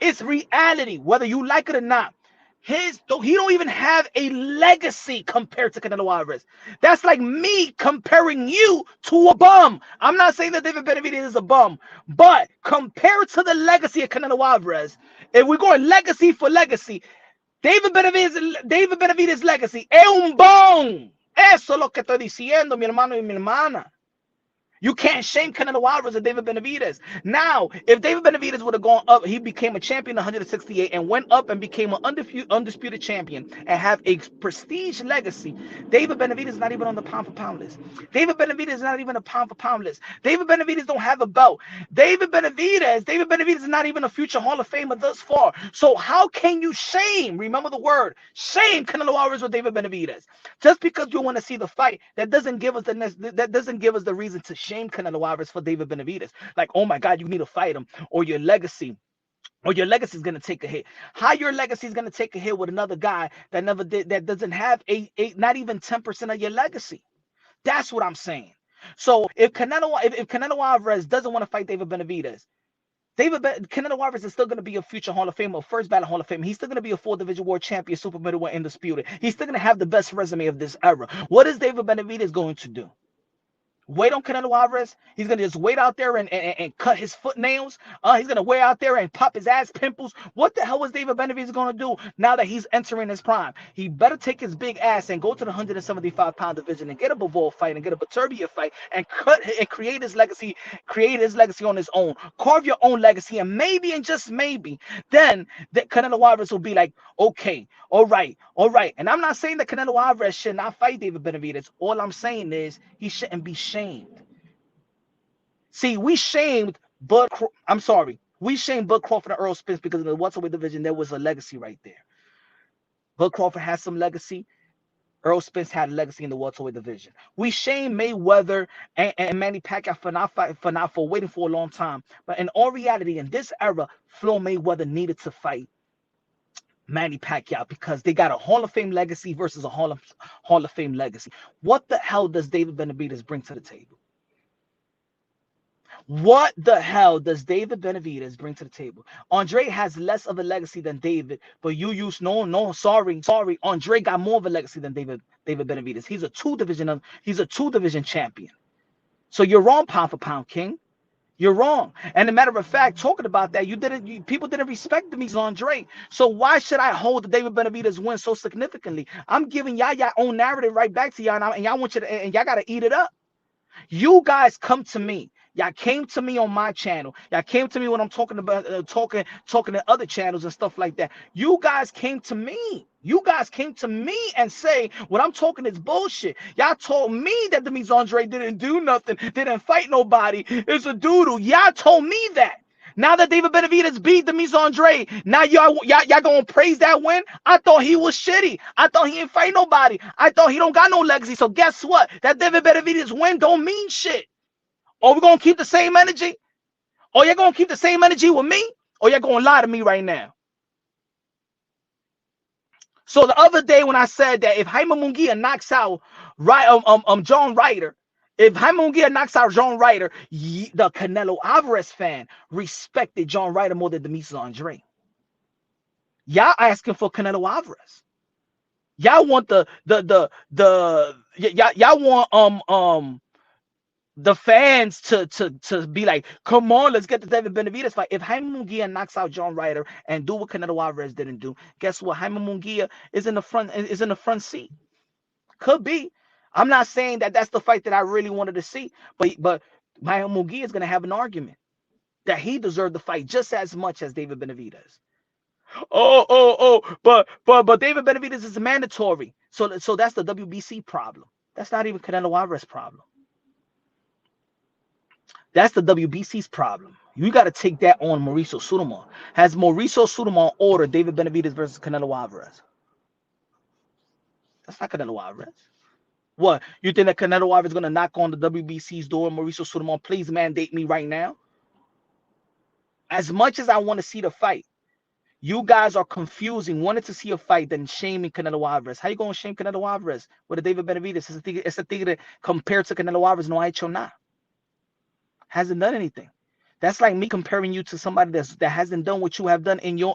it's reality, whether you like it or not. He don't even have a legacy compared to Canelo Alvarez. That's like me comparing you to a bum. I'm not saying that David Benavidez is a bum, but compared to the legacy of Canelo Alvarez, if we're going legacy for legacy, David Benavidez legacy es un bum. Eso es lo que estoy diciendo, mi hermano y mi hermana. You can't shame Canelo Alvarez and David Benavidez. Now, if David Benavidez would have gone up, he became a champion in 168 and went up and became an undisputed champion and have a prestige legacy. David Benavidez is not even on the pound for pound list. David Benavidez is not even a pound for pound list. David Benavidez don't have a belt. David Benavidez is not even a future Hall of Famer thus far. So how can you shame, remember the word, shame Canelo Alvarez with David Benavidez? Just because you want to see the fight, that doesn't give us the reason to shame Canelo Alvarez for David Benavidez. Like, oh my God, you need to fight him, or your legacy is going to take a hit. How your legacy is going to take a hit with another guy that never did, that doesn't have not even 10% of your legacy. That's what I'm saying. So if Canelo Alvarez doesn't want to fight David Benavidez, Canelo Alvarez is still going to be a future Hall of Famer, first ballot Hall of Famer. He's still going to be a 4 division world champion, super middleweight undisputed. He's still going to have the best resume of this era. What is David Benavidez going to do? Wait on Canelo Alvarez? He's going to just wait out there and cut his foot nails? He's going to wait out there and pop his ass pimples? What the hell is David Benavidez going to do now that he's entering his prime? He better take his big ass and go to the 175-pound division and get a Bivol fight and get a Beterbiev fight and create his legacy on his own. Carve your own legacy, and maybe, and just maybe, then that Canelo Alvarez will be like, okay, all right. And I'm not saying that Canelo Alvarez should not fight David Benavidez. All I'm saying is he shouldn't be shamed. See, we shamed Bud Crawford and Earl Spence because in the welterweight division there was a legacy right there. Bud Crawford has some legacy. Earl Spence had a legacy in the welterweight division. We shamed Mayweather and Manny Pacquiao for waiting for a long time. But in all reality, in this era, Floyd Mayweather needed to fight Manny Pacquiao because they got a Hall of Fame legacy versus a Hall of Fame legacy. What the hell does David Benavidez bring to the table? What the hell does David Benavidez bring to the table? Andre has less of a legacy than David, but sorry. Andre got more of a legacy than David Benavidez. He's a two division champion. So you're wrong, pound for pound, King. You're wrong. And a matter of fact, talking about that, people didn't respect me, Andre. So why should I hold the David Benavidez win so significantly? I'm giving y'all your own narrative right back to y'all, and y'all want you to, and y'all gotta eat it up. You guys come to me. Y'all came to me on my channel. Y'all came to me when I'm talking about talking to other channels and stuff like that. You guys came to me. You guys came to me and say what I'm talking is bullshit. Y'all told me that Demise Andre didn't do nothing, didn't fight nobody. It's a doodle. Y'all told me that. Now that David Benavidez beat Demise Andre, now y'all gonna praise that win? I thought he was shitty. I thought he ain't fight nobody. I thought he don't got no legacy. So guess what? That David Benavidez win don't mean shit. Or we gonna keep the same energy? Or you're gonna keep the same energy with me? Or you're gonna lie to me right now? So the other day when I said that if Jaime Munguia knocks out John Ryder If Jaime Munguia knocks out John Ryder, the Canelo Alvarez fan respected John Ryder more than Demetrius Andre. Y'all asking for Canelo Alvarez. Y'all want y'all want the fans to be like, come on, let's get the David Benavidez fight. If Jaime Munguia knocks out John Ryder and do what Canelo Alvarez didn't do, guess what? Jaime Munguia is in the front seat. Could be. I'm not saying that that's the fight that I really wanted to see, but Jaime Munguia is gonna have an argument that he deserved the fight just as much as David Benavidez. But David Benavidez is mandatory. So that's the WBC problem. That's not even Canelo Alvarez problem. That's the WBC's problem. You got to take that on Mauricio Sudamon. Has Mauricio Sudamon ordered David Benavidez versus Canelo Alvarez? That's not Canelo Alvarez. What? You think that Canelo Alvarez is going to knock on the WBC's door? Mauricio Sudamon, please mandate me right now. As much as I want to see the fight, you guys are confusing wanting to see a fight than shaming Canelo Alvarez. How you going to shame Canelo Alvarez with a David Benavidez? It's a thing that compared to Canelo Alvarez, no ha hecho nada. Hasn't done anything. That's like me comparing you to somebody that hasn't done what you have done in your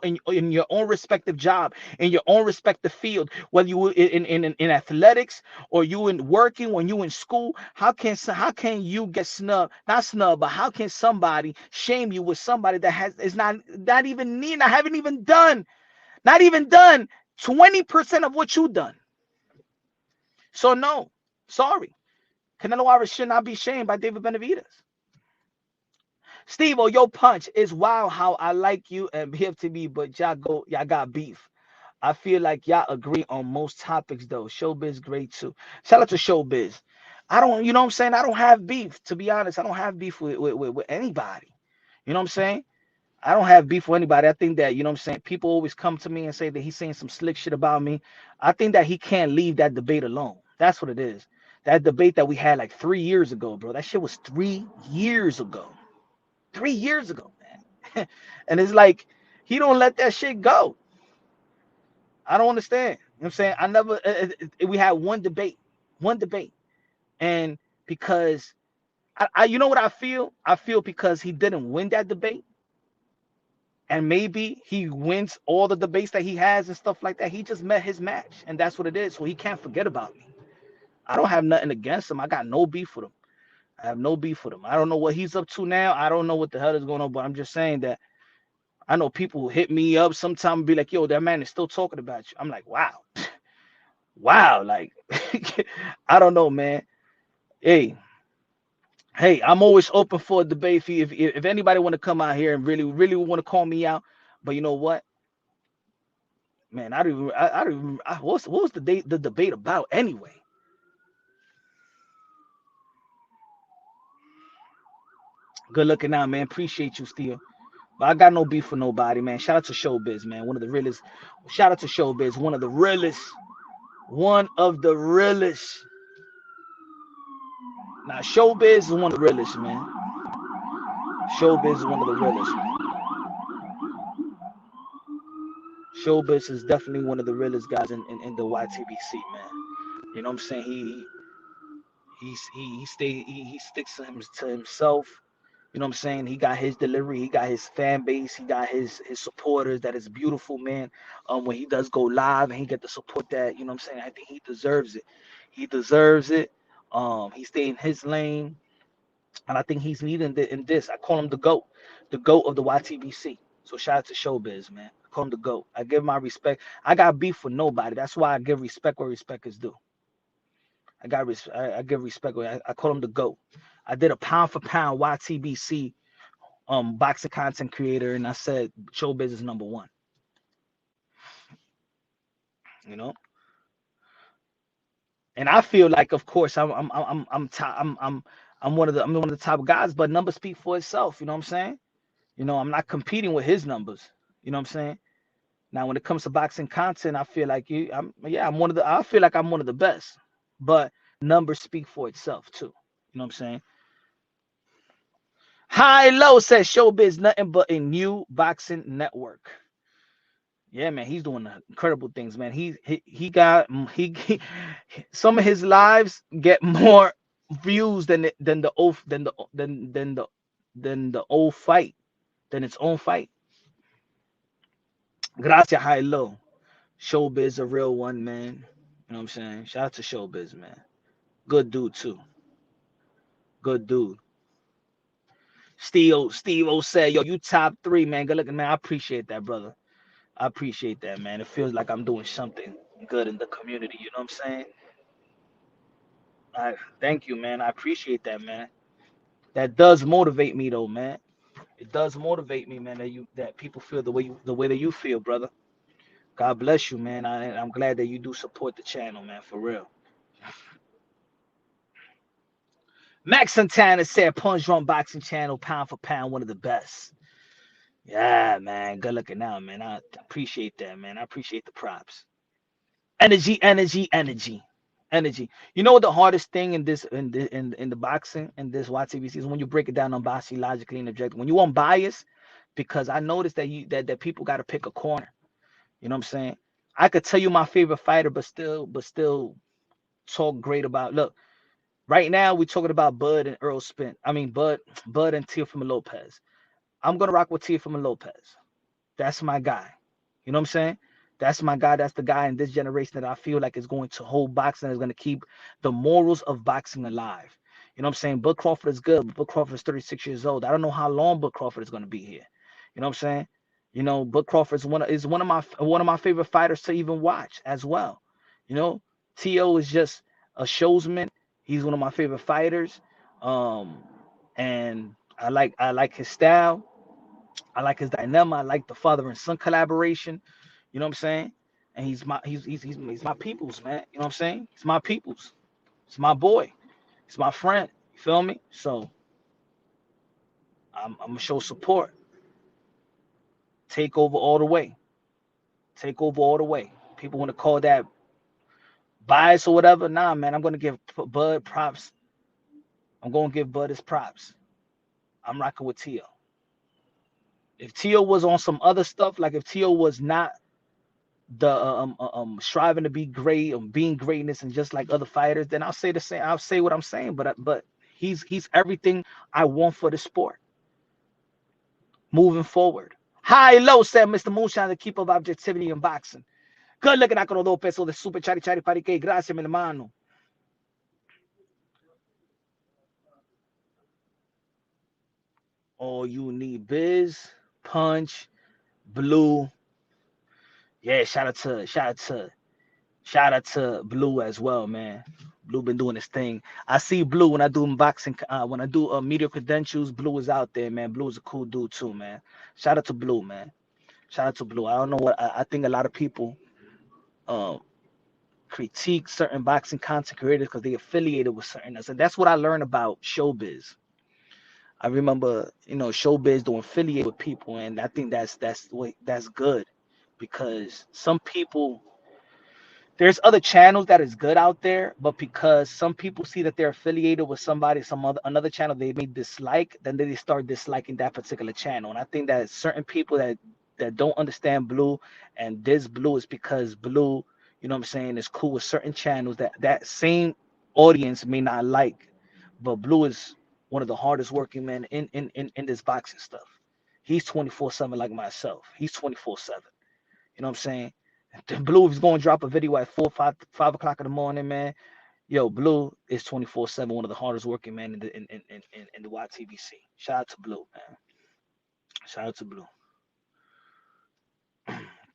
own respective job, in your own respective field, whether you in athletics or you in working, when you in school. How can you get snubbed? Not snubbed, but how can somebody shame you with somebody that is not even near, haven't even done, not even done 20% of what you've done? So no, sorry, Canelo Alvarez should not be shamed by David Benavidez. Steve, your punch is wild how I like you and BFTB, but y'all got beef. I feel like y'all agree on most topics though. Showbiz great too. Shout out to Showbiz. I don't, you know what I'm saying? I don't have beef, to be honest. I don't have beef with anybody. You know what I'm saying? I don't have beef with anybody. I think that, you know what I'm saying, people always come to me and say that he's saying some slick shit about me. I think that he can't leave that debate alone. That's what it is. That debate that we had like 3 years ago, bro. That shit was 3 years ago. 3 years ago, man. And it's like he don't let that shit go. I don't understand. You know what I'm saying? I never we had one debate. And because I you know what I feel? I feel because he didn't win that debate. And maybe he wins all the debates that he has and stuff like that. He just met his match. And that's what it is. So he can't forget about me. I don't have nothing against him. I got no beef with him. I have no beef with him. I don't know what he's up to now. I don't know what the hell is going on, but I'm just saying that I know people who hit me up sometimes and be like, yo, that man is still talking about you. I'm like, wow. Wow. Like, I don't know, man. Hey, I'm always open for a debate. If anybody want to come out here and really want to call me out, but you know what? Man, what was the debate about anyway? Good looking out, man. Appreciate you, Steve. But I got no beef for nobody, man. Shout out to Showbiz, man. One of the realest. Shout out to Showbiz. One of the realest. Now, Showbiz is one of the realest, man. Showbiz is one of the realest, man. Showbiz is definitely one of the realest guys in the YTBC, man. You know what I'm saying? He sticks to himself. You know what I'm saying? He got his delivery. He got his fan base. He got his supporters. That is beautiful, man. When he does go live and he get the support that, you know what I'm saying? I think he deserves it. He deserves it. He stayed in his lane. And I think he's needing in this. I call him the GOAT of the YTBC. So shout out to Showbiz, man. I call him the GOAT. I give my respect. I got beef with nobody. That's why I give respect where respect is due. I give respect. I call him the GOAT. I did a pound for pound YTBC boxing content creator, and I said Showbiz is number one. You know, and I feel like, of course, I'm one of the top guys, but numbers speak for itself. You know what I'm saying? You know, I'm not competing with his numbers. You know what I'm saying? Now, when it comes to boxing content, I feel like I feel like I'm one of the best, but numbers speak for itself too. You know what I'm saying? High Low says Showbiz nothing but a new boxing network. Yeah, man, he's doing incredible things, man. He some of his lives get more views than the old fight, than its own fight. Gracias, high low. Showbiz a real one, man. You know what I'm saying? Shout out to Showbiz, man. Good dude too. Good dude. Steve O said, yo, you top three, man. Good looking, man. I appreciate that, brother. I appreciate that, man. It feels like I'm doing something good in the community. You know what I'm saying? I thank you, man. I appreciate that, man. That does motivate me, though, man. It does motivate me, man. That people feel the way that you feel, brother. God bless you, man. I'm glad that you do support the channel, man. For real. Max Santana said, Punch Drunk Boxing Channel, pound for pound, one of the best. Yeah, man. Good looking out, man. I appreciate that, man. I appreciate the props. Energy, energy, energy, energy. You know what the hardest thing in this in the boxing in this YTBC is when you break it down on boxing logically and objectively. When you want bias, because I noticed that that people got to pick a corner. You know what I'm saying? I could tell you my favorite fighter, but still talk great about. Look, right now we're talking about Bud and Earl Spence. I mean Bud and Teofimo Lopez. I'm gonna rock with Teofimo Lopez. That's my guy. You know what I'm saying? That's my guy. That's the guy in this generation that I feel like is going to hold boxing, is going to keep the morals of boxing alive. You know what I'm saying? Bud Crawford is good, but Bud Crawford is 36 years old. I don't know how long Bud Crawford is going to be here. You know what I'm saying? You know, Bud Crawford is one of my favorite fighters to even watch as well. You know, T.O. is just a showsman. He's one of my favorite fighters. Um, and I like his style. I like his dilemma. I like the father and son collaboration. You know what I'm saying? And he's my people's, man. You know what I'm saying? He's my people's. It's my boy. It's my friend. You feel me? So I'm gonna show support. Take over all the way. Take over all the way. People want to call that bias or whatever. Nah, man. I'm gonna give Bud props. I'm gonna give Bud his props. I'm rocking with Tio. If Tio was on some other stuff, like if Tio was not the striving to be great, being greatness, and just like other fighters, then I'll say the same. I'll say what I'm saying, but he's everything I want for the sport. Moving forward. High low, said Mr. Moonshine, the keeper of objectivity in boxing. Good looking at con 2 pesos de super chari chari parique. Gracias, mi hermano. All you need Biz, Punch, Blue. Yeah, shout out to Blue as well, man. Blue been doing his thing. I see Blue when I do unboxing, when I do media credentials. Blue is out there, man. Blue is a cool dude too, man. Shout out to Blue, man. Shout out to Blue. I don't know what I think a lot of people um critique certain boxing content creators because they affiliated with certain. And that's what I learned about showbiz. I remember, showbiz doing affiliate with people, and I think that's good because some people there's other channels that is good out there, but because some people see that they're affiliated with somebody, some other another channel they may dislike, then they start disliking that particular channel. And I think that certain people that don't understand Blue, and this Blue is because Blue, you know what I'm saying, is cool with certain channels that same audience may not like, but Blue is one of the hardest working men in this boxing stuff. He's 24/7 like myself. He's 24/7. You know what I'm saying? Blue is going to drop a video at 5 o'clock in the morning, man. Yo, Blue is 24/7, one of the hardest working men in the YTBC. Shout out to Blue, man. Shout out to Blue.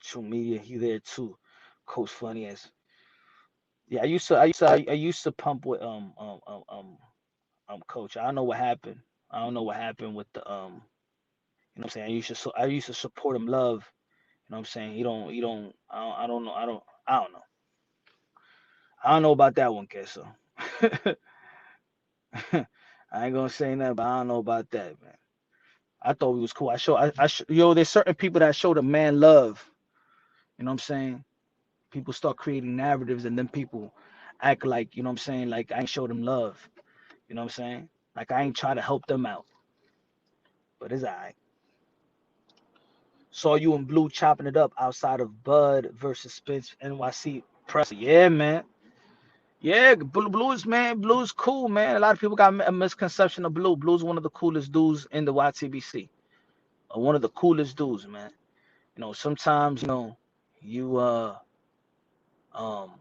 True Media, he there too. Coach Funny as yeah. I used to pump with Coach. I don't know what happened. I don't know what happened with the You know what I'm saying? I used to support him. Love. You know what I'm saying? He don't. I don't know. I don't know. I don't know about that one, Queso. I ain't gonna say nothing, but I don't know about that, man. I thought we was cool. There's certain people that show the man love. You know what I'm saying? People start creating narratives, and then people act like, you know what I'm saying, like I ain't show them love. You know what I'm saying? Like I ain't try to help them out. But it's alright. Saw you and Blue chopping it up outside of Bud versus Spence NYC press. Yeah, man. Yeah, blues, man. Blues cool, man. A lot of people got a misconception of blue. Blue's one of the coolest dudes in the YTBC. One of the coolest dudes, man. Sometimes you um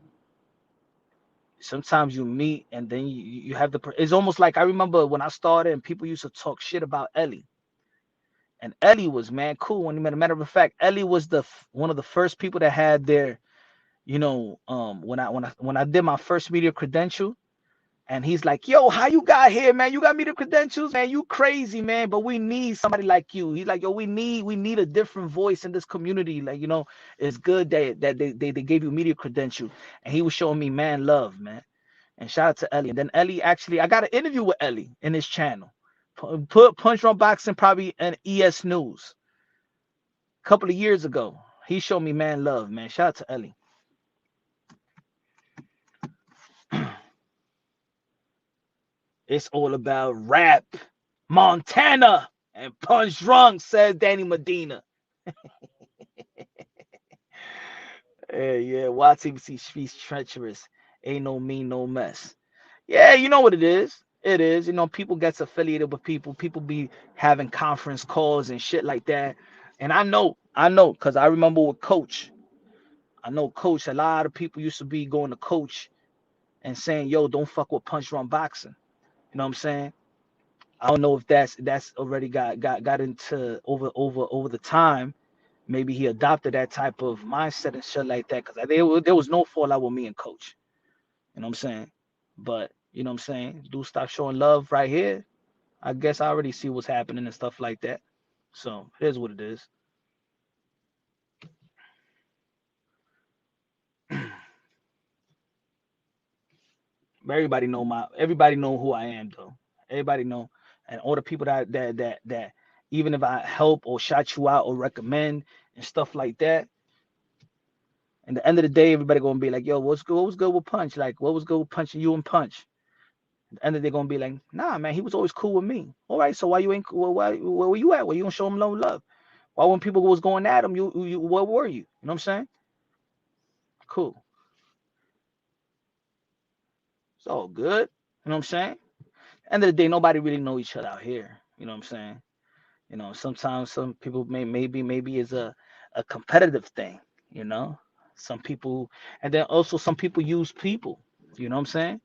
sometimes you meet and then you have it's almost like I remember when I started and people used to talk shit about Ellie. And Ellie was man cool when he met. A matter of fact, Ellie was one of the first people that had their, when I did my first media credential. And he's like, yo, how you got here, man? You got me the credentials, man. You crazy, man. But we need somebody like you. He's like, yo, we need a different voice in this community. Like, it's good that they gave you media credential. And he was showing me man love, man. And shout out to Ellie. And then Ellie actually, I got an interview with Ellie in his channel. Put Punch Drunk Boxing probably in ES News a couple of years ago. He showed me man love, man. Shout out to Ellie. It's all about rap, Montana, and Punch Drunk, says Danny Medina. Yeah, YTBC streets treacherous. Ain't no mean, no mess. Yeah, you know what it is. It is. People gets affiliated with people. People be having conference calls and shit like that. And I know, because I remember with Coach. I know Coach, a lot of people used to be going to Coach and saying, yo, don't fuck with Punch Drunk Boxing. You know what I'm saying? I don't know if that's already got into over the time. Maybe he adopted that type of mindset and shit like that. Because there was no fallout with me and Coach. You know what I'm saying? But you know what I'm saying? Do stop showing love right here. I guess I already see what's happening and stuff like that. So here's what it is. Everybody know who I am though. Everybody know, and all the people that even if I help or shout you out or recommend and stuff like that. And the end of the day, everybody gonna be like, "Yo, what's good? What was good with Punch? Like, what was good with punching you and Punch?" At the end of the day, gonna be like, "Nah, man, he was always cool with me." All right, so why you ain't? Where were you at? Where you don't show him no love? Why when people was going at him, you where were you? You know what I'm saying? Cool. It's all good. You know what I'm saying? End of the day, nobody really know each other out here. You know what I'm saying? Sometimes some people maybe is a competitive thing. You know, some people, and then also some people use people. You know what I'm saying?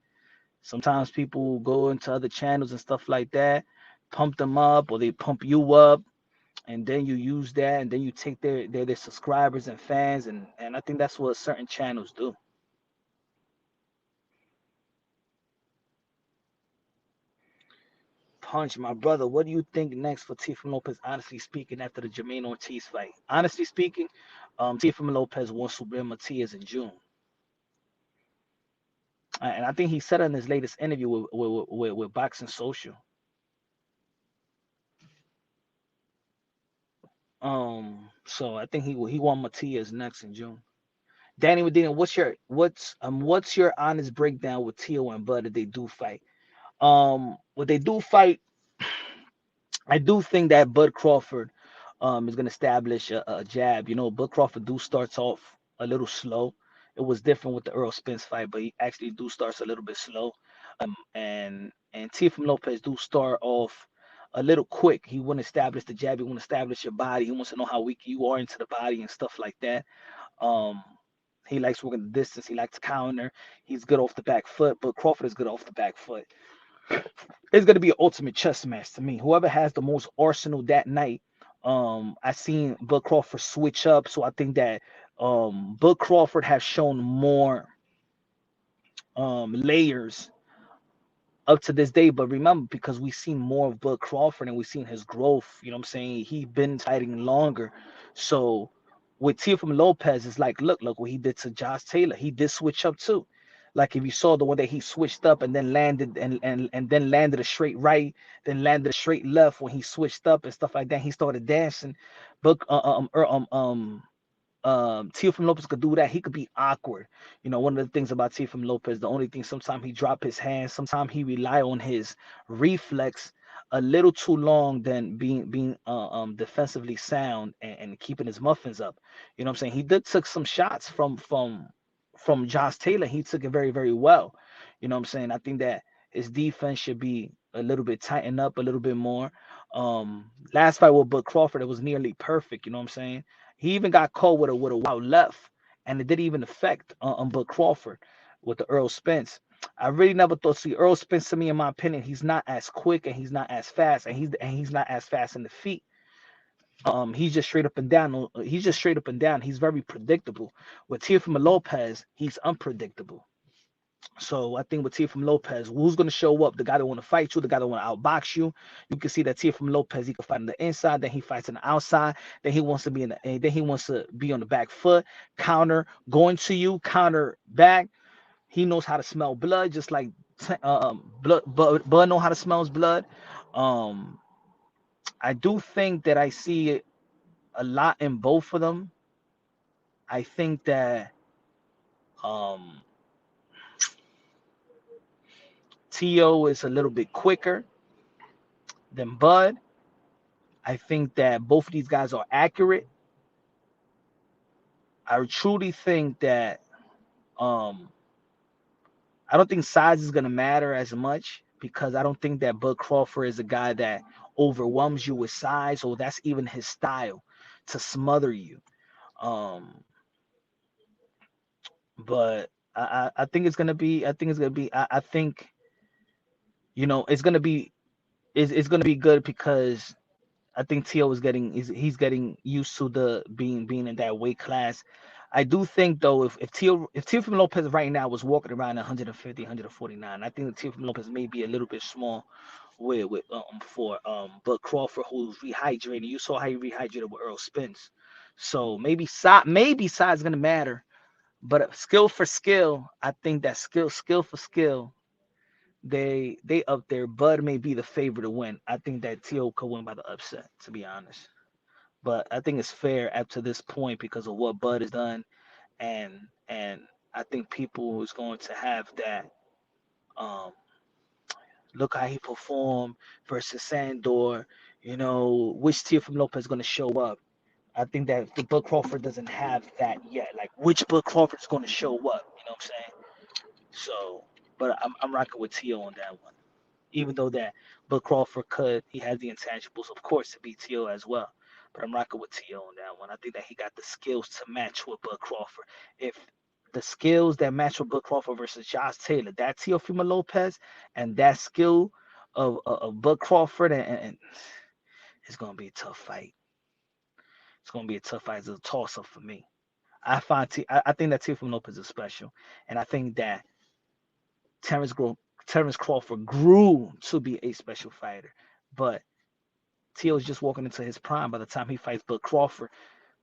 Sometimes people go into other channels and stuff like that, pump them up, or they pump you up, and then you use that, and then you take their subscribers and fans, and I think that's what certain channels do. Punch, my brother, what do you think next for Teofimo Lopez? Honestly speaking, after the Jermaine Ortiz fight, honestly speaking, Teofimo Lopez wants Subriel Matias in June, and I think he said in his latest interview with Boxing Social. So I think he want Matias next in June. Danny Medina, what's your honest breakdown with Tio and Bud if they do fight? What they do fight, I do think that Bud Crawford is going to establish a jab. Bud Crawford do starts off a little slow. It was different with the Earl Spence fight, but he actually do starts a little bit slow. And Teofimo Lopez do start off a little quick. He want to establish the jab. He want to establish your body. He wants to know how weak you are into the body and stuff like that. Um, he likes working the distance. He likes to counter. He's good off the back foot, but Crawford is good off the back foot. It's gonna be an ultimate chess match to me. Whoever has the most arsenal that night. I seen Bud Crawford switch up, so I think that Bud Crawford has shown more layers up to this day. But remember, because we've seen more of Bud Crawford and we've seen his growth, you know what I'm saying? He's been fighting longer. So with Teofimo Lopez, it's like, look what he did to Josh Taylor. He did switch up too. Like if you saw the one that he switched up and then landed and then landed a straight right, then landed a straight left when he switched up and stuff like that. He started dancing. But Teofimo Lopez could do that. He could be awkward. One of the things about Teofimo Lopez, the only thing sometimes he drop his hands, sometimes he rely on his reflex a little too long than being defensively sound and keeping his muffins up. You know what I'm saying? He did took some shots from Josh Taylor. He took it very, very well. You know what I'm saying? I think that his defense should be a little bit tightened up a little bit more. Last fight with Bud Crawford, it was nearly perfect. You know what I'm saying? He even got caught with a wild left, and it didn't even affect on Bud Crawford with the Earl Spence. I really never thought. See, Earl Spence, to me, in my opinion, he's not as quick and he's not as fast, and he's not as fast in the feet. He's just straight up and down. He's just straight up and down. He's very predictable. With Teofimo Lopez, he's unpredictable. So I think with Teofimo Lopez, who's going to show up? The guy that want to fight you, the guy that want to outbox you. You can see that Teofimo Lopez, he can fight on the inside, then he fights on the outside, then he wants to be then he wants to be on the back foot, counter, going to you, counter back. He knows how to smell blood, just like Bud know how to smell blood. Um, I do think that I see it a lot in both of them. I think that um, Tio is a little bit quicker than Bud. I think that both of these guys are accurate. I truly think that um, I don't think size is going to matter as much because I don't think that Bud Crawford is a guy that overwhelms you with size, or that's even his style to smother you. Um, but I think it's gonna be. I think it's gonna be. I think it's gonna be. It's gonna be good because I think Tio is getting he's getting used to the being in that weight class. I do think though if Teofimo Lopez right now was walking around 150, 149, I think that Teofimo Lopez may be a little bit small with for but Crawford, who's rehydrating. You saw how he rehydrated with Earl Spence. So maybe size is gonna matter, but skill for skill, I think that skill for skill, they up there. Bud may be the favorite to win. I think that Tio could win by the upset, to be honest. But I think it's fair up to this point because of what Bud has done, and I think people is going to have that. Um, Look how he performed versus Sandor. Which Teofimo Lopez is going to show up. I think that the Bud Crawford doesn't have that yet. Like which Bud Crawford is going to show up. You know what I'm saying? So, but I'm rocking with Tio on that one. Even though that Bud Crawford he has the intangibles, of course, to beat Tio as well. But I'm rocking with Tio on that one. I think that he got the skills to match with Bud Crawford. If the skills that match with Bud Crawford versus Josh Taylor, that Teofimo Lopez, and that skill of Bud Crawford, and it's gonna be a tough fight. It's gonna be a tough fight. It's a toss up for me. I think that Teofimo Lopez is special, and I think that Terrence Terrence Crawford grew to be a special fighter, but Tio's just walking into his prime by the time he fights Bud Crawford.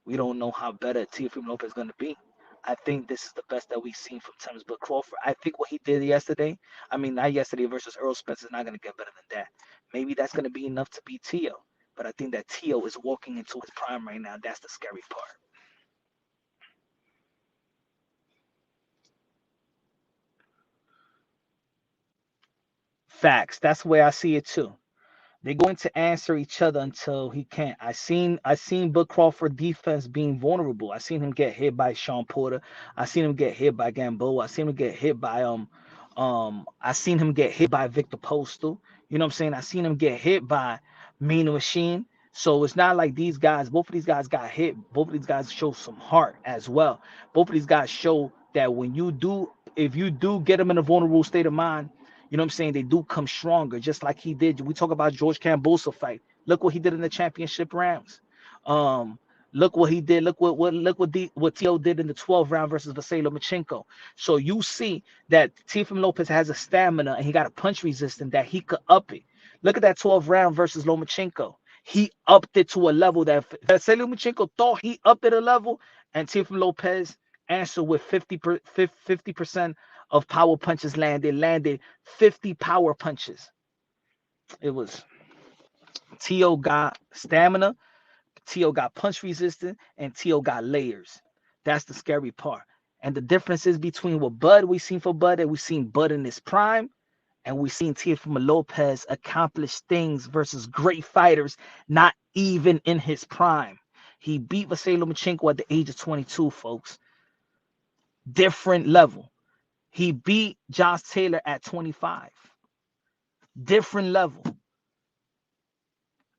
We don't know how better Teofimo Lopez is going to be. I think this is the best that we've seen from Terrence Bud Crawford. I think what he did yesterday, I mean, not yesterday versus Earl Spence is not going to get better than that. Maybe that's going to be enough to beat Tio. But I think that Tio is walking into his prime right now. That's the scary part. Facts. That's the way I see it too. They're going to answer each other until he can't. I seen Bud Crawford defense being vulnerable. I seen him get hit by Sean Porter. I seen him get hit by Gamboa. I seen him get hit by I seen him get hit by Victor Postal. You know what I'm saying? I seen him get hit by Mean Machine. So it's not like these guys, both of these guys got hit. Both of these guys show some heart as well. Both of these guys show that if you do get them in a vulnerable state of mind, you know what I'm saying? They do come stronger, just like he did. We talk about George Kambosos fight. Look what he did in the championship rounds. Um, Look what he did. Look what Tio did in the 12th round versus Vasily Lomachenko. So you see that Teofimo Lopez has a stamina and he got a punch resistance that he could up it. Look at that 12th round versus Lomachenko. He upped it to a level that Vasily Lomachenko thought he upped it a level, and Teofimo Lopez answered with 50% of power punches landed 50 power punches. It was Tio got stamina, Tio got punch resistant, and Tio got layers. That's the scary part. And the difference is between what Bud we seen for Bud, and we seen Bud in his prime, and we seen Teofimo Lopez accomplish things versus great fighters, not even in his prime. He beat Vasily Lomachenko at the age of 22, folks. Different level. He beat Josh Taylor at 25. Different level.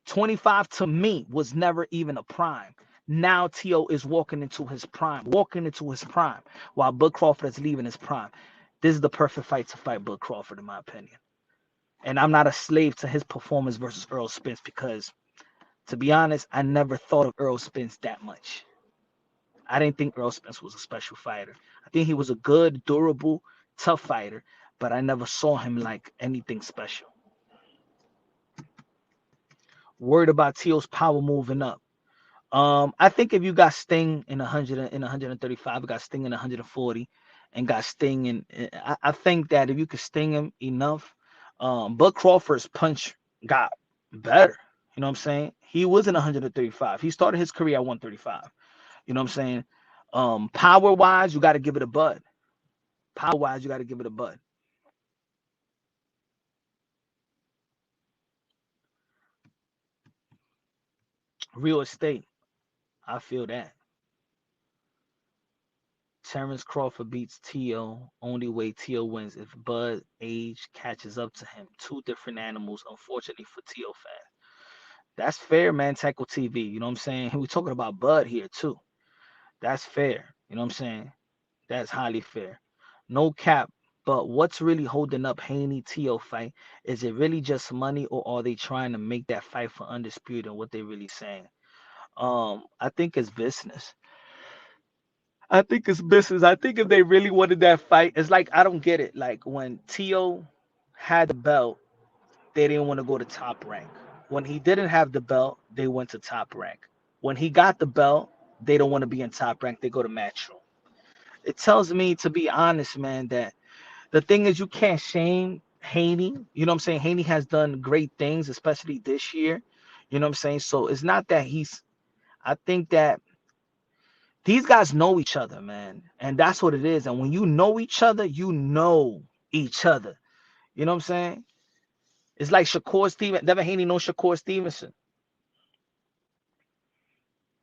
25 to me was never even a prime. Now T.O. is walking into his prime, while Bud Crawford is leaving his prime. This is the perfect fight to fight Bud Crawford, in my opinion. And I'm not a slave to his performance versus Earl Spence because, to be honest, I never thought of Earl Spence that much. I didn't think Earl Spence was a special fighter. I think he was a good, durable, tough fighter, but I never saw him like anything special. Worried about T.O.'s power moving up. I think if you got Sting in 135, got Sting in 140, and got Sting in, I think that if you could sting him enough, Bud Crawford's punch got better. You know what I'm saying? He was in 135. He started his career at 135. You know what I'm saying? Power wise, you got to give it a Bud. Power wise, you got to give it a Bud. Real estate, I feel that. Terrence Crawford beats T.O. Only way T.O. wins if Bud age catches up to him. Two different animals, unfortunately for T.O. fans. That's fair, man. Tackle TV. You know what I'm saying? We're talking about Bud here, too. That's fair. You know what I'm saying? That's highly fair. No cap. But what's really holding up Haney T.O. fight? Is it really just money, or are they trying to make that fight for undisputed? And what they really saying? I think it's business. I think it's business. I think if they really wanted that fight, it's like I don't get it. Like when T.O. had the belt, they didn't want to go to top rank. When he didn't have the belt, they went to top rank. When he got the belt, they don't want to be in top rank. They go to match room. It tells me, to be honest, man, that the thing is you can't shame Haney. You know what I'm saying? Haney has done great things, especially this year. You know what I'm saying? So it's not that he's. I think that these guys know each other, man. And that's what it is. And when you know each other, you know each other. You know what I'm saying? It's like Shakur Stevenson. Devin Haney knows Shakur Stevenson.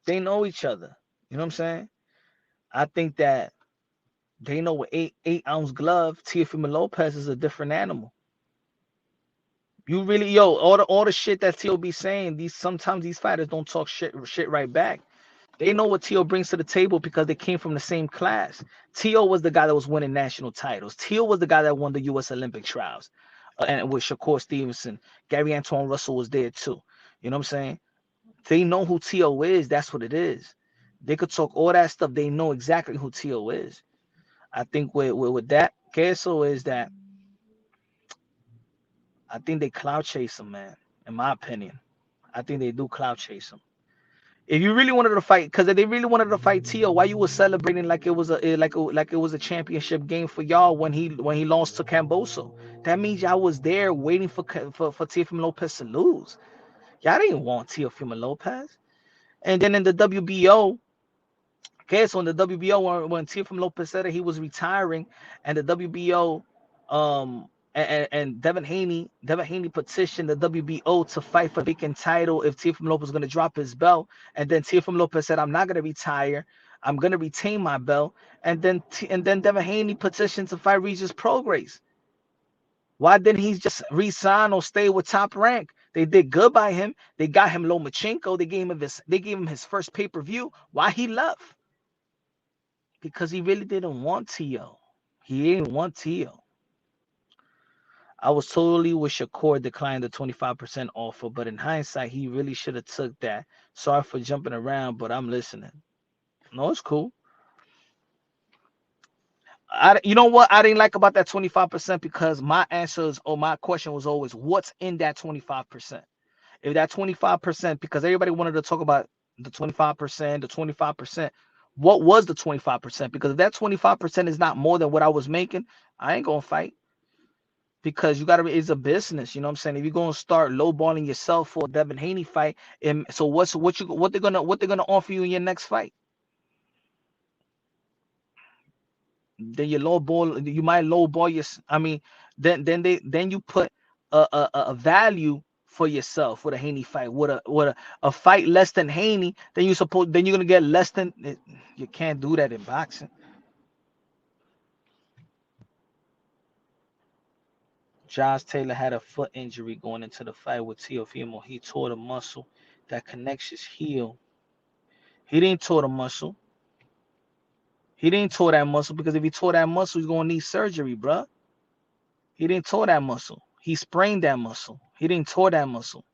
They know each other. You know what I'm saying? I think that they know with eight ounce glove, Teofimo Lopez is a different animal. You really, all the shit that T.O. be saying, sometimes these fighters don't talk shit right back. They know what T.O. brings to the table because they came from the same class. T.O. was the guy that was winning national titles. T.O. was the guy that won the U.S. Olympic trials. And with Shakur Stevenson, Gary Antoine Russell was there too. You know what I'm saying? They know who T.O. is. That's what it is. They could talk all that stuff. They know exactly who T.O. is. I think with that, Queso is that I think they cloud chase him, man. In my opinion, I think they do cloud chase him. If you really wanted to fight, because if they really wanted to fight Tio, why you was celebrating like it was a championship game for y'all when he lost to Camboso? That means y'all was there waiting for Teofimo Lopez to lose. Y'all didn't want Teofimo Lopez. And then in the WBO, okay, so in the WBO when Teofimo Lopez said that he was retiring, and the WBO, and Devin Haney petitioned the WBO to fight for the vacant title if Teofimo Lopez was going to drop his belt, and then Teofimo Lopez said, "I'm not going to retire. I'm going to retain my belt." And then Devin Haney petitioned to fight Regis Prograis. Why didn't he just resign or stay with Top Rank? They did good by him. They got him Lomachenko. They gave him his first pay-per-view. Why he left? Because he really didn't want T.O. He didn't want T.O. I was totally with Shakur declined the 25% offer, but in hindsight, he really should have took that. Sorry for jumping around, but I'm listening. No, it's cool. You know what I didn't like about that 25%, because my answers or my question was always, what's in that 25%? If that 25%, because everybody wanted to talk about the 25%, what was the 25%? Because if that 25% is not more than what I was making, I ain't gonna fight. Because you gotta, it's a business, you know what I'm saying? If you're gonna start lowballing yourself for a Devin Haney fight, and so what they're gonna offer you in your next fight? Then you lowball, you might lowball your. I mean, then you put a value for yourself with a Haney fight, with a fight less than Haney, then you're gonna get less than. You can't do that in boxing. Josh Taylor had a foot injury going into the fight with Teofimo. He tore the muscle that connects his heel. He didn't tore the muscle. He didn't tore that muscle because if he tore that muscle, he's gonna need surgery, bruh. He didn't tore that muscle. He sprained that muscle. He didn't tore that muscle.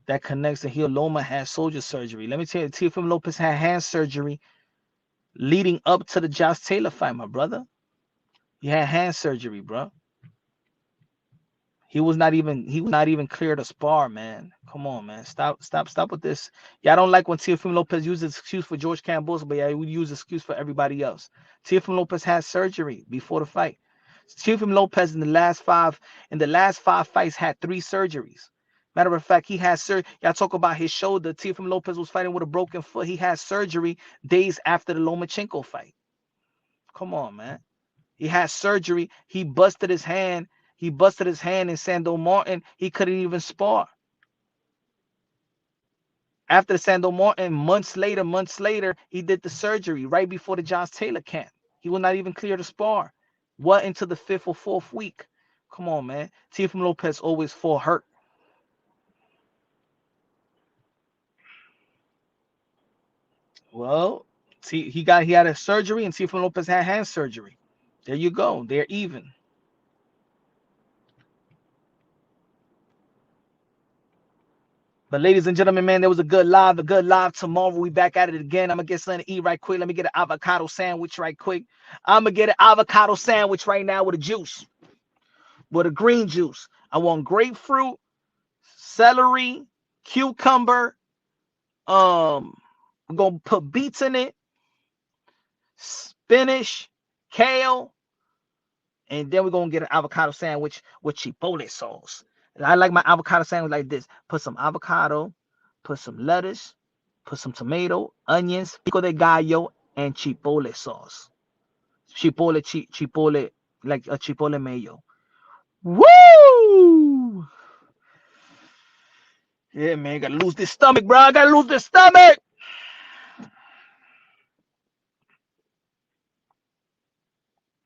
That connects the heel. Loma had soldier surgery. Let me tell you, Teofimo Lopez had hand surgery leading up to the Josh Taylor fight, my brother. He had hand surgery, bro. He was not even clear to spar, man. Come on, man. Stop with this. Yeah, I don't like when Teofimo Lopez uses excuse for George Kambosos, but yeah, we use excuse for everybody else. Teofimo Lopez had surgery before the fight. Teofimo Lopez in the last five fights had 3 surgeries. Matter of fact, he had surgery. Y'all talk about his shoulder. Teofimo Lopez was fighting with a broken foot. He had surgery days after the Lomachenko fight. Come on, man. He had surgery. He busted his hand. He busted his hand in Sando Martin. He couldn't even spar. After the Sando Martin, months later, he did the surgery right before the Josh Taylor camp. He was not even clear to spar. What, into the 5th or 4th week? Come on, man. Teofimo Lopez always fought hurt. Well, he had a surgery, and Teofimo Lopez had hand surgery. There you go. They're even. But ladies and gentlemen, man, there was a good live. Tomorrow. We back at it again. I'm gonna get something to eat right quick. Let me get an avocado sandwich right quick. I'm gonna get an avocado sandwich right now with a juice, with a green juice. I want grapefruit, celery, cucumber. We're gonna put beets in it, spinach, kale, and then we're gonna get an avocado sandwich with chipotle sauce. And I like my avocado sandwich like this. Put some avocado, put some lettuce, put some tomato, onions, pico de gallo, and chipotle sauce. Chipotle, like a chipotle mayo. Woo! Yeah, man, gotta lose this stomach, bro. I gotta lose this stomach.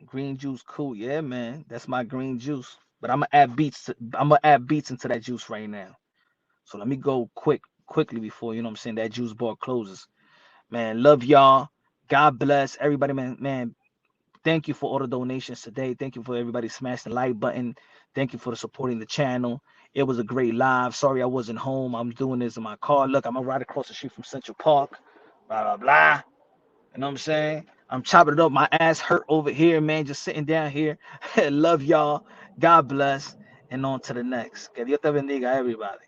Green juice, cool. Yeah, man, that's my green juice. But I'm gonna add beets. I'm gonna add beets into that juice right now. So let me go quickly before you know what I'm saying that juice bar closes. Man, love y'all. God bless everybody, man. Man, thank you for all the donations today. Thank you for everybody smashing the like button. Thank you for supporting the channel. It was a great live. Sorry I wasn't home. I'm doing this in my car. Look, I'm right across the street from Central Park. Blah blah blah. You know what I'm saying? I'm chopping it up. My ass hurt over here, man. Just sitting down here. Love y'all. God bless. And on to the next. Que Dios te bendiga, everybody.